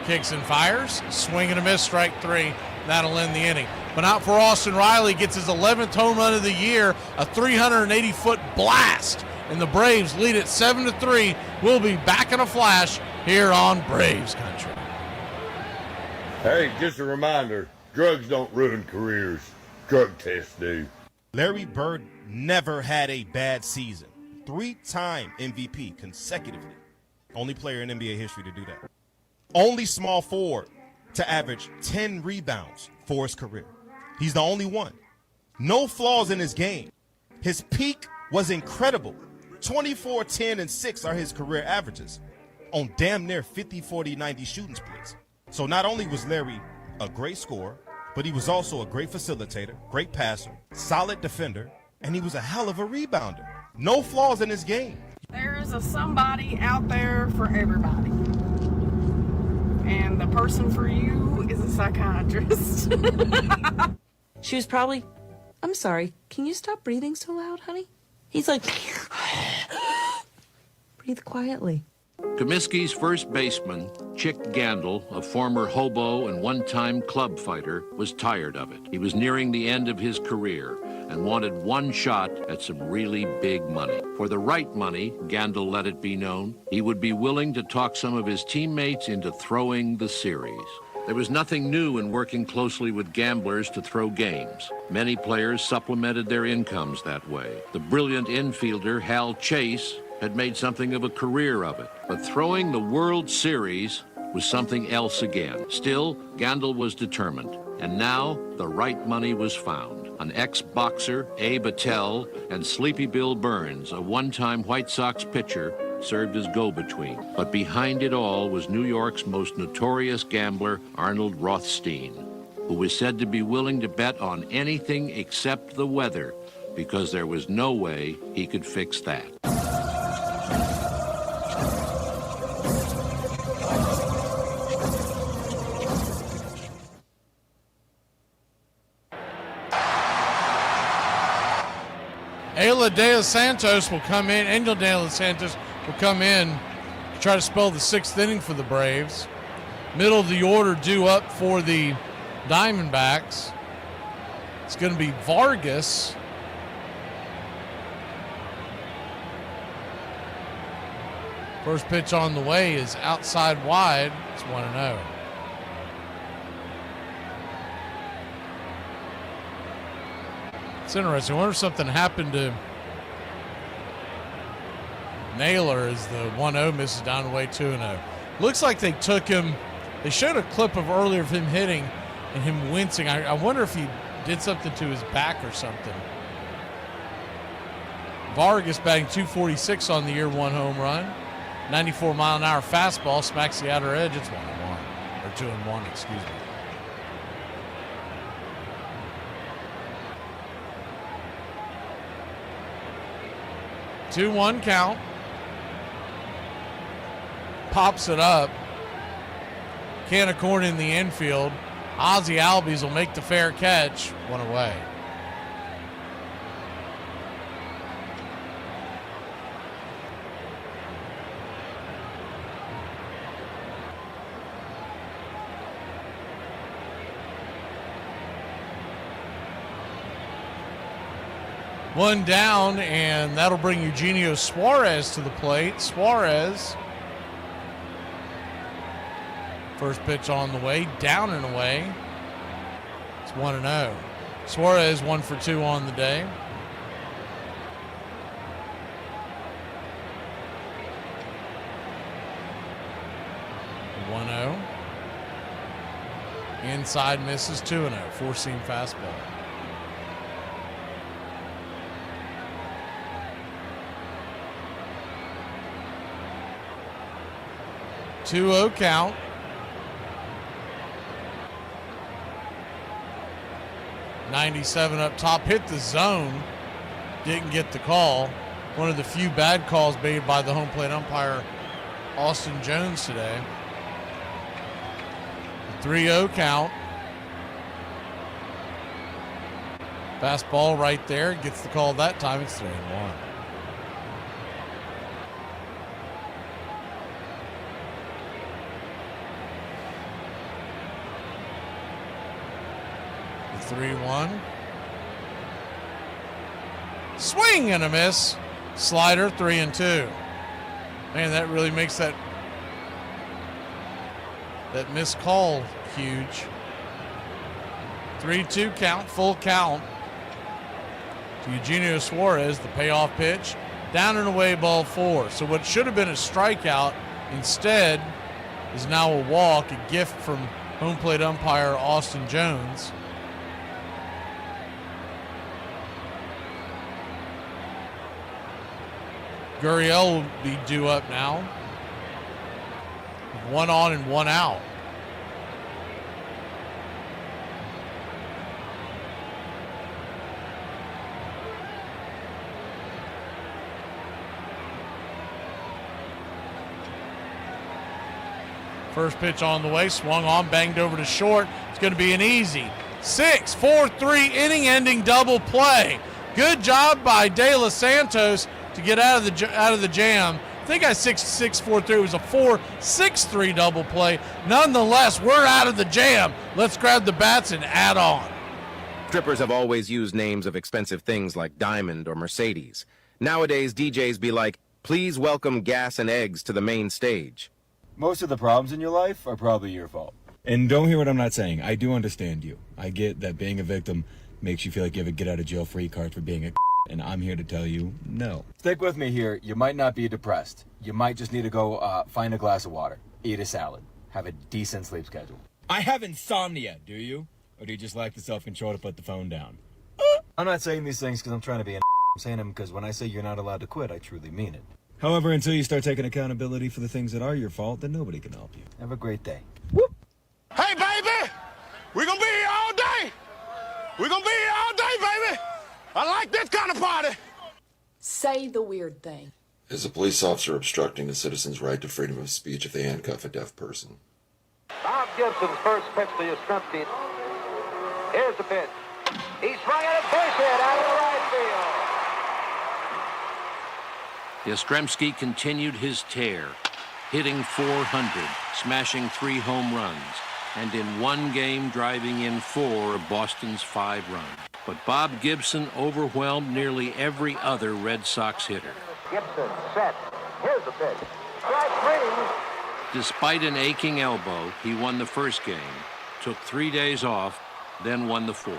Kicks and fires. Swing and a miss, strike 3. That'll end the inning. But not for Austin Riley. Gets his 11th home run of the year. A 380-foot blast. And the Braves lead it 7-3. We'll be back in a flash here on Braves Country. Hey, just a reminder, drugs don't ruin careers. Drug tests do. Larry Bird never had a bad season. 3-time MVP consecutively. Only player in NBA history to do that. Only small forward to average 10 rebounds for his career. He's the only one. No flaws in his game. His peak was incredible. 24, 10, and 6 are his career averages on damn near 50, 40, 90 shooting splits. So not only was Larry a great scorer, but he was also a great facilitator, great passer, solid defender, and he was a hell of a rebounder. No flaws in his game. There's a somebody out there for everybody. And the person for you is a psychiatrist. She was probably, I'm sorry, can you stop breathing so loud, honey? He's like, breathe quietly. Comiskey's first baseman, Chick Gandil, a former hobo and one-time club fighter, was tired of it. He was nearing the end of his career and wanted one shot at some really big money. For the right money, Gandil let it be known, he would be willing to talk some of his teammates into throwing the series. There was nothing new in working closely with gamblers to throw games. Many players supplemented their incomes that way. The brilliant infielder Hal Chase had made something of a career of it. But throwing the World Series was something else again. Still, Gandil was determined. And now, the right money was found. An ex-boxer, Abe Attell, and Sleepy Bill Burns, a one-time White Sox pitcher, served as go-between. But behind it all was New York's most notorious gambler, Arnold Rothstein, who was said to be willing to bet on anything except the weather, because there was no way he could fix that. Angel de los Santos will come in to try to spell the 6th inning for the Braves. Middle of the order due up for the Diamondbacks. It's going to be Vargas. First pitch on the way is outside wide. It's 1-0. It's interesting. I wonder if something happened to Naylor as the 1-0 misses down the way 2-0. Looks like they took him. They showed a clip of earlier of him hitting and him wincing. I wonder if he did something to his back or something. Vargas batting .246 on the year, 1 home run. 94-mile-an-hour fastball smacks the outer edge. It's 1-1. Or 2-1, excuse me. Two-one count. Pops it up. Can of corn in the infield. Ozzie Albies will make the fair catch. 1 away. One down, and that'll bring Eugenio Suarez to the plate. Suarez, first pitch on the way, down and away. It's 1-0. Suarez 1 for 2 on the day. Inside misses 2-0. 4-seam fastball. Two-0 count. '97 up top, hit the zone, didn't get the call. One of the few bad calls made by the home plate umpire, Austin Jones, today. 3-0 count. Fastball right there, gets the call that time. It's 3-1. The 3-1. Swing and a miss. Slider, 3-2. Man, that really makes that missed call huge. 3-2 count, full count to Eugenio Suarez, the payoff pitch. Down and away, ball 4. So what should have been a strikeout instead is now a walk, a gift from home plate umpire Austin Jones. Gurriel will be due up now. 1 on and 1 out. First pitch on the way, swung on, banged over to short. It's going to be an easy 6-4-3 inning-ending double play. Good job by De Los Santos to get out of the jam. I think I 6-4-3. It was a 4-6-3 double play. Nonetheless, we're out of the jam. Let's grab the bats and add on. Strippers have always used names of expensive things like Diamond or Mercedes. Nowadays, DJs be like, please welcome Gas and Eggs to the main stage. Most of the problems in your life are probably your fault. And don't hear what I'm not saying. I do understand you. I get that being a victim makes you feel like you have a get-out-of-jail-free card for being a and I'm here to tell you, no. Stick with me here. You might not be depressed. You might just need to go find a glass of water, eat a salad, have a decent sleep schedule. I have insomnia, do you? Or do you just lack the self-control to put the phone down? I'm not saying these things because I'm trying to be an I'm saying them because when I say you're not allowed to quit, I truly mean it. However, until you start taking accountability for the things that are your fault, then nobody can help you. Have a great day. Whoop. Hey, baby! We're gonna be here all day! We're gonna be here all day, baby! I like this kind of party! Say the weird thing. Is a police officer obstructing a citizen's right to freedom of speech if they handcuff a deaf person? Bob Gibson's first pitch to Yastrzemski. Here's the pitch. He swung at a base hit out of the right field. Yastrzemski continued his tear, hitting .400, smashing 3 home runs, and in one game driving in 4 of Boston's 5 runs. But Bob Gibson overwhelmed nearly every other Red Sox hitter. Gibson set. Here's the pitch. Strike 3. Despite an aching elbow, he won the first game, took 3 days off, then won the 4th.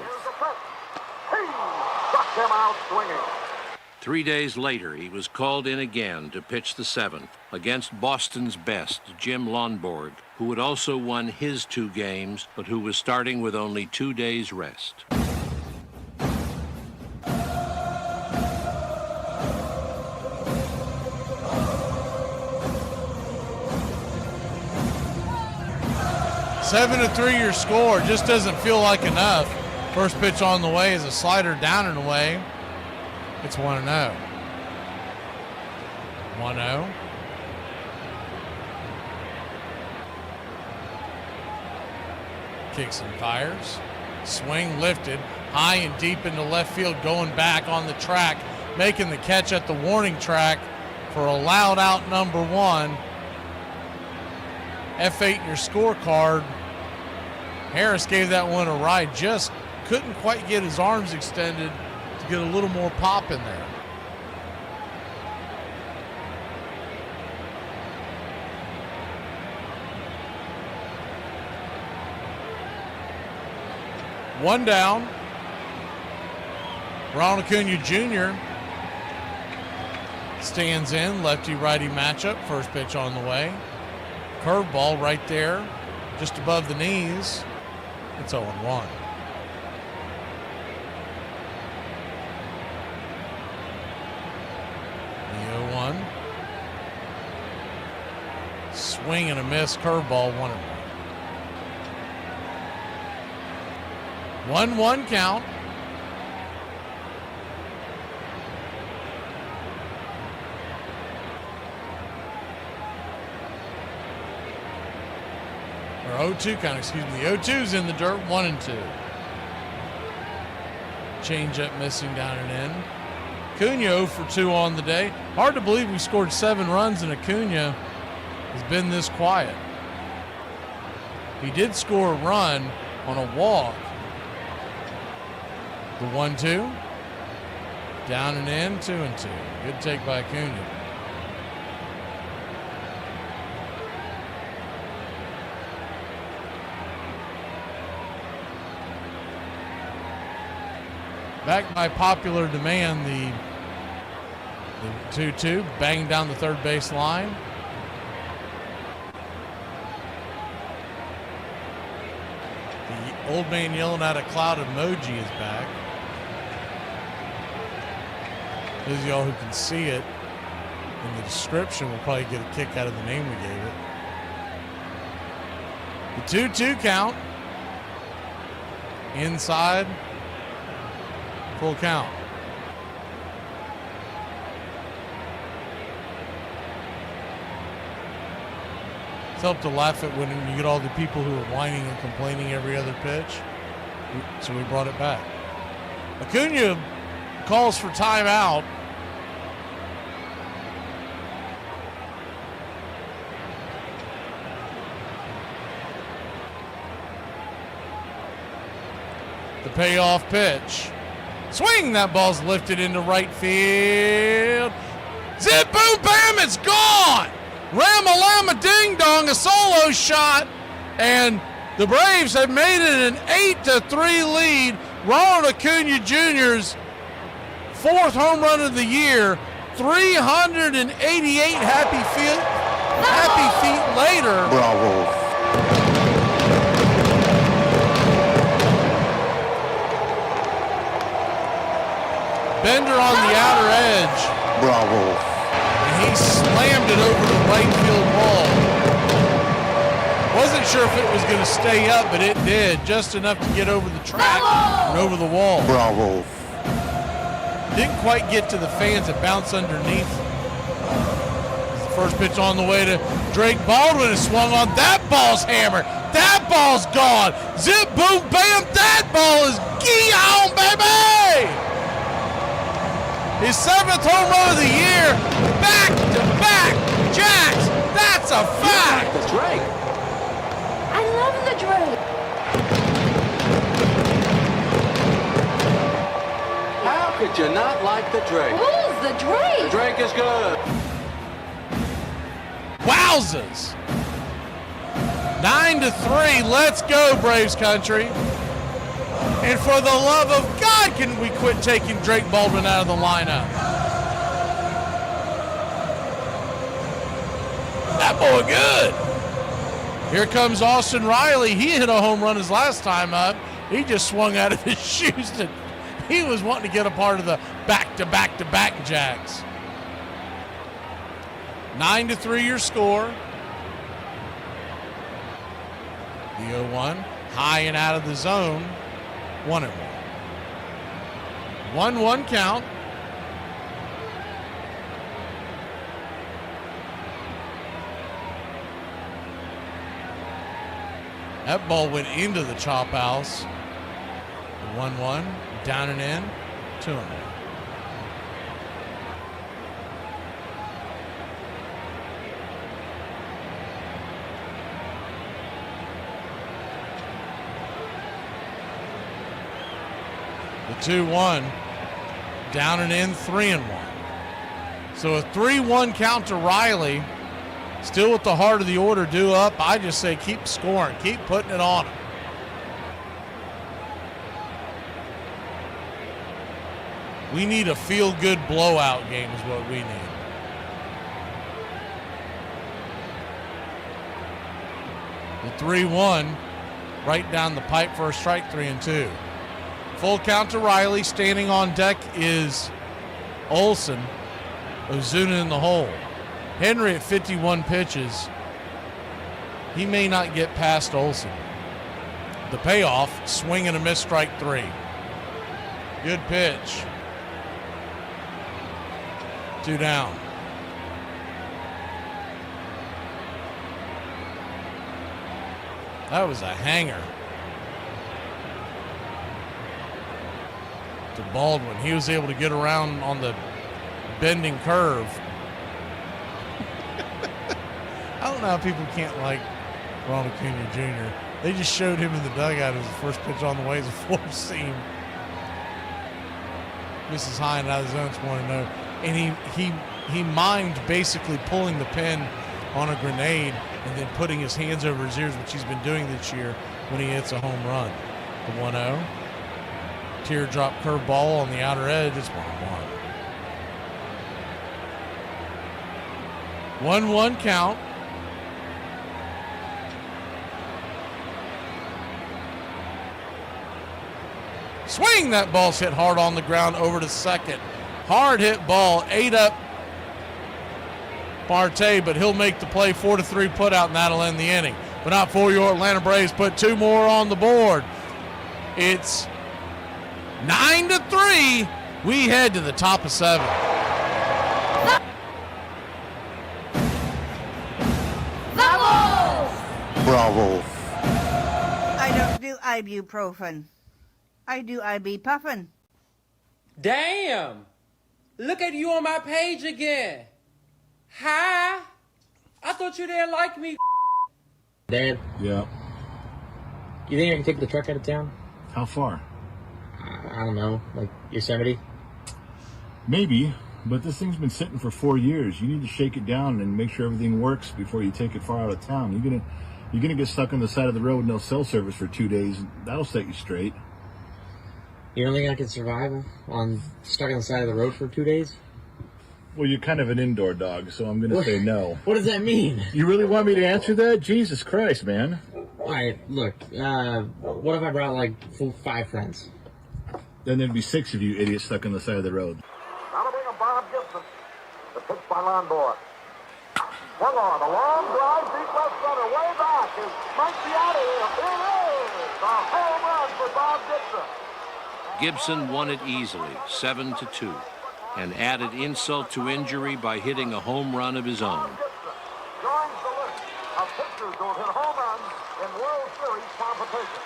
He struck him out swinging. 3 days later, he was called in again to pitch the 7th against Boston's best, Jim Lonborg, who had also won his 2 games, but who was starting with only 2 days rest. Seven to 3 your score. Just doesn't feel like enough. First pitch on the way is a slider down and away. It's 1-0. 1-0. Kicks and fires. Swing lifted. High and deep into left field. Going back on the track. Making the catch at the warning track for a loud out number 1. F8 in your scorecard. Harris gave that one a ride. Just couldn't quite get his arms extended to to get a little more pop in there. One down. Ronald Acuna Jr. stands in, lefty-righty matchup. First pitch on the way. Curveball right there, just above the knees. It's 0-1. The 0-1. Swing and a miss, curveball, 1-1. 1-1 count. Or 0-2 count, excuse me. The 0-2's in the dirt, 1-2. Change-up missing down and in. Acuna 0 for 2 on the day. Hard to believe we scored 7 runs and Acuna has been this quiet. He did score a run on a walk. The 1-2. Down and in, 2-2. Good take by Acuna. Back by popular demand, the 2-2, banged down the third base line. The old man yelling out a cloud emoji is back. Those of y'all who can see it in the description will probably get a kick out of the name we gave it. The 2-2 count. Inside. Full count. It's helped to laugh at when you get all the people who are whining and complaining every other pitch. So we brought it back. Acuna calls for timeout. The payoff pitch. Swing, that ball's lifted into right field. Zip, boom, bam, it's gone. Ram-a-lama, ding-dong, a solo shot. And the Braves have made it an 8-3 lead. Ronald Acuna Jr.'s 4th home run of the year. 388 happy feet later. Bravo. Bender on the outer edge. Bravo. And he slammed it over the right field wall. Wasn't sure if it was going to stay up, but it did. Just enough to get over the track and over the wall. Bravo. Didn't quite get to the fans. It bounced underneath. The first pitch on the way to Drake Baldwin is swung on. That ball's hammered. That ball's gone. Zip, boom, bam. That ball is gee-on, baby! His 7th home run of the year, back-to-back jacks. That's a fact. The Drake. I love the Drake. How could you not like the Drake? Who's the Drake? The Drake is good. Wowzers. 9-3. Let's go, Braves country. And for the love of God, can we quit taking Drake Baldwin out of the lineup? That boy good. Here comes Austin Riley. He hit a home run his last time up. He just swung out of his shoes. He was wanting to get a part of the back-to-back-to-back jacks. 9-3 your score. The 0-1, high and out of the zone. 1-1. 1-1 count. That ball went into the chop house. 1-1, down and in, 2-1. The 2-1. Down and in, 3-1. So a 3-1 count to Riley. Still with the heart of the order due up. I just say keep scoring. Keep putting it on him. We need a feel-good blowout game is what we need. The 3-1 right down the pipe for a strike, 3-2. Full count to Riley. Standing on deck is Olson. Ozuna in the hole. Henry at 51 pitches. He may not get past Olson. The payoff, swing and a miss, strike 3. Good pitch. 2 down. That was a hanger. To Baldwin. He was able to get around on the bending curve. I don't know how people can't like Ronald Acuna Jr. They just showed him in the dugout as the first pitch on the way as a 4-seam. Misses high and out of the zone, it's 1-0. And he mimed basically pulling the pin on a grenade and then putting his hands over his ears, which he's been doing this year when he hits a home run. The 1-0. Teardrop curveball on the outer edge. It's 1-1. 1-1 count. Swing! That ball's hit hard on the ground over to second. Hard hit ball, ate up Partey, but he'll make the play. 4-3 put out, and that'll end the inning. But not for your Atlanta Braves. Put 2 more on the board. It's 9-3. We head to the top of 7. Bravo. I don't do ibuprofen. I do ibupuffin. Damn! Look at you on my page again. Hi. I thought you didn't like me. Dad, Yeah. you think I can take the truck out of town? How far? I don't know, like Yosemite? Maybe, but this thing's been sitting for 4 years. You need to shake it down and make sure everything works before you take it far out of town. You're gonna get stuck on the side of the road with no cell service for 2 days. That'll set you straight. You don't think I can survive on stuck on the side of the road for 2 days? Well, you're kind of an indoor dog, so I'm gonna say no. What does that mean? You really want me to answer that? Jesus Christ, man. Alright, look, what if I brought like 5 friends? Then there'd be 6 of you idiots stuck on the side of the road. Now to bring up Bob Gibson. The pitch by Londor. Swung on. A long drive, deep left center, way back. It might be out of here. It is a home run for Bob Gibson. Gibson won it easily, 7-2, and added insult to injury by hitting a home run of his own. Joins the list of pitchers who have hit home runs in World Series competition.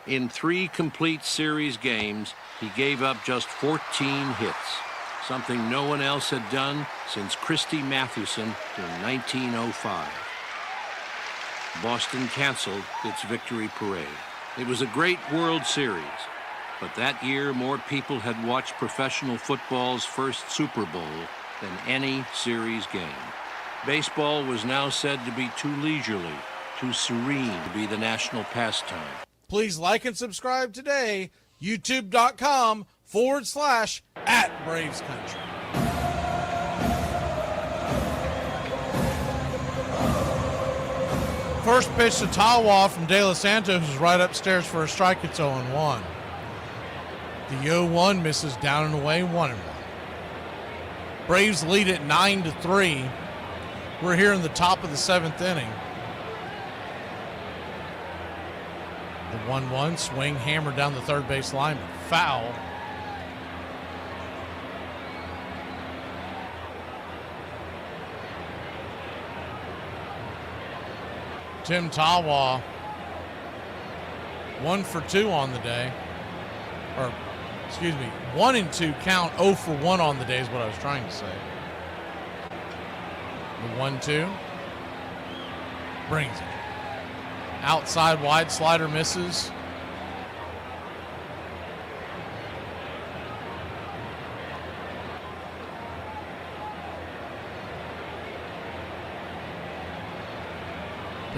In 3 complete series games, he gave up just 14 hits, something no one else had done since Christy Mathewson in 1905. Boston canceled its victory parade. It was a great World Series, but that year more people had watched professional football's first Super Bowl than any series game. Baseball was now said to be too leisurely, too serene to be the national pastime. Please like and subscribe today. YouTube.com/@BravesCountry. First pitch to Tawa from De Los Santos is right upstairs for a strike. It's 0-1. The 0-1 misses down and away, 1-1. Braves lead at 9-3. We're here in the top of the 7th inning. The 1-1 swing, hammered down the third base lineman. Foul. Tim Tawa, 1 for 2 on the day. Or, excuse me, 1 and 2 count, 0 for 1 on the day is what I was trying to say. The 1-2 brings it. Outside wide slider misses.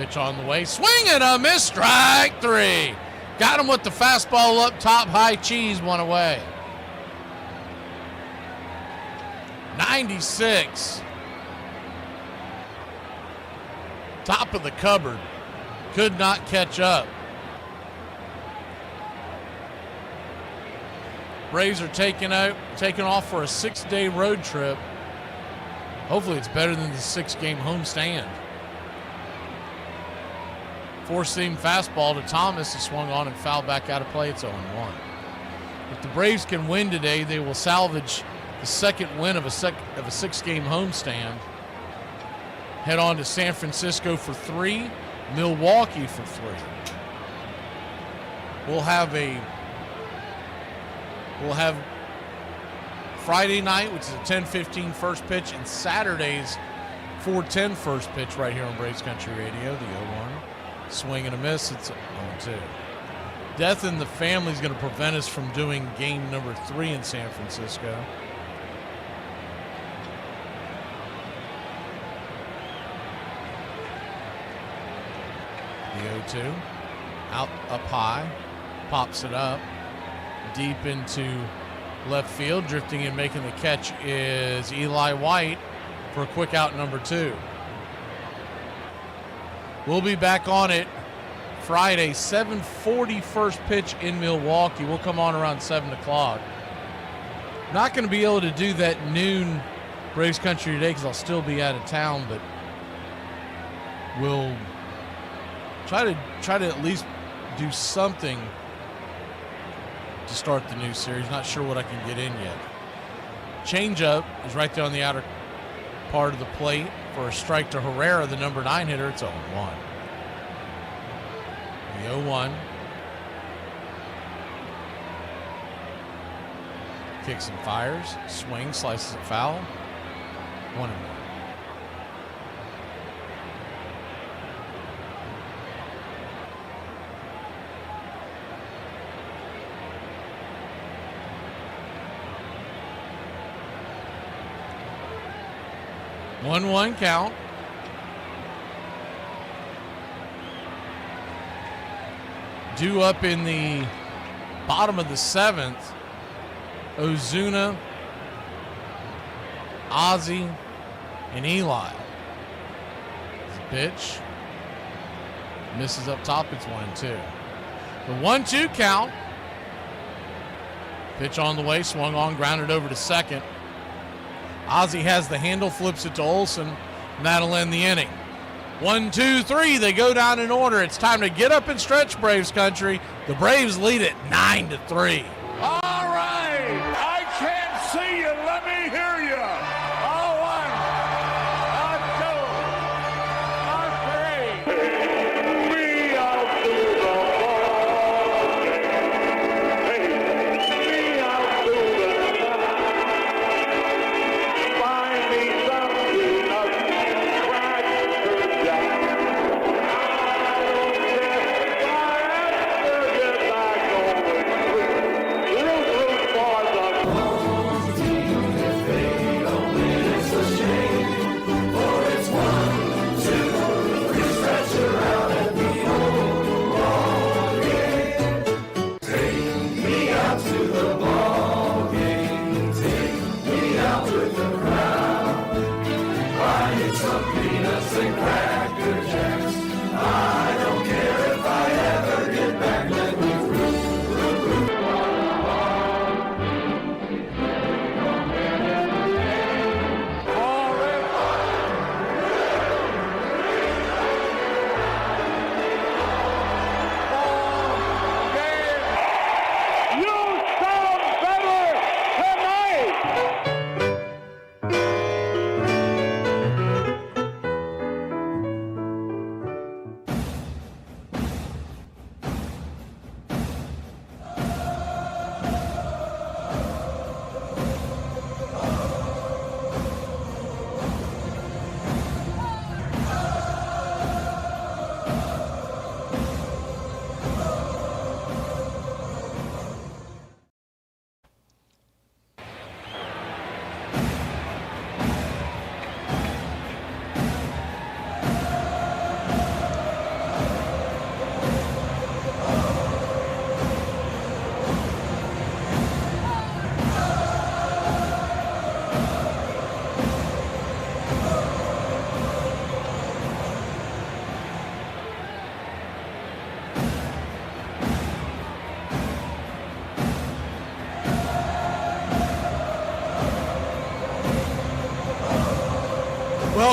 Pitch on the way. Swing and a miss. Strike 3. Got him with the fastball up top. High cheese. One away. 96. Top of the cupboard. Could not catch up. Braves are taking off for a 6-day road trip. Hopefully it's better than the 6-game homestand. Four-seam fastball to Thomas is swung on and fouled back out of play. It's 0-1. If the Braves can win today, they will salvage the second win of a 6-game homestand. Head on to San Francisco for 3, Milwaukee for 3. We'll have Friday night, which is a 10:15 first pitch, and Saturday's 4:10 first pitch right here on Braves Country Radio, the 0-1. Swing and a miss, it's 0-2. Death in the family is going to prevent us from doing game number 3 in San Francisco. The 0-2. Out up high. Pops it up. Deep into left field. Drifting in, making the catch is Eli White for a quick out number 2. We'll be back on it Friday, 7:40 first pitch in Milwaukee. We'll come on around 7 o'clock. Not going to be able to do that noon Braves Country today because I'll still be out of town, but we'll try to at least do something to start the new series. Not sure what I can get in yet. Changeup is right there on the outer part of the plate for a strike to Herrera, the number 9 hitter. It's 0-1. The 0-1. Kicks and fires. Swing, slices it foul. 1-1. One count. Due up in the bottom of the 7th, Ozuna, Ozzie, and Eli. The pitch misses up top. It's 1-2. The 1-2 count. Pitch on the way, swung on, grounded over to second. Ozzie has the handle, flips it to Olsen, and that'll end the inning. 1, 2, 3, they go down in order. It's time to get up and stretch, Braves Country. The Braves lead it 9-3. All right, I can't see you. Let me hear you. All one, all two, all three. Me out to the ball game. Me out to the night. Find me something up Cracker Jack. I don't care if I have to get back on the street. Root for the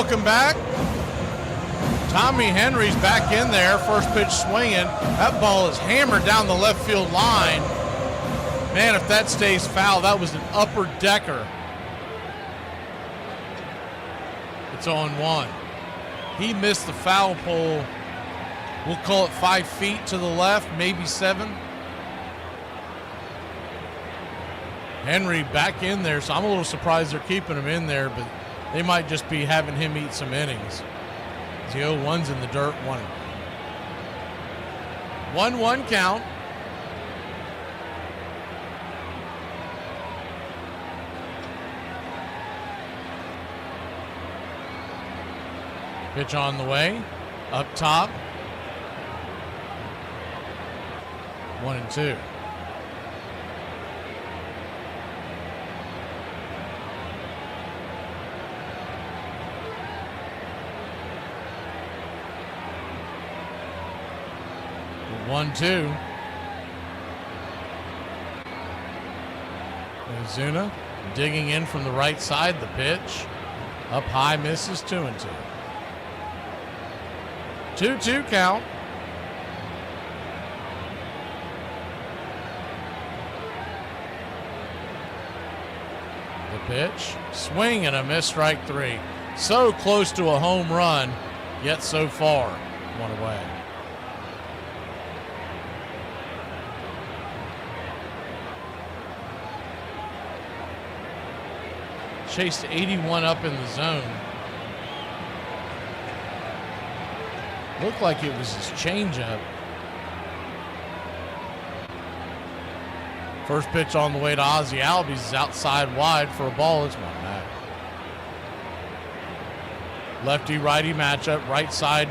welcome back. Tommy Henry's back in there. First pitch swinging. That ball is hammered down the left field line. Man, if that stays foul, that was an upper decker. It's 0-1. He missed the foul pole. We'll call it 5 feet to the left, maybe 7. Henry back in there, so I'm a little surprised they're keeping him in there, but they might just be having him eat some innings. The 0-1's in the dirt, 1-1 count. Pitch on the way, up top. 1-2. One-two. Ozuna digging in from the right side. The pitch up high, misses. 2-2. 2-2 count. The pitch, swing and a miss, strike 3. So close to a home run, yet so far, 1 away. Chased 81 up in the zone. Looked like it was his changeup. First pitch on the way to Ozzie Albies is outside wide for a ball. It's 1-0. Lefty-righty matchup, right side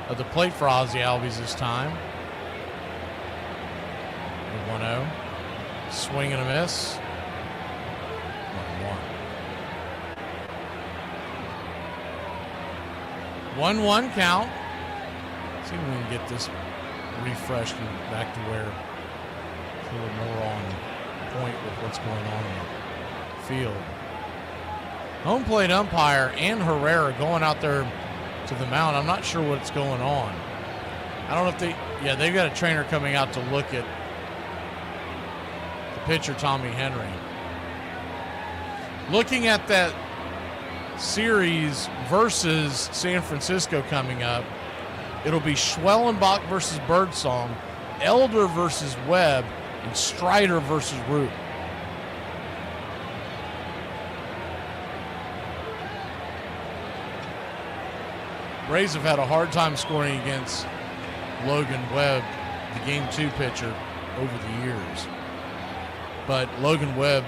of the plate for Ozzie Albies this time. 1-0. Swing and a miss. 1-1. 1-1 count. See if we can get this refreshed and back to where it's a little more on point with what's going on in the field. Home plate umpire and Herrera going out there to the mound. I'm not sure what's going on. I don't know if they've got a trainer coming out to look at the pitcher, Tommy Henry. Looking at that series versus San Francisco coming up, it'll be Schwellenbach versus Birdsong, Elder versus Webb, and Strider versus Root. Braves have had a hard time scoring against Logan Webb, the Game 2 pitcher, over the years. But Logan Webb,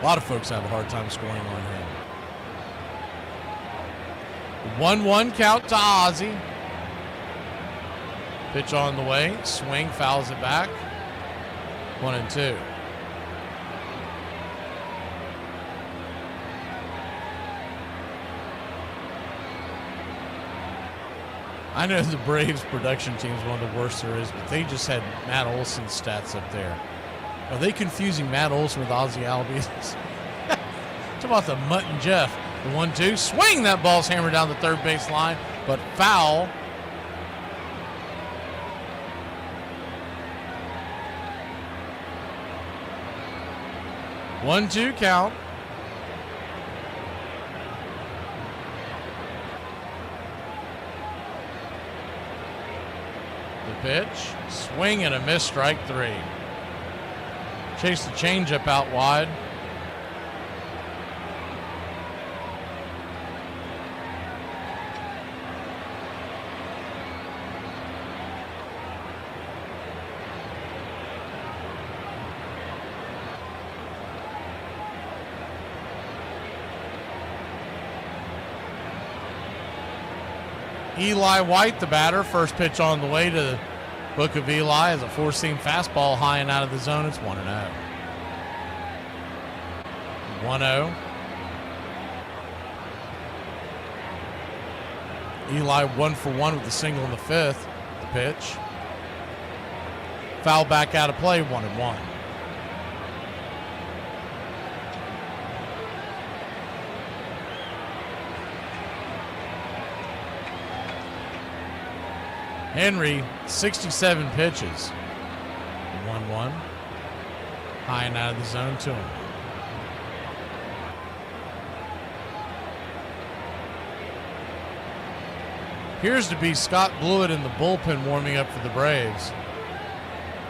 a lot of folks have a hard time scoring on him. 1-1 count to Ozzie. Pitch on the way. Swing, fouls it back. 1-2. I know the Braves production team is one of the worst there is, but they just had Matt Olson's stats up there. Are they confusing Matt Olson with Ozzie Albies? Talk about the Mutt and Jeff. The 1-2, swing, that ball's hammered down the third base line, but foul. One-two count. The pitch, swing and a miss, strike 3. Chase the changeup out wide. Eli White, the batter. First pitch on the way to the Book of Eli is a four-seam fastball high and out of the zone. It's 1-0. 1-0. Eli 1 for 1 with the single in the 5th. The pitch. Foul back out of play, 1-1. Henry, 67 pitches. 1-1. High and out of the zone to him. Appears to be Scott Blewett in the bullpen warming up for the Braves.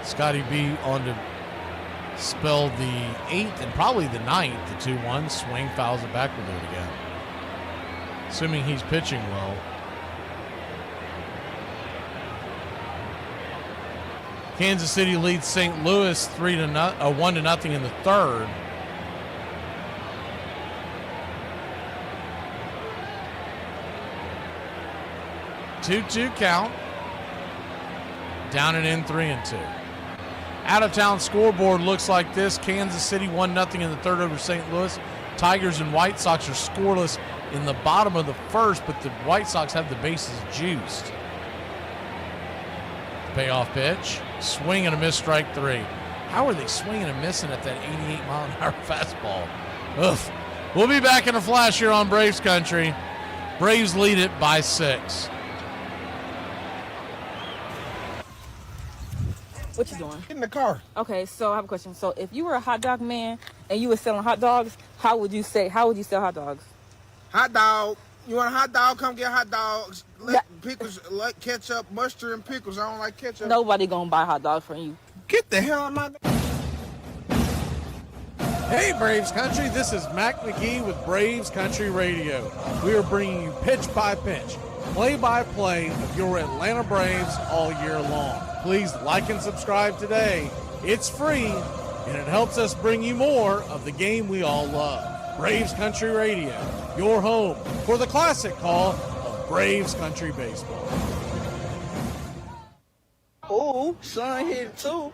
Scotty B on to spell the 8th and probably the 9th. The 2-1 swing, fouls it back. We'll do it again. Assuming he's pitching well. Kansas City leads St. Louis 1-0 in the third. Two count. Down and in 3-2. Out of town scoreboard looks like this. Kansas City 1-0 in the third over St. Louis. Tigers and White Sox are scoreless in the bottom of the first, but the White Sox have the bases juiced. Payoff pitch. Swing and a miss, strike 3. How are they swinging and missing at that 88-mile-an-hour fastball? Ugh. We'll be back in a flash here on Braves Country. Braves lead it by 6. What you doing? In the car. Okay, so I have a question. So if you were a hot dog man and you were selling hot dogs, how would you sell hot dogs? Hot dog. You want a hot dog? Come get hot dogs. Pickles, like ketchup, mustard, and pickles. I don't like ketchup. Nobody gonna buy hot dogs from you. Get the hell out of my... Hey, Braves Country. This is Mac McGee with Braves Country Radio. We are bringing you pitch by pitch, play-by-play of your Atlanta Braves all year long. Please like and subscribe today. It's free, and it helps us bring you more of the game we all love. Braves Country Radio, your home for the classic call of Braves Country Baseball. Oh, son hit it too.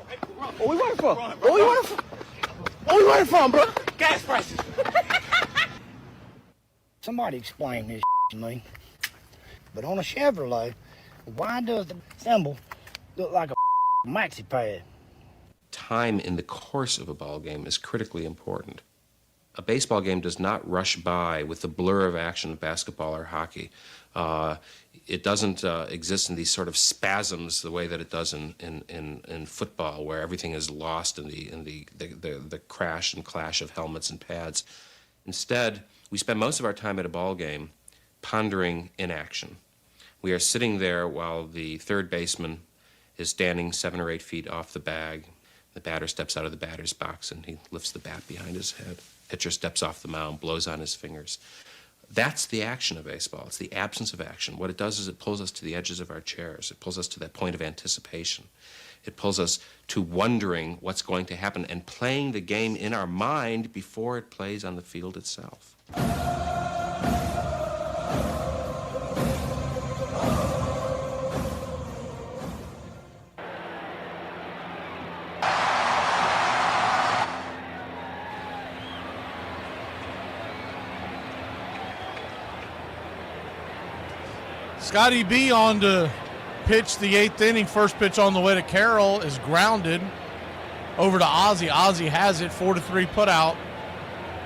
What we waiting for? What we waiting for? What we waiting for, bro? Gas prices. Somebody explain this to me. But on a Chevrolet, why does the symbol look like a maxi pad? Time in the course of a ball game is critically important. A baseball game does not rush by with the blur of action of basketball or hockey. It doesn't exist in these sort of spasms the way that it does in football, where everything is lost in the crash and clash of helmets and pads. Instead, we spend most of our time at a ball game pondering inaction. We are sitting there while the third baseman is standing 7 or 8 feet off the bag. The batter steps out of the batter's box and he lifts the bat behind his head. Pitcher steps off the mound, blows on his fingers. That's the action of baseball. It's the absence of action. What it does is it pulls us to the edges of our chairs. It pulls us to that point of anticipation. It pulls us to wondering what's going to happen and playing the game in our mind before it plays on the field itself. Scotty B on to pitch the 8th inning. First pitch on the way to Carroll is grounded over to Ozzie. Ozzie has it, 4-3 put out.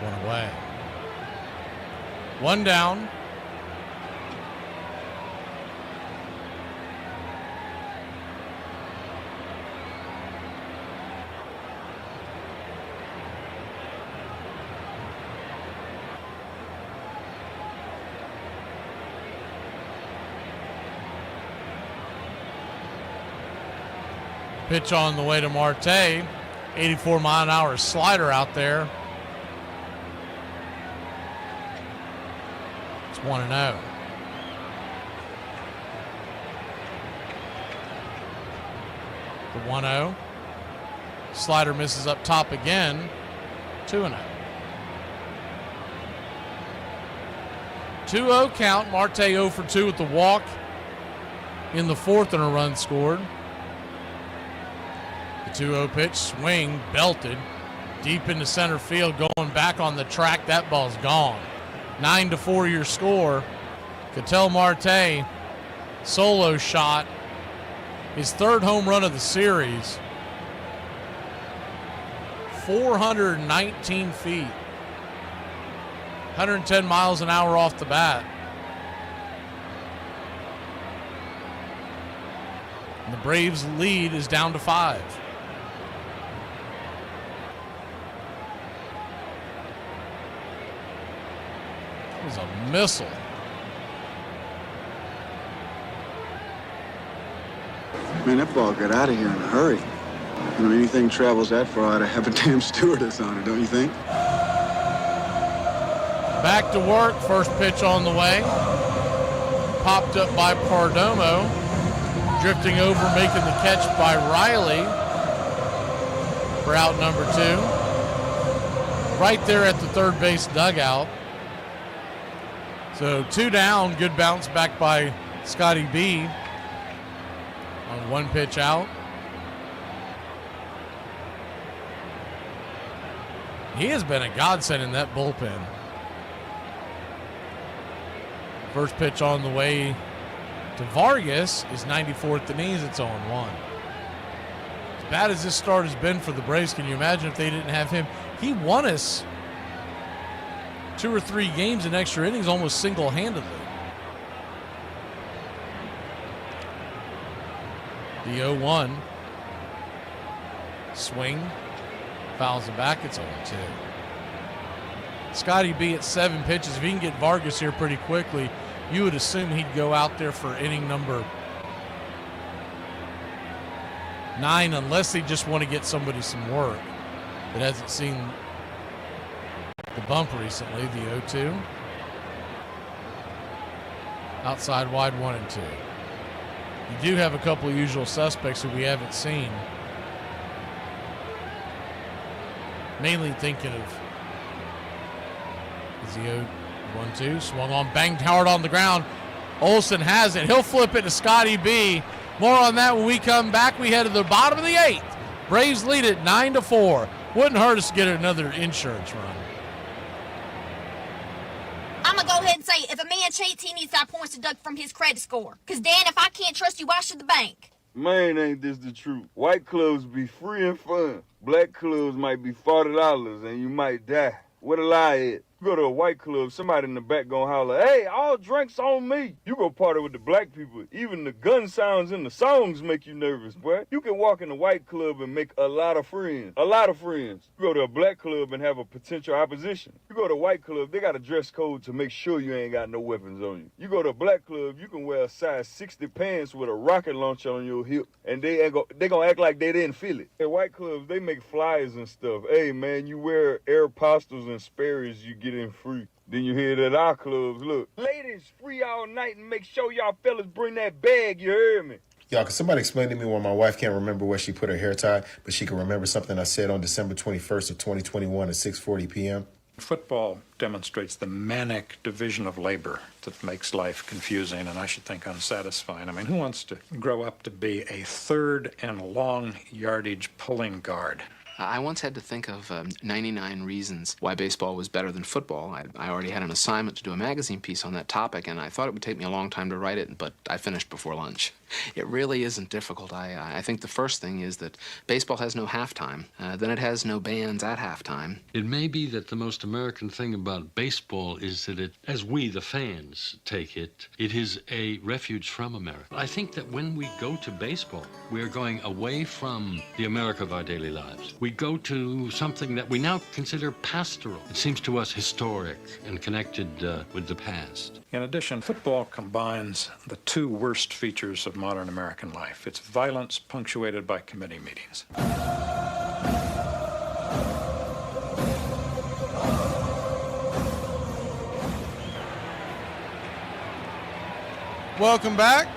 One away. One down. Pitch on the way to Marte. 84-mile-an-hour slider out there. It's 1-0. The 1-0. Slider misses up top again. 2-0. 2-0 count. Marte 0 for 2 with the walk in the fourth and a run scored. The 2-0 pitch, swing, belted, deep into center field, going back on the track. That ball's gone. 9-4 your score. Ketel Marte, solo shot, his third home run of the series. 419 feet. 110 miles an hour off the bat. And the Braves' lead is down to 5. That was a missile. Man, that ball got out of here in a hurry. You know, anything travels that far, I'd have a damn stewardess on it, don't you think? Back to work. First pitch on the way. Popped up by Perdomo. Drifting over, making the catch by Riley for out number 2. Right there at the third base dugout. So 2 down. Good bounce back by Scotty B on 1 pitch out. He has been a godsend in that bullpen. First pitch on the way to Vargas is 94 at the knees. It's 0-1. As bad as this start has been for the Braves, can you imagine if they didn't have him? He won us 2 or 3 games in extra innings almost single-handedly. The 0-1. Swing. Fouls it back. It's 0-2. Scotty B at 7 pitches. If he can get Vargas here pretty quickly, you would assume he'd go out there for inning number 9, unless they just want to get somebody some work that hasn't seen the bump recently. The 0-2. Outside wide 1 and 2. You do have a couple of usual suspects who we haven't seen. Mainly thinking of is the 0-1-2. Swung on, banged hard on the ground. Olsen has it. He'll flip it to Scotty B. More on that when we come back. We head to the bottom of the 8th. Braves lead it 9-4. Wouldn't hurt us to get another insurance run. I'm going to go ahead and say, if a man cheats, he needs 5 points deducted from his credit score. Because, Dan, if I can't trust you, why should the bank? Man, ain't this the truth? White clubs be free and fun. Black clubs might be $40 and you might die. Where the lie at? You go to a white club, somebody in the back gonna holler, "Hey, all drinks on me." You go party with the black people. Even the gun sounds in the songs make you nervous, boy. You can walk in a white club and make a lot of friends. A lot of friends. You go to a black club and have a potential opposition. You go to a white club, they got a dress code to make sure you ain't got no weapons on you. You go to a black club, you can wear a size 60 pants with a rocket launcher on your hip, and they gonna act like they didn't feel it. At white clubs, they make flyers and stuff. Hey, man, you wear Aeropostales and Sperry's, you get in free. Then you hear it at our clubs. Look, ladies, free all night, and make sure y'all fellas bring that bag, you heard me? Y'all, can somebody explain to me why my wife can't remember where she put her hair tie, but she can remember something I said on December 21st of 2021 at 6:40 p.m.? Football demonstrates the manic division of labor that makes life confusing and I should think unsatisfying. I mean, who wants to grow up to be a third and long yardage pulling guard? I once had to think of 99 reasons why baseball was better than football. I already had an assignment to do a magazine piece on that topic, and I thought it would take me a long time to write it, but I finished before lunch. It really isn't difficult. I think the first thing is that baseball has no halftime. Then it has no bands at halftime. It may be that the most American thing about baseball is that it, as we, the fans, take it, it is a refuge from America. I think that when we go to baseball, we're going away from the America of our daily lives. We go to something that we now consider pastoral. It seems to us historic and connected with the past. In addition, football combines the two worst features of modern American life. It's violence punctuated by committee meetings. Welcome back.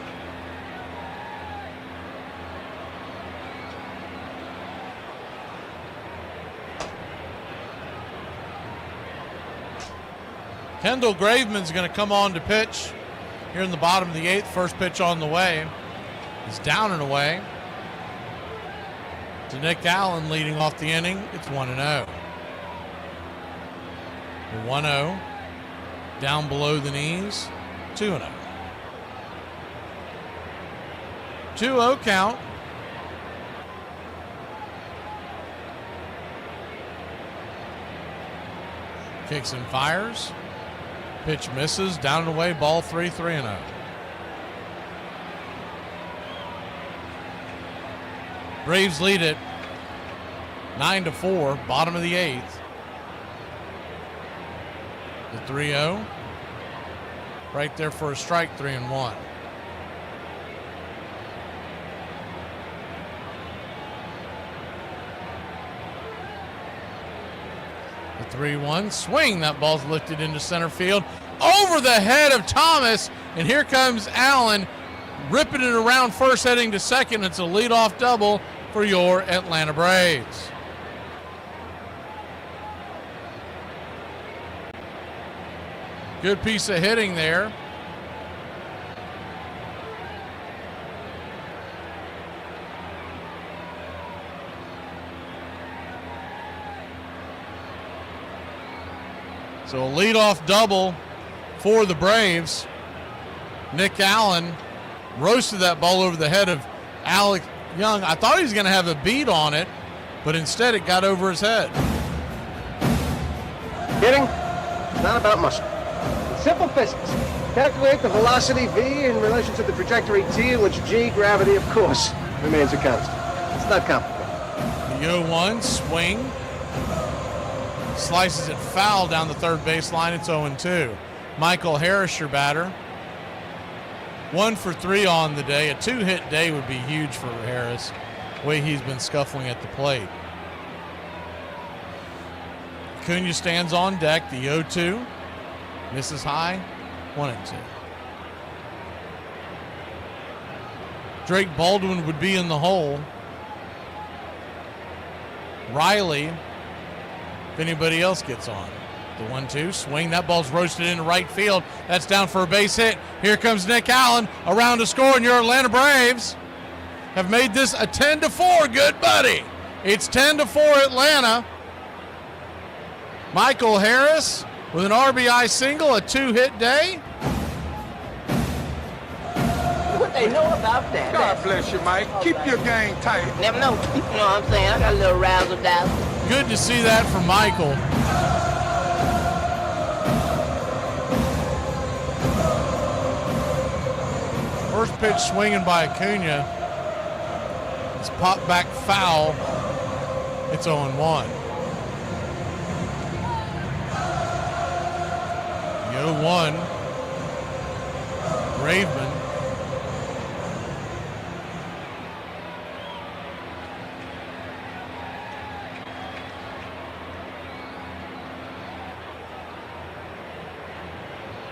Kendall Graveman's going to come on to pitch here in the bottom of the 8th. First pitch on the way. He's down and away. To Nick Allen leading off the inning. It's 1-0. The 1-0. Down below the knees. 2-0. 2-0 count. Kicks and fires. Pitch misses, down and away, ball 3, 3-0. Braves lead it 9-4, bottom of the 8th. The 3-0. Right there for a strike, 3-1. The 3-1 swing. That ball's lifted into center field. Over the head of Thomas. And here comes Allen ripping it around first, heading to second. It's a leadoff double for your Atlanta Braves. Good piece of hitting there. So a leadoff double for the Braves. Nick Allen roasted that ball over the head of Alex Young. I thought he was going to have a beat on it, but instead it got over his head. Hitting, it's not about muscle. It's simple physics. Calculate the velocity V in relation to the trajectory T, in which G, gravity, of course, remains a constant. It's not complicated. The 0-1 swing. Slices it foul down the third baseline. It's 0-2. Michael Harris, your batter. 1 for 3 on the day. A 2-hit day would be huge for Harris, the way he's been scuffling at the plate. Acuna stands on deck. The 0-2 misses high. 1-2. Drake Baldwin would be in the hole. Riley, if anybody else gets on. The 1-2 swing. That ball's roasted into right field. That's down for a base hit. Here comes Nick Allen around to score, and your Atlanta Braves have made this a 10-4. Good buddy. It's 10-4 Atlanta. Michael Harris with an RBI single, a 2-hit day. What they know about that? God bless you, Mike. Keep your game tight. Never know. You know what I'm saying? I got a little razzle dazzle. Good to see that from Michael. First pitch swinging by Acuna. It's popped back foul. It's 0-1. The 0-1. Graveman.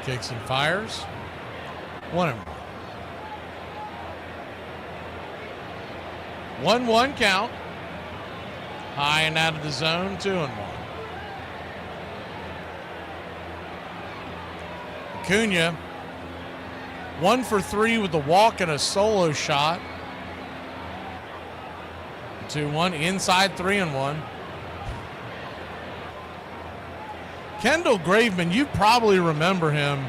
Kicks and fires. 1-1. 1-1 count. High and out of the zone. 2-1. Acuna 1 for 3 with the walk and a solo shot. 2-1 inside. 3-1. Kendall Graveman, you probably remember him.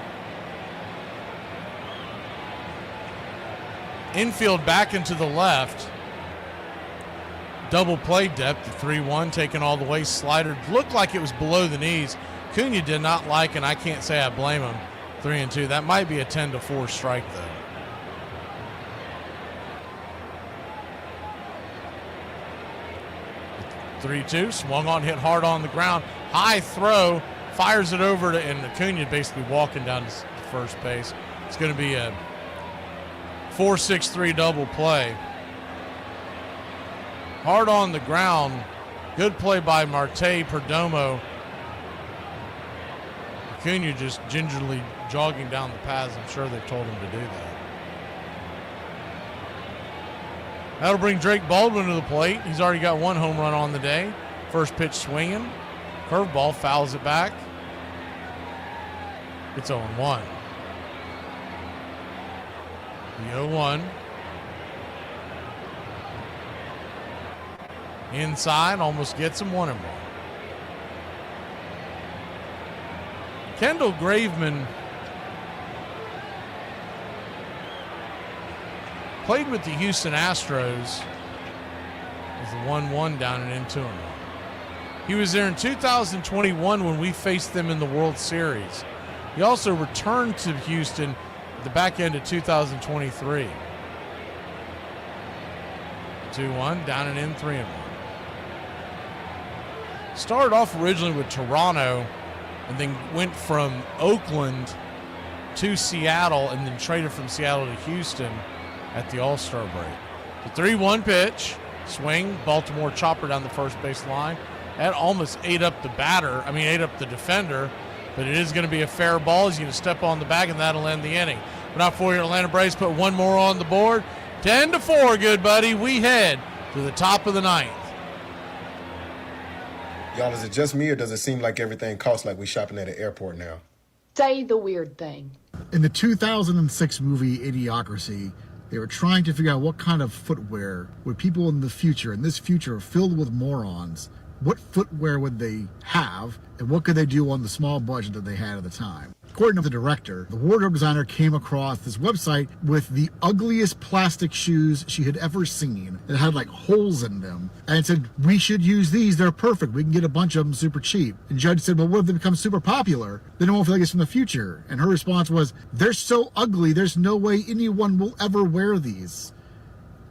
Infield back into the left. Double play depth, the 3-1 taken all the way. Slider looked like it was below the knees. Cunha did not like, and I can't say I blame him. 3-2. That might be a 10-4 strike, though. The 3-2 swung on, hit hard on the ground. High throw, fires it over to, and Acuna basically walking down to first base. It's going to be a 4-6-3 double play. Hard on the ground. Good play by Marte Perdomo. Acuna just gingerly jogging down the paths. I'm sure they told him to do that. That'll bring Drake Baldwin to the plate. He's already got 1 home run on the day. First pitch swinging. Curveball fouls it back. It's 0-1. The 0-1. Inside, almost gets him. 1-1. Kendall Graveman played with the Houston Astros as the 1-1 down and in 2-1. He was there in 2021 when we faced them in the World Series. He also returned to Houston at the back end of 2023. 2-1, down and in, 3-1. Started off originally with Toronto and then went from Oakland to Seattle and then traded from Seattle to Houston at the All-Star break. The 3-1 pitch, swing, Baltimore chopper down the first base line. That almost ate up the defender, but it is going to be a fair ball. He's going to step on the bag, and that'll end the inning. But not for your Atlanta Braves, put one more on the board. 10-4, good buddy. We head to the top of the ninth. Y'all, is it just me, or does it seem like everything costs like we shopping at an airport now? Say the weird thing. In the 2006 movie Idiocracy, they were trying to figure out what kind of footwear would people in the future, and this future filled with morons, what footwear would they have, and what could they do on the small budget that they had at the time. According to the director, the wardrobe designer came across this website with the ugliest plastic shoes she had ever seen that had like holes in them, and said, we should use these, they're perfect, we can get a bunch of them super cheap. And Judge said, well, what if they become super popular? Then it won't feel like it's from the future. And her response was, they're so ugly, there's no way anyone will ever wear these.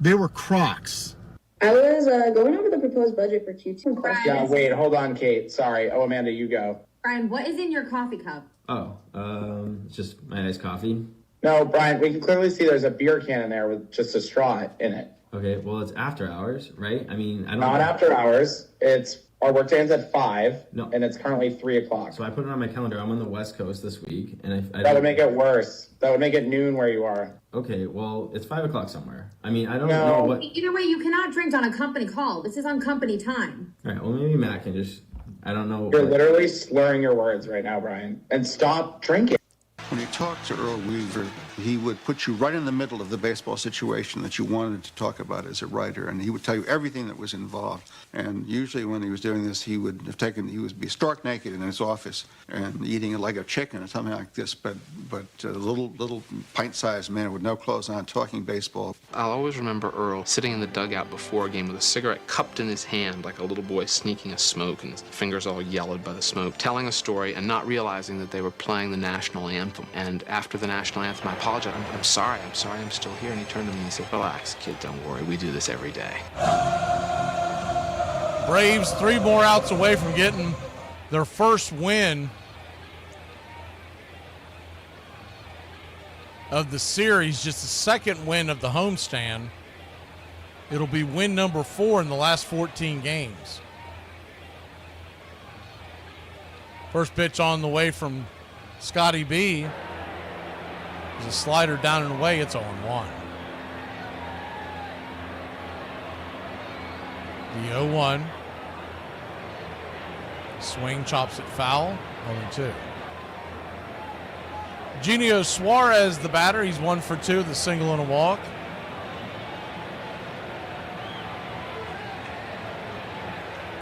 They were Crocs. I was going over the proposed budget for Q2. Yeah, wait, hold on, Kate. Sorry. Oh, Amanda, you go. Brian, what is in your coffee cup? Oh, it's just my iced coffee. No, Brian, we can clearly see there's a beer can in there with just a straw in it. Okay, well, it's after hours, right? I mean, I don't... Not after hours. Our work day ends at 5, and it's currently 3 o'clock. So I put it on my calendar. I'm on the West Coast this week, and that would make it worse. That would make it noon where you are. Okay, well, it's 5 o'clock somewhere. I mean, I don't know what... Either way, you cannot drink on a company call. This is on company time. All right, well, maybe Matt can just... I don't know. You're literally slurring your words right now, Brian. And stop drinking. When you talk to Earl Weaver, he would put you right in the middle of the baseball situation that you wanted to talk about as a writer, and he would tell you everything that was involved. And usually when he was doing this, he would be stark naked in his office and eating a leg of chicken or something like this, but a little pint-sized man with no clothes on talking baseball. I'll always remember Earl sitting in the dugout before a game with a cigarette cupped in his hand like a little boy sneaking a smoke, and his fingers all yellowed by the smoke, telling a story and not realizing that they were playing the national anthem. And after the national anthem, I apologized. I'm sorry I'm still here. And he turned to me and he said, relax, kid, don't worry. We do this every day. Braves 3 more outs away from getting their first win of the series, just the second win of the homestand. It'll be win number 4 in the last 14 games. First pitch on the way from Scotty B. There's a slider down and away. It's 0-1. The 0-1. Swing, chops it foul. 0-2. Eugenio Suarez, the batter. He's 1 for 2, the single and a walk.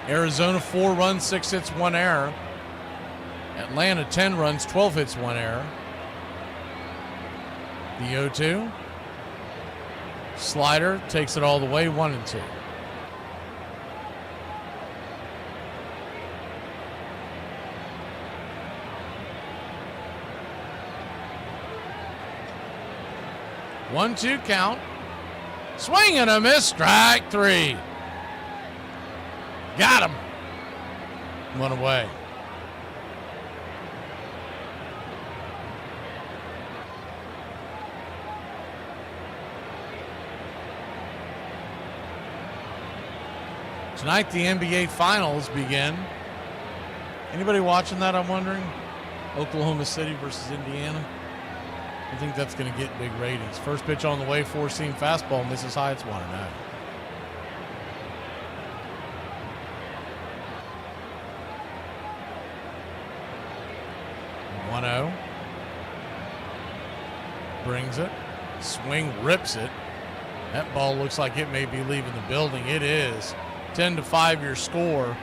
Arizona 4 runs, 6 hits, 1 error. Atlanta 10 runs, 12 hits, 1 error. The 0-2. Slider takes it all the way, 1-2. One-two count. Swing and a miss. Strike 3. Got him. 1 away. Tonight, the NBA Finals begin. Anybody watching that, I'm wondering? Oklahoma City versus Indiana. I think that's going to get big ratings. First pitch on the way, 4-seam fastball, misses high, it's 1-0. Brings it. Swing, rips it. That ball looks like it may be leaving the building. It is. 10-5 your score.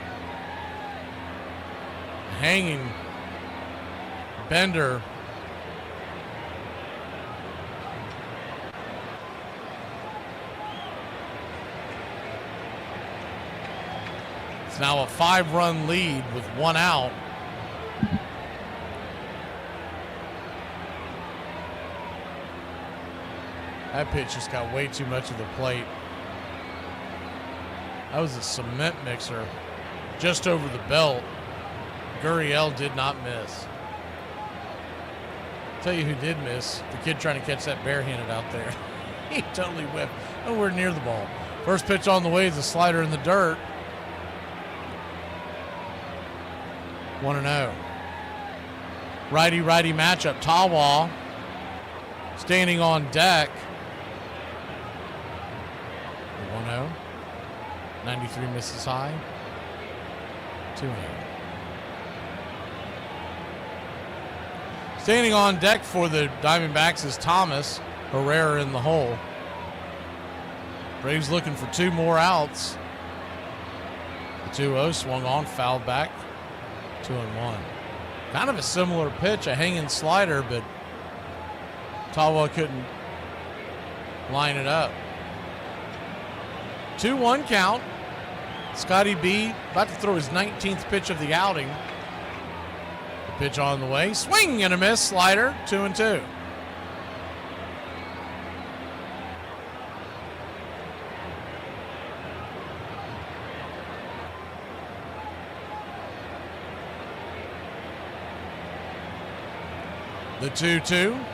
Hanging Bender. It's now a 5-run lead with 1 out. That pitch just got way too much of the plate. That was a cement mixer just over the belt. Gurriel did not miss. Tell you who did miss, the kid trying to catch that barehanded out there. He totally whipped nowhere near the ball. First pitch on the way is a slider in the dirt. 1-0. Righty-righty matchup. Tawa standing on deck. 1-0. 93 misses high. 2-0. Standing on deck for the Diamondbacks is Thomas. Herrera in the hole. Braves looking for 2 more outs. The 2-0 swung on, fouled back. 2-1. Kind of a similar pitch, a hanging slider, but Tawa couldn't line it up. 2-1 count. Scotty B about to throw his 19th pitch of the outing. The pitch on the way. Swing and a miss. Slider. 2-2. The 2-2.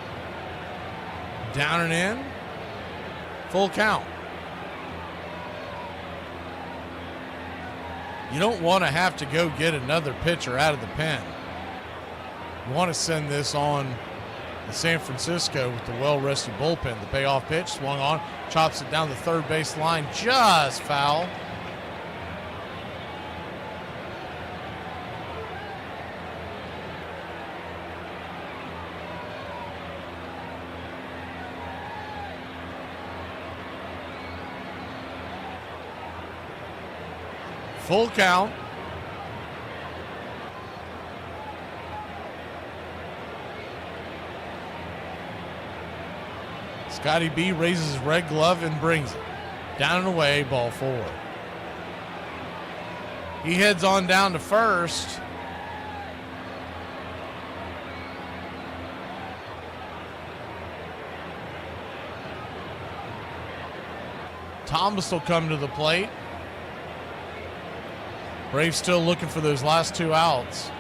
Down and in. Full count. You don't want to have to go get another pitcher out of the pen. You want to send this on to San Francisco with the well-rested bullpen. The payoff pitch swung on, chops it down the third base line, just foul. Full count. Scotty B raises his red glove and brings it. Down and away, ball 4. He heads on down to first. Thomas will come to the plate. Braves still looking for those last 2 outs.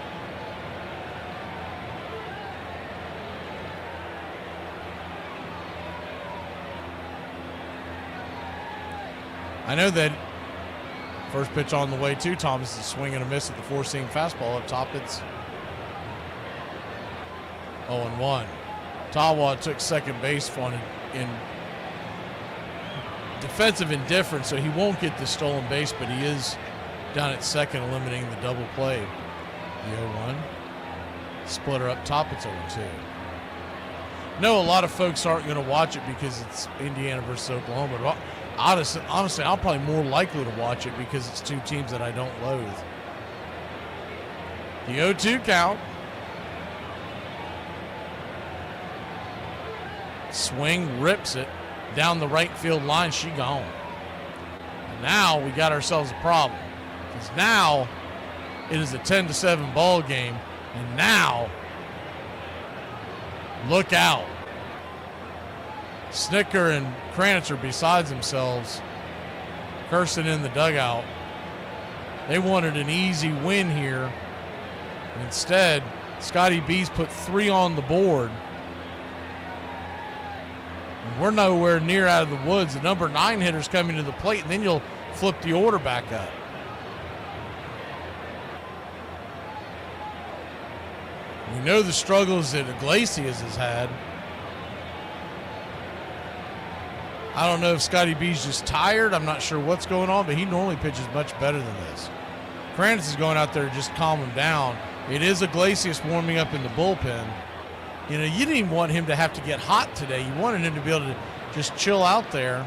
I know that first pitch on the way too. Thomas is swinging a miss at the 4-seam fastball up top. It's 0-1. Tawa took second base for in defensive indifference, so he won't get the stolen base, but he is down at second, eliminating the double play. The 0-1. Splitter up top, it's 0-2. No, a lot of folks aren't going to watch it because it's Indiana versus Oklahoma. But honestly, I'm probably more likely to watch it because it's 2 teams that I don't loathe. The 0-2 count. Swing, rips it down the right field line. She gone. And now we got ourselves a problem. Because now it is a 10-7 ball game, and now look out. Snicker and Kranitz are besides themselves, cursing in the dugout. They wanted an easy win here. And instead, Scotty B's put 3 on the board. And we're nowhere near out of the woods. The number 9 hitter's coming to the plate, and then you'll flip the order back up. We know the struggles that Iglesias has had. I don't know if Scotty B's just tired. I'm not sure what's going on, but he normally pitches much better than this. Kranitz is going out there to just calm him down. It is Iglesias warming up in the bullpen. You know, you didn't even want him to have to get hot today. You wanted him to be able to just chill out there.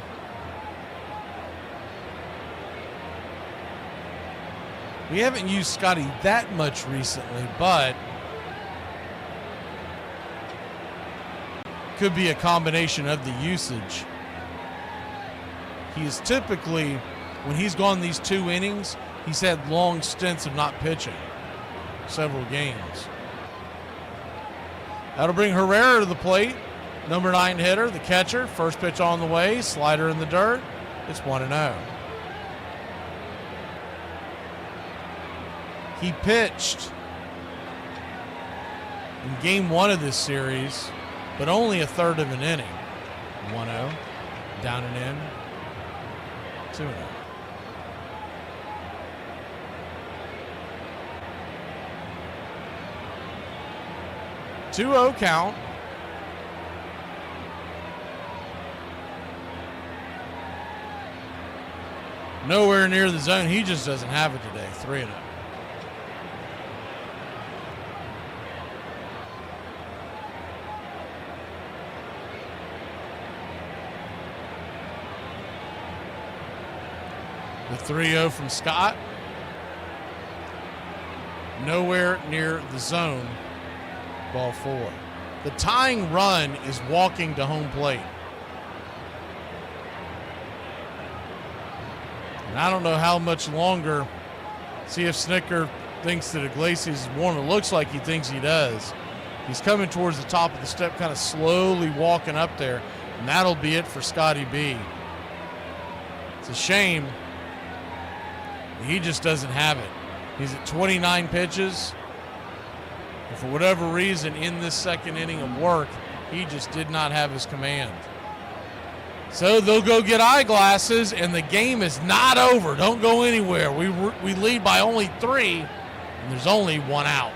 We haven't used Scotty that much recently, but could be a combination of the usage. He is typically, when he's gone these 2 innings, he's had long stints of not pitching, several games. That'll bring Herrera to the plate. Number 9 hitter, the catcher. First pitch on the way, slider in the dirt. It's 1-0. He pitched in game 1 of this series, but only a third of an inning. 1-0, down and in, 2-0. Two-0 count. Nowhere near the zone. He just doesn't have it today. 3-0. The 3-0 from Scott. Nowhere near the zone. Ball 4. The tying run is walking to home plate. And I don't know how much longer. See if Snicker thinks that Iglesias is warm. It looks like he thinks he does. He's coming towards the top of the step, kind of slowly walking up there. And that'll be it for Scotty B. It's a shame. He just doesn't have it. He's at 29 pitches. And for whatever reason, in this second inning of work, he just did not have his command. So they'll go get eyeglasses, and the game is not over. Don't go anywhere. We lead by only 3, and there's only 1 out.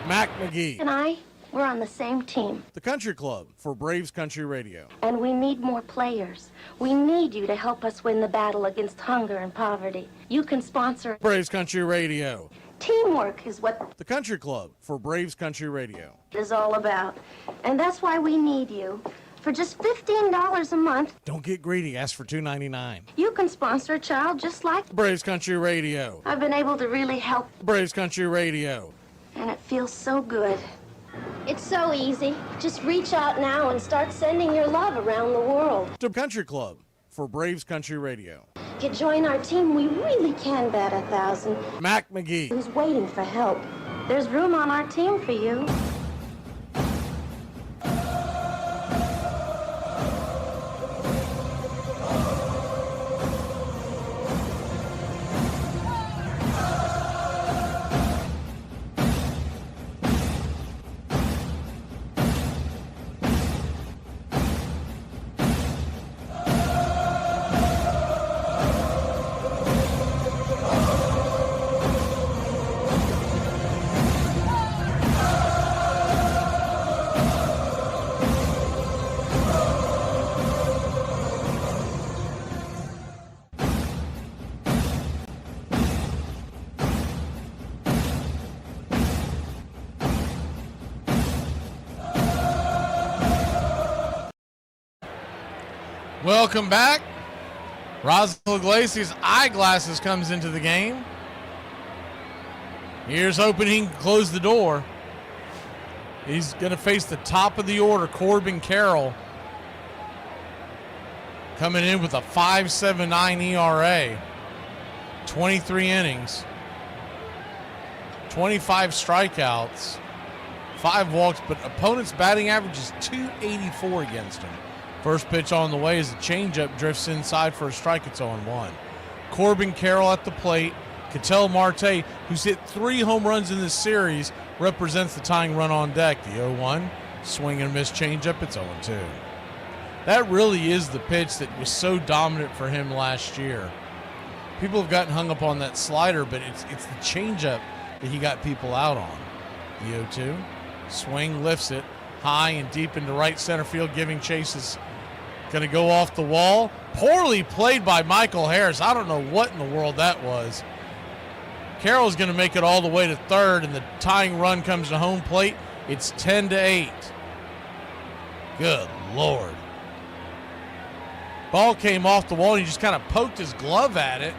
Mac McGee and I, we're on the same team. The Country Club for Braves Country Radio. And we need more players. We need you to help us win the battle against hunger and poverty. You can sponsor Braves Country Radio. Teamwork is what the Country Club for Braves Country Radio is all about. And that's why we need you. For just $15 a month. Don't get greedy. Ask for $2.99. You can sponsor a child just like Braves Country Radio. I've been able to really help Braves Country Radio. And it feels so good. It's so easy. Just reach out now and start sending your love around the world. The Country Club for Braves Country Radio. If you join our team, we really can bat 1,000. Mac McGee. Who's waiting for help. There's room on our team for you. Welcome back. Roswell Iglesias eyeglasses comes into the game. Here's hoping he can close the door. He's going to face the top of the order, Corbin Carroll. Coming in with a 5.79 ERA. 23 innings. 25 strikeouts. 5 walks, but opponent's batting average is .284 against him. First pitch on the way as the changeup drifts inside for a strike. It's 0-1. Corbin Carroll at the plate. Ketel Marte, who's hit 3 home runs in this series, represents the tying run on deck. The 0-1, swing and miss changeup. It's 0-2. That really is the pitch that was so dominant for him last year. People have gotten hung up on that slider, but it's the changeup that he got people out on. The 0-2, swing, lifts it high and deep into right center field, giving chases. Going to go off the wall. Poorly played by Michael Harris. I don't know what in the world that was. Carroll's going to make it all the way to third, and the tying run comes to home plate. It's 10-8. Good Lord. Ball came off the wall, and he just kind of poked his glove at it.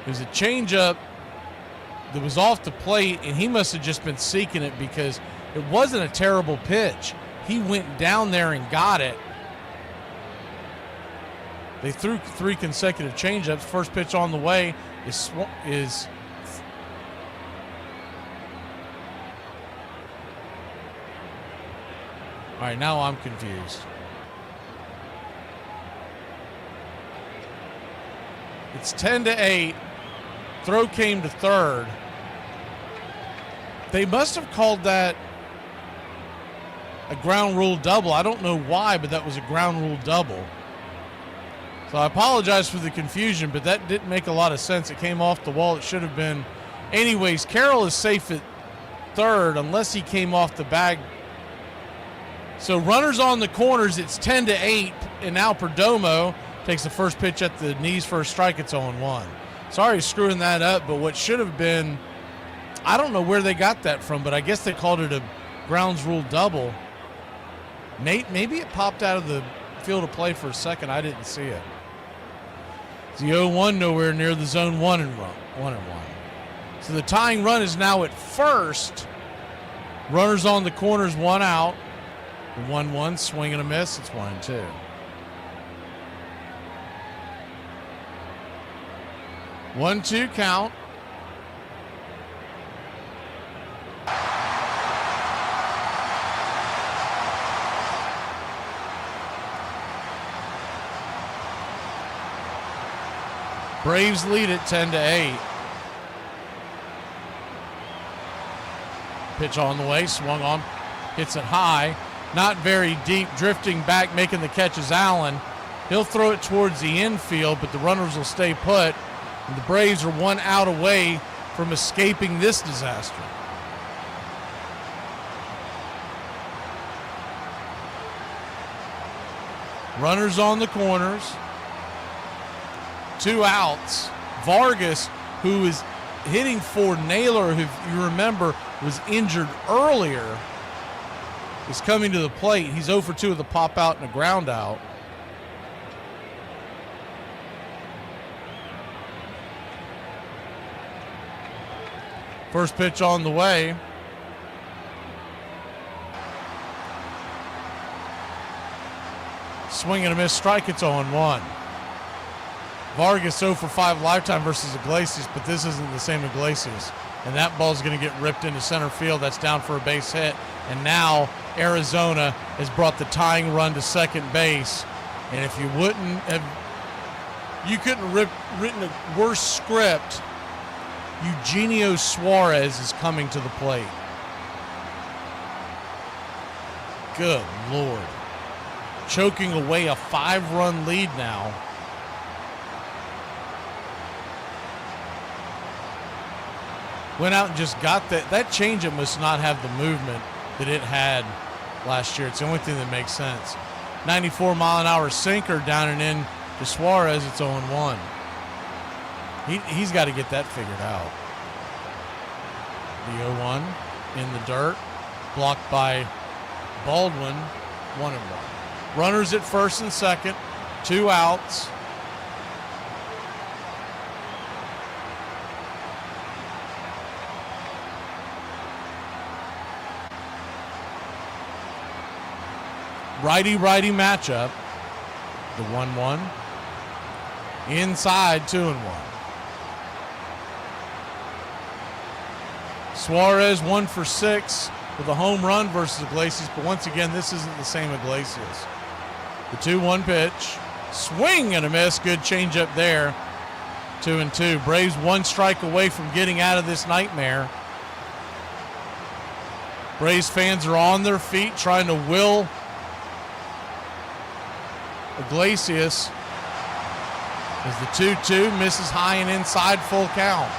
It was a changeup that was off the plate, and he must have just been seeking it because it wasn't a terrible pitch. He went down there and got it. They threw 3 consecutive changeups. First pitch on the way is All right, now I'm confused. It's 10-8. Throw came to third. They must have called that a ground rule double. I don't know why, but that was a ground rule double. So I apologize for the confusion, but that didn't make a lot of sense. It came off the wall. It should have been. Anyways, Carroll is safe at third unless he came off the bag. So runners on the corners, it's 10-8, and now Perdomo takes the first pitch at the knees for a strike. It's 0-1. Sorry screwing that up, but what should have been, I don't know where they got that from, but I guess they called it a grounds rule double. Maybe it popped out of the field of play for a second. I didn't see it. It's the 0-1, nowhere near the zone 1-1. So the tying run is now at first. Runners on the corners, one out. The 1-1, swing and a miss. It's 1-2. One-two count. Braves lead it 10-8. Pitch on the way, swung on, hits it high. Not very deep, drifting back, making the catch is Allen. He'll throw it towards the infield, but the runners will stay put. And the Braves are one out away from escaping this disaster. Runners on the corners. 2 outs. Vargas, who is hitting for Naylor, who, if you remember, was injured earlier, is coming to the plate. He's 0 for 2 with a pop out and a ground out. First pitch on the way. Swing and a miss, strike, it's 0-1. Vargas 0 for 5 lifetime versus Iglesias, but this isn't the same Iglesias. And that ball's going to get ripped into center field. That's down for a base hit. And now Arizona has brought the tying run to second base. And if you wouldn't have, you couldn't have written a worse script. Eugenio Suarez is coming to the plate. Good Lord. Choking away a 5-run lead now. Went out and just got that. That changeup must not have the movement that it had last year. It's the only thing that makes sense. 94-mile-an-hour sinker down and in to Suarez. It's 0-1. He's got to get that figured out. The 0-1 in the dirt. Blocked by Baldwin. 1-1. Runners at first and second. 2 outs. Righty-righty matchup. The 1-1. Inside, 2-1. Suarez 1 for 6 with a home run versus Iglesias, but once again, this isn't the same Iglesias. The 2-1 pitch. Swing and a miss. Good changeup there. 2-2. Braves 1 strike away from getting out of this nightmare. Braves fans are on their feet trying to will Iglesias as the 2-2 misses high and inside, full count.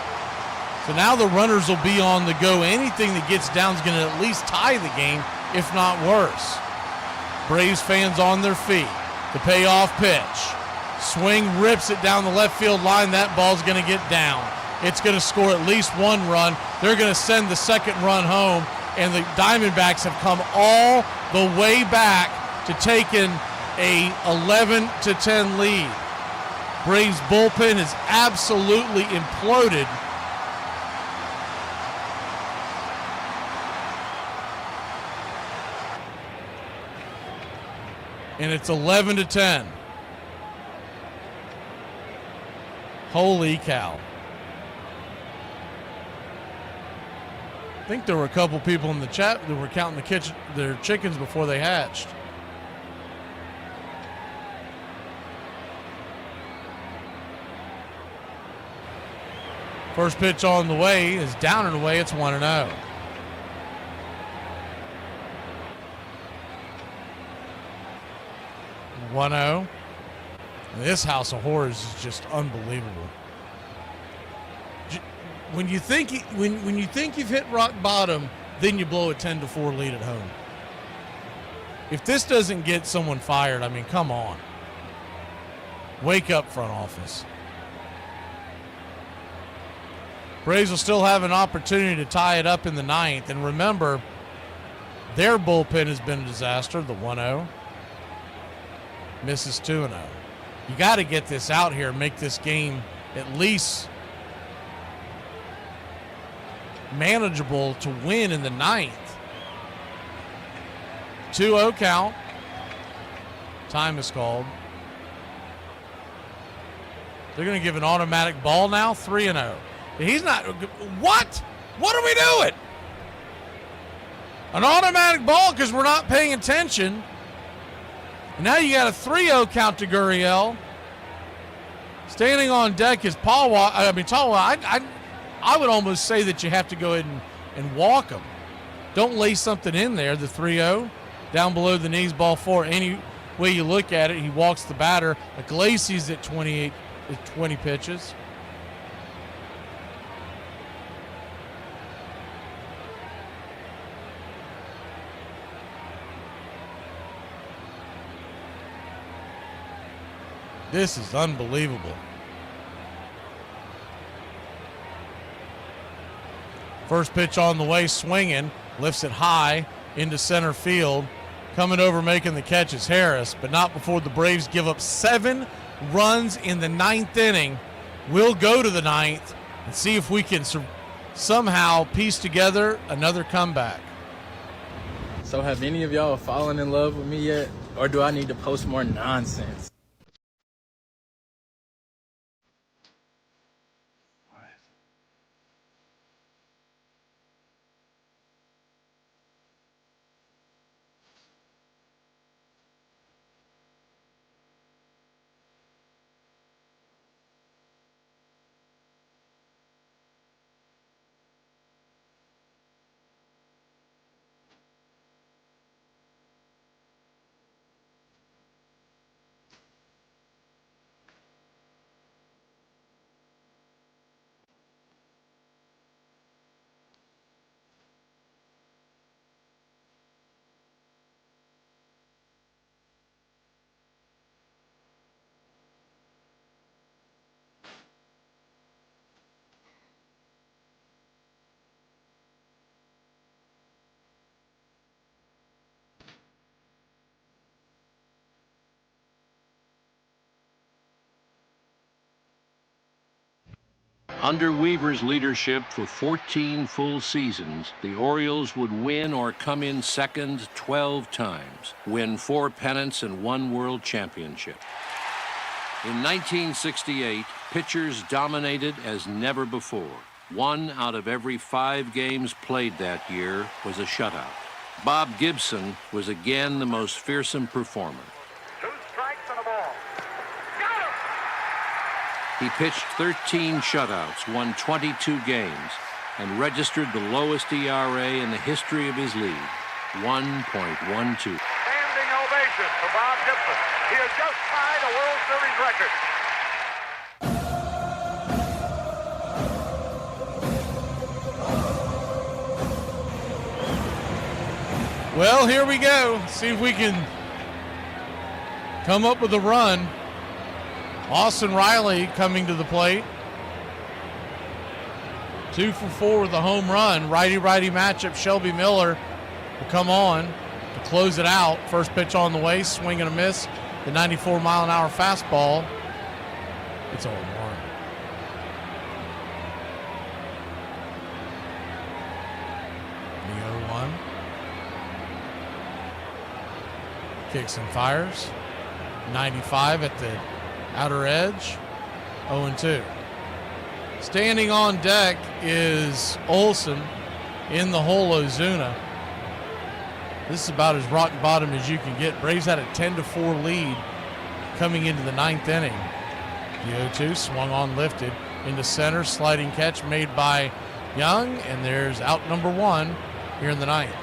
So now the runners will be on the go. Anything that gets down is going to at least tie the game, if not worse. Braves fans on their feet. The payoff pitch. Swing, rips it down the left field line. That ball's going to get down. It's going to score at least 1 run. They're going to send the second run home, and the Diamondbacks have come all the way back to taking a 11-10 lead. Braves bullpen is absolutely imploded. And it's 11-10. Holy cow. I think there were a couple people in the chat that were counting their chickens before they hatched. First pitch on the way is down and away. It's 1-0. This house of horrors is just unbelievable. When you think you've hit rock bottom, then you blow a 10-4 lead at home. If this doesn't get someone fired, I mean, come on. Wake up, front office. Braves will still have an opportunity to tie it up in the ninth. And remember, their bullpen has been a disaster, the 1-0. Misses 2-0. You got to get this out here and make this game at least manageable to win in the ninth. 2-0 count. Time is called. They're going to give an automatic ball now, 3-0. He's not. What? What are we doing? An automatic ball because we're not paying attention. And now you got a 3-0 count to Gurriel. Standing on deck is Tawa. I would almost say that you have to go ahead and walk him. Don't lay something in there. The 3-0 down below the knees, ball 4. Any way you look at it, he walks the batter. Iglesias at 20 pitches. This is unbelievable. First pitch on the way, swinging, lifts it high into center field. Coming over making the catch is Harris, but not before the Braves give up 7 runs in the 9th inning. We'll go to the 9th and see if we can somehow piece together another comeback. So have any of y'all fallen in love with me yet? Or do I need to post more nonsense? Under Weaver's leadership for 14 full seasons, the Orioles would win or come in second 12 times, win 4 pennants and 1 world championship. In 1968, pitchers dominated as never before. 1 out of every 5 games played that year was a shutout. Bob Gibson was again the most fearsome performer. 2 strikes and a ball. He pitched 13 shutouts, won 22 games, and registered the lowest ERA in the history of his league, 1.12. Standing ovation for Bob Gibson. He has just tied a World Series record. Well, here we go. See if we can come up with a run. Austin Riley coming to the plate. 2 for 4 with a home run. Righty-righty matchup. Shelby Miller will come on to close it out. First pitch on the way. Swing and a miss. The 94-mile-an-hour fastball. It's 0-1. The 0-1. Kicks and fires. 95 at the outer edge. 0-2. Standing on deck is Olsen. in the hole, Ozuna. This is about as rock bottom as you can get. Braves had a 10-4 lead coming into the ninth inning. The 0-2 swung on, lifted into center, sliding catch made by Young, and there's out number one here in the ninth.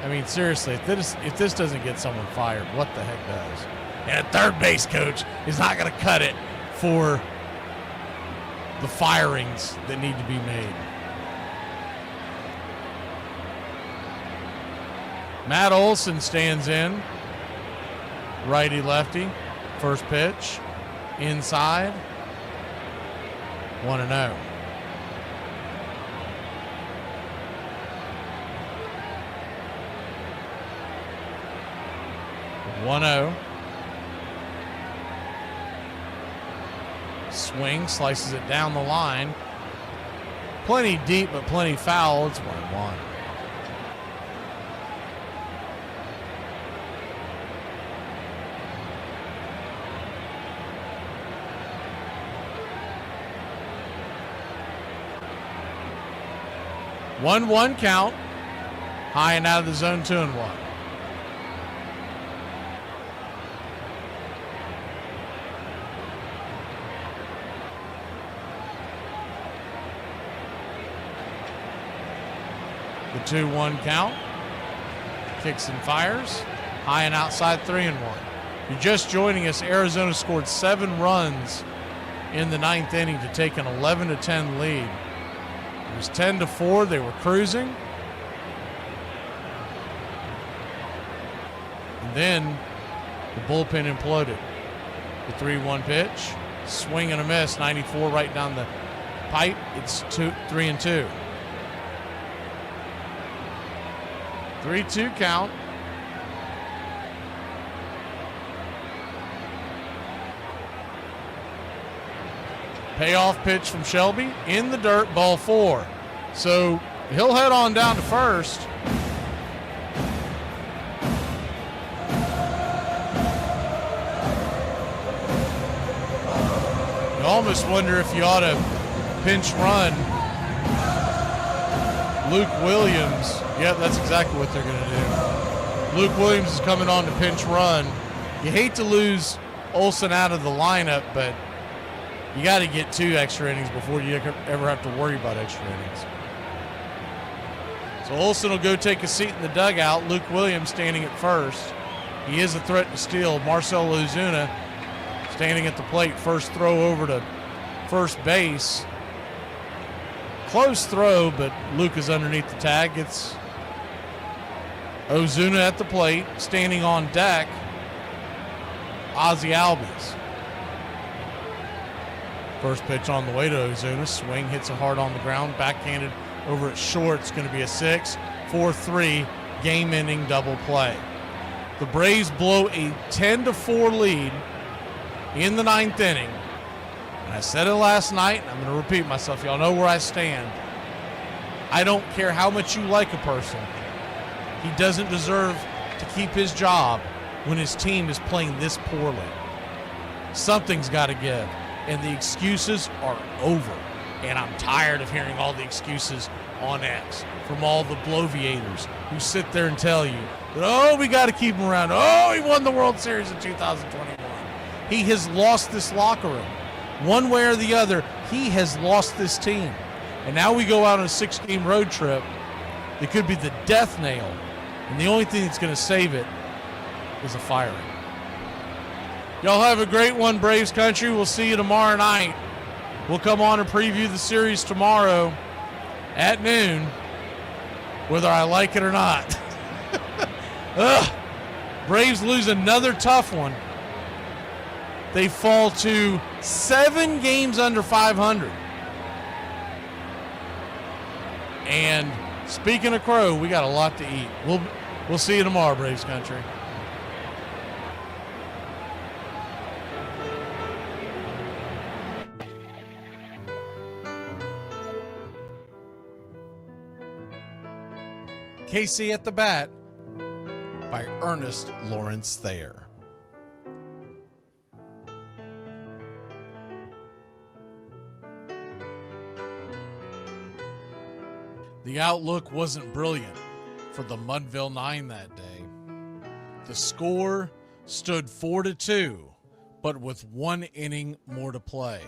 I mean, seriously, if this doesn't get someone fired, what the heck does? And a third base coach is not going to cut it for the firings that need to be made. Matt Olson stands in. Righty-lefty. First pitch. Inside. 1-0. Swing, slices it down the line. Plenty deep, but plenty foul. It's 1-1. One count. High and out of the zone, 2-1. The 2-1 count. Kicks and fires. High and outside, 3-1. You're just joining us. Arizona scored 7 runs in the ninth inning to take an 11-10 lead. It was 10-4. They were cruising. And then the bullpen imploded. The 3-1 pitch. Swing and a miss. 94 right down the pipe. It's 3-2. 3-2 count. Payoff pitch from Shelby in the dirt, ball 4. So he'll head on down to first. You almost wonder if you ought to pinch run Luke Williams. Yep, that's exactly what they're going to do. Luke Williams is coming on to pinch run. You hate to lose Olson out of the lineup, but you got to get 2 extra innings before you ever have to worry about extra innings. So Olson will go take a seat in the dugout. Luke Williams standing at first. He is a threat to steal. Marcell Ozuna standing at the plate. First throw over to first base. Close throw, but Luke is underneath the tag. It's Ozuna at the plate. Standing on deck, Ozzie Albies. First pitch on the way to Ozuna. Swing, hits it hard on the ground. Backhanded over at short. It's going to be a 6. 4-3, game-ending double play. The Braves blow a 10-4 lead in the ninth inning. And I said it last night, and I'm going to repeat myself. Y'all know where I stand. I don't care how much you like a person. He doesn't deserve to keep his job when his team is playing this poorly. Something's got to give. And the excuses are over. And I'm tired of hearing all the excuses on X from all the bloviators who sit there and tell you that, oh, we got to keep him around. Oh, he won the World Series in 2021. He has lost this locker room. One way or the other, he has lost this team. And now we go out on a 6-game road trip that could be the death nail. And the only thing that's going to save it is a firing. Y'all have a great one, Braves country. We'll see you tomorrow night. We'll come on and preview the series tomorrow at noon, whether I like it or not. Braves lose another tough one. They fall to 7 games under 500. And speaking of Crow, we got a lot to eat. We'll see you tomorrow, Braves country. KC at the Bat by Ernest Lawrence Thayer. The outlook wasn't brilliant for the Mudville Nine that day. The score stood 4-2, but with 1 inning more to play.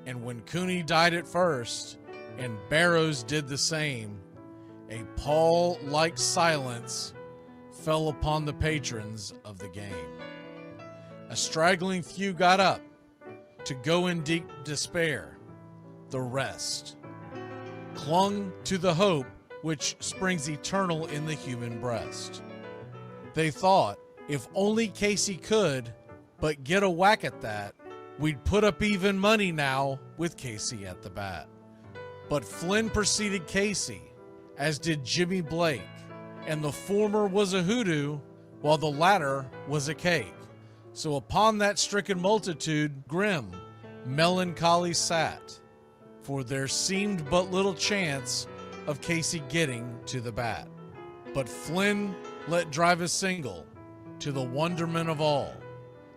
And when Cooney died at first, and Barrows did the same, a pall-like silence fell upon the patrons of the game. A straggling few got up to go in deep despair. The rest clung to the hope which springs eternal in the human breast. They thought, if only Casey could but get a whack at that, we'd put up even money now with Casey at the bat. But Flynn preceded Casey, as did Jimmy Blake, and the former was a hoodoo, while the latter was a cake. So upon that stricken multitude, grim, melancholy sat, for there seemed but little chance of Casey getting to the bat. But Flynn let drive a single, to the wonderment of all,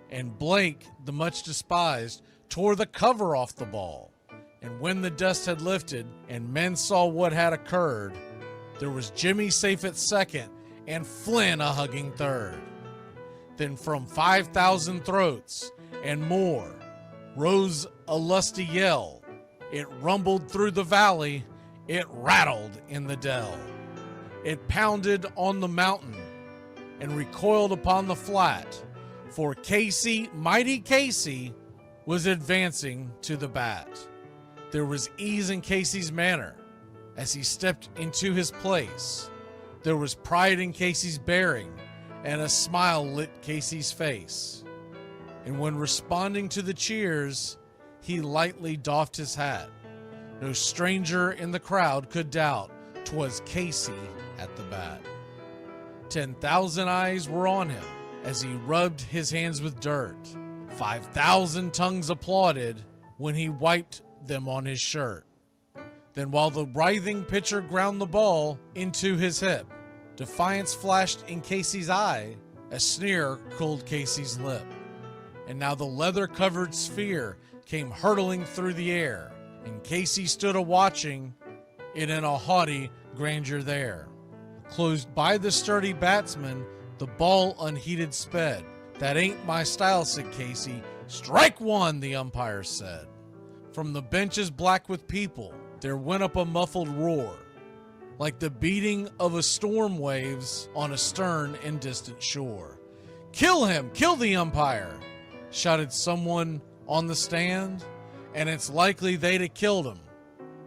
and Blake, the much despised, tore the cover off the ball. And when the dust had lifted and men saw what had occurred, there was Jimmy safe at second and Flynn a hugging third. Then from 5,000 throats and more rose a lusty yell. It rumbled through the valley, it rattled in the dell. It pounded on the mountain and recoiled upon the flat, for Casey, mighty Casey, was advancing to the bat. There was ease in Casey's manner as he stepped into his place. There was pride in Casey's bearing, and a smile lit Casey's face. And when responding to the cheers, he lightly doffed his hat. No stranger in the crowd could doubt 'twas Casey at the bat. 10,000 eyes were on him as he rubbed his hands with dirt. 5,000 tongues applauded when he wiped them on his shirt. Then while the writhing pitcher ground the ball into his hip, defiance flashed in Casey's eye, a sneer curled Casey's lip. And now the leather-covered sphere came hurtling through the air, and Casey stood a-watching it in a haughty grandeur there. Closed by the sturdy batsman, the ball unheeded sped. That ain't my style, said Casey. Strike one, the umpire said. From the benches black with people, there went up a muffled roar, like the beating of a storm waves on a stern and distant shore. Kill him! Kill the umpire! Shouted someone on the stand, and it's likely they'd have killed him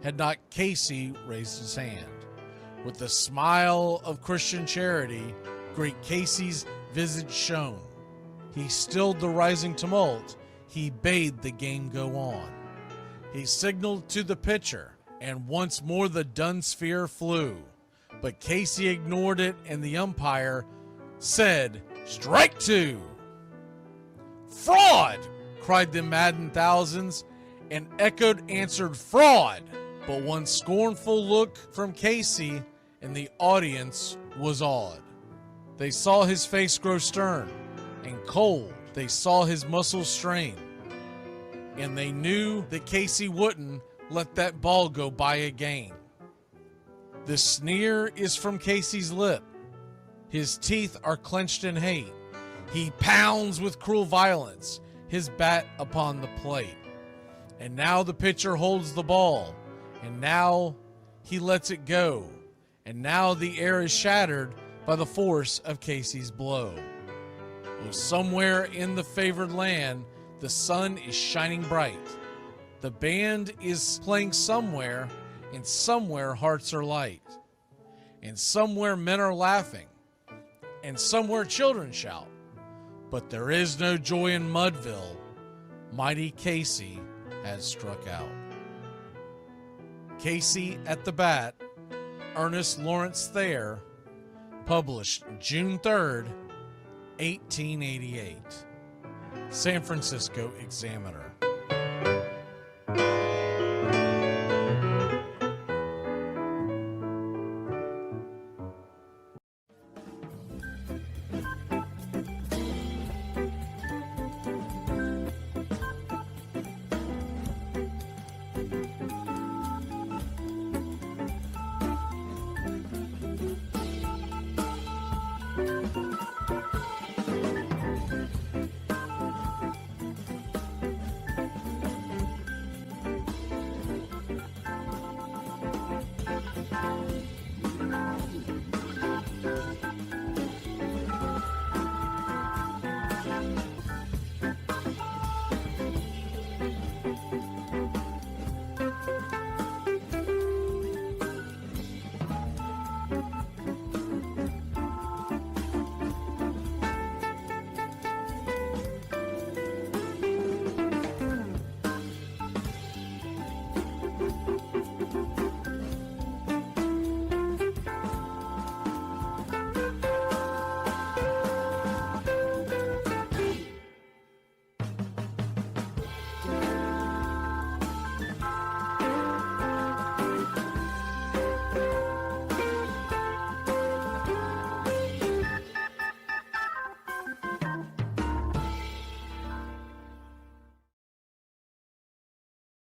had not Casey raised his hand. With the smile of Christian charity, great Casey's visage shone. He stilled the rising tumult, he bade the game go on. He signaled to the pitcher, and once more the dun sphere flew. But Casey ignored it, and the umpire said, "Strike two!" "Fraud!" cried the maddened thousands, and echoed answered, "Fraud!" But one scornful look from Casey, and the audience was awed. They saw his face grow stern and cold. They saw his muscles strain. And they knew that Casey wouldn't let that ball go by again. The sneer is from Casey's lip. His teeth are clenched in hate. He pounds with cruel violence his bat upon the plate. And now the pitcher holds the ball. And now he lets it go. And now the air is shattered by the force of Casey's blow. Oh, somewhere in the favored land, the sun is shining bright. The band is playing somewhere, and somewhere hearts are light. And somewhere men are laughing, and somewhere children shout. But there is no joy in Mudville. Mighty Casey has struck out. Casey at the Bat, Ernest Lawrence Thayer, published June 3rd, 1888. San Francisco Examiner.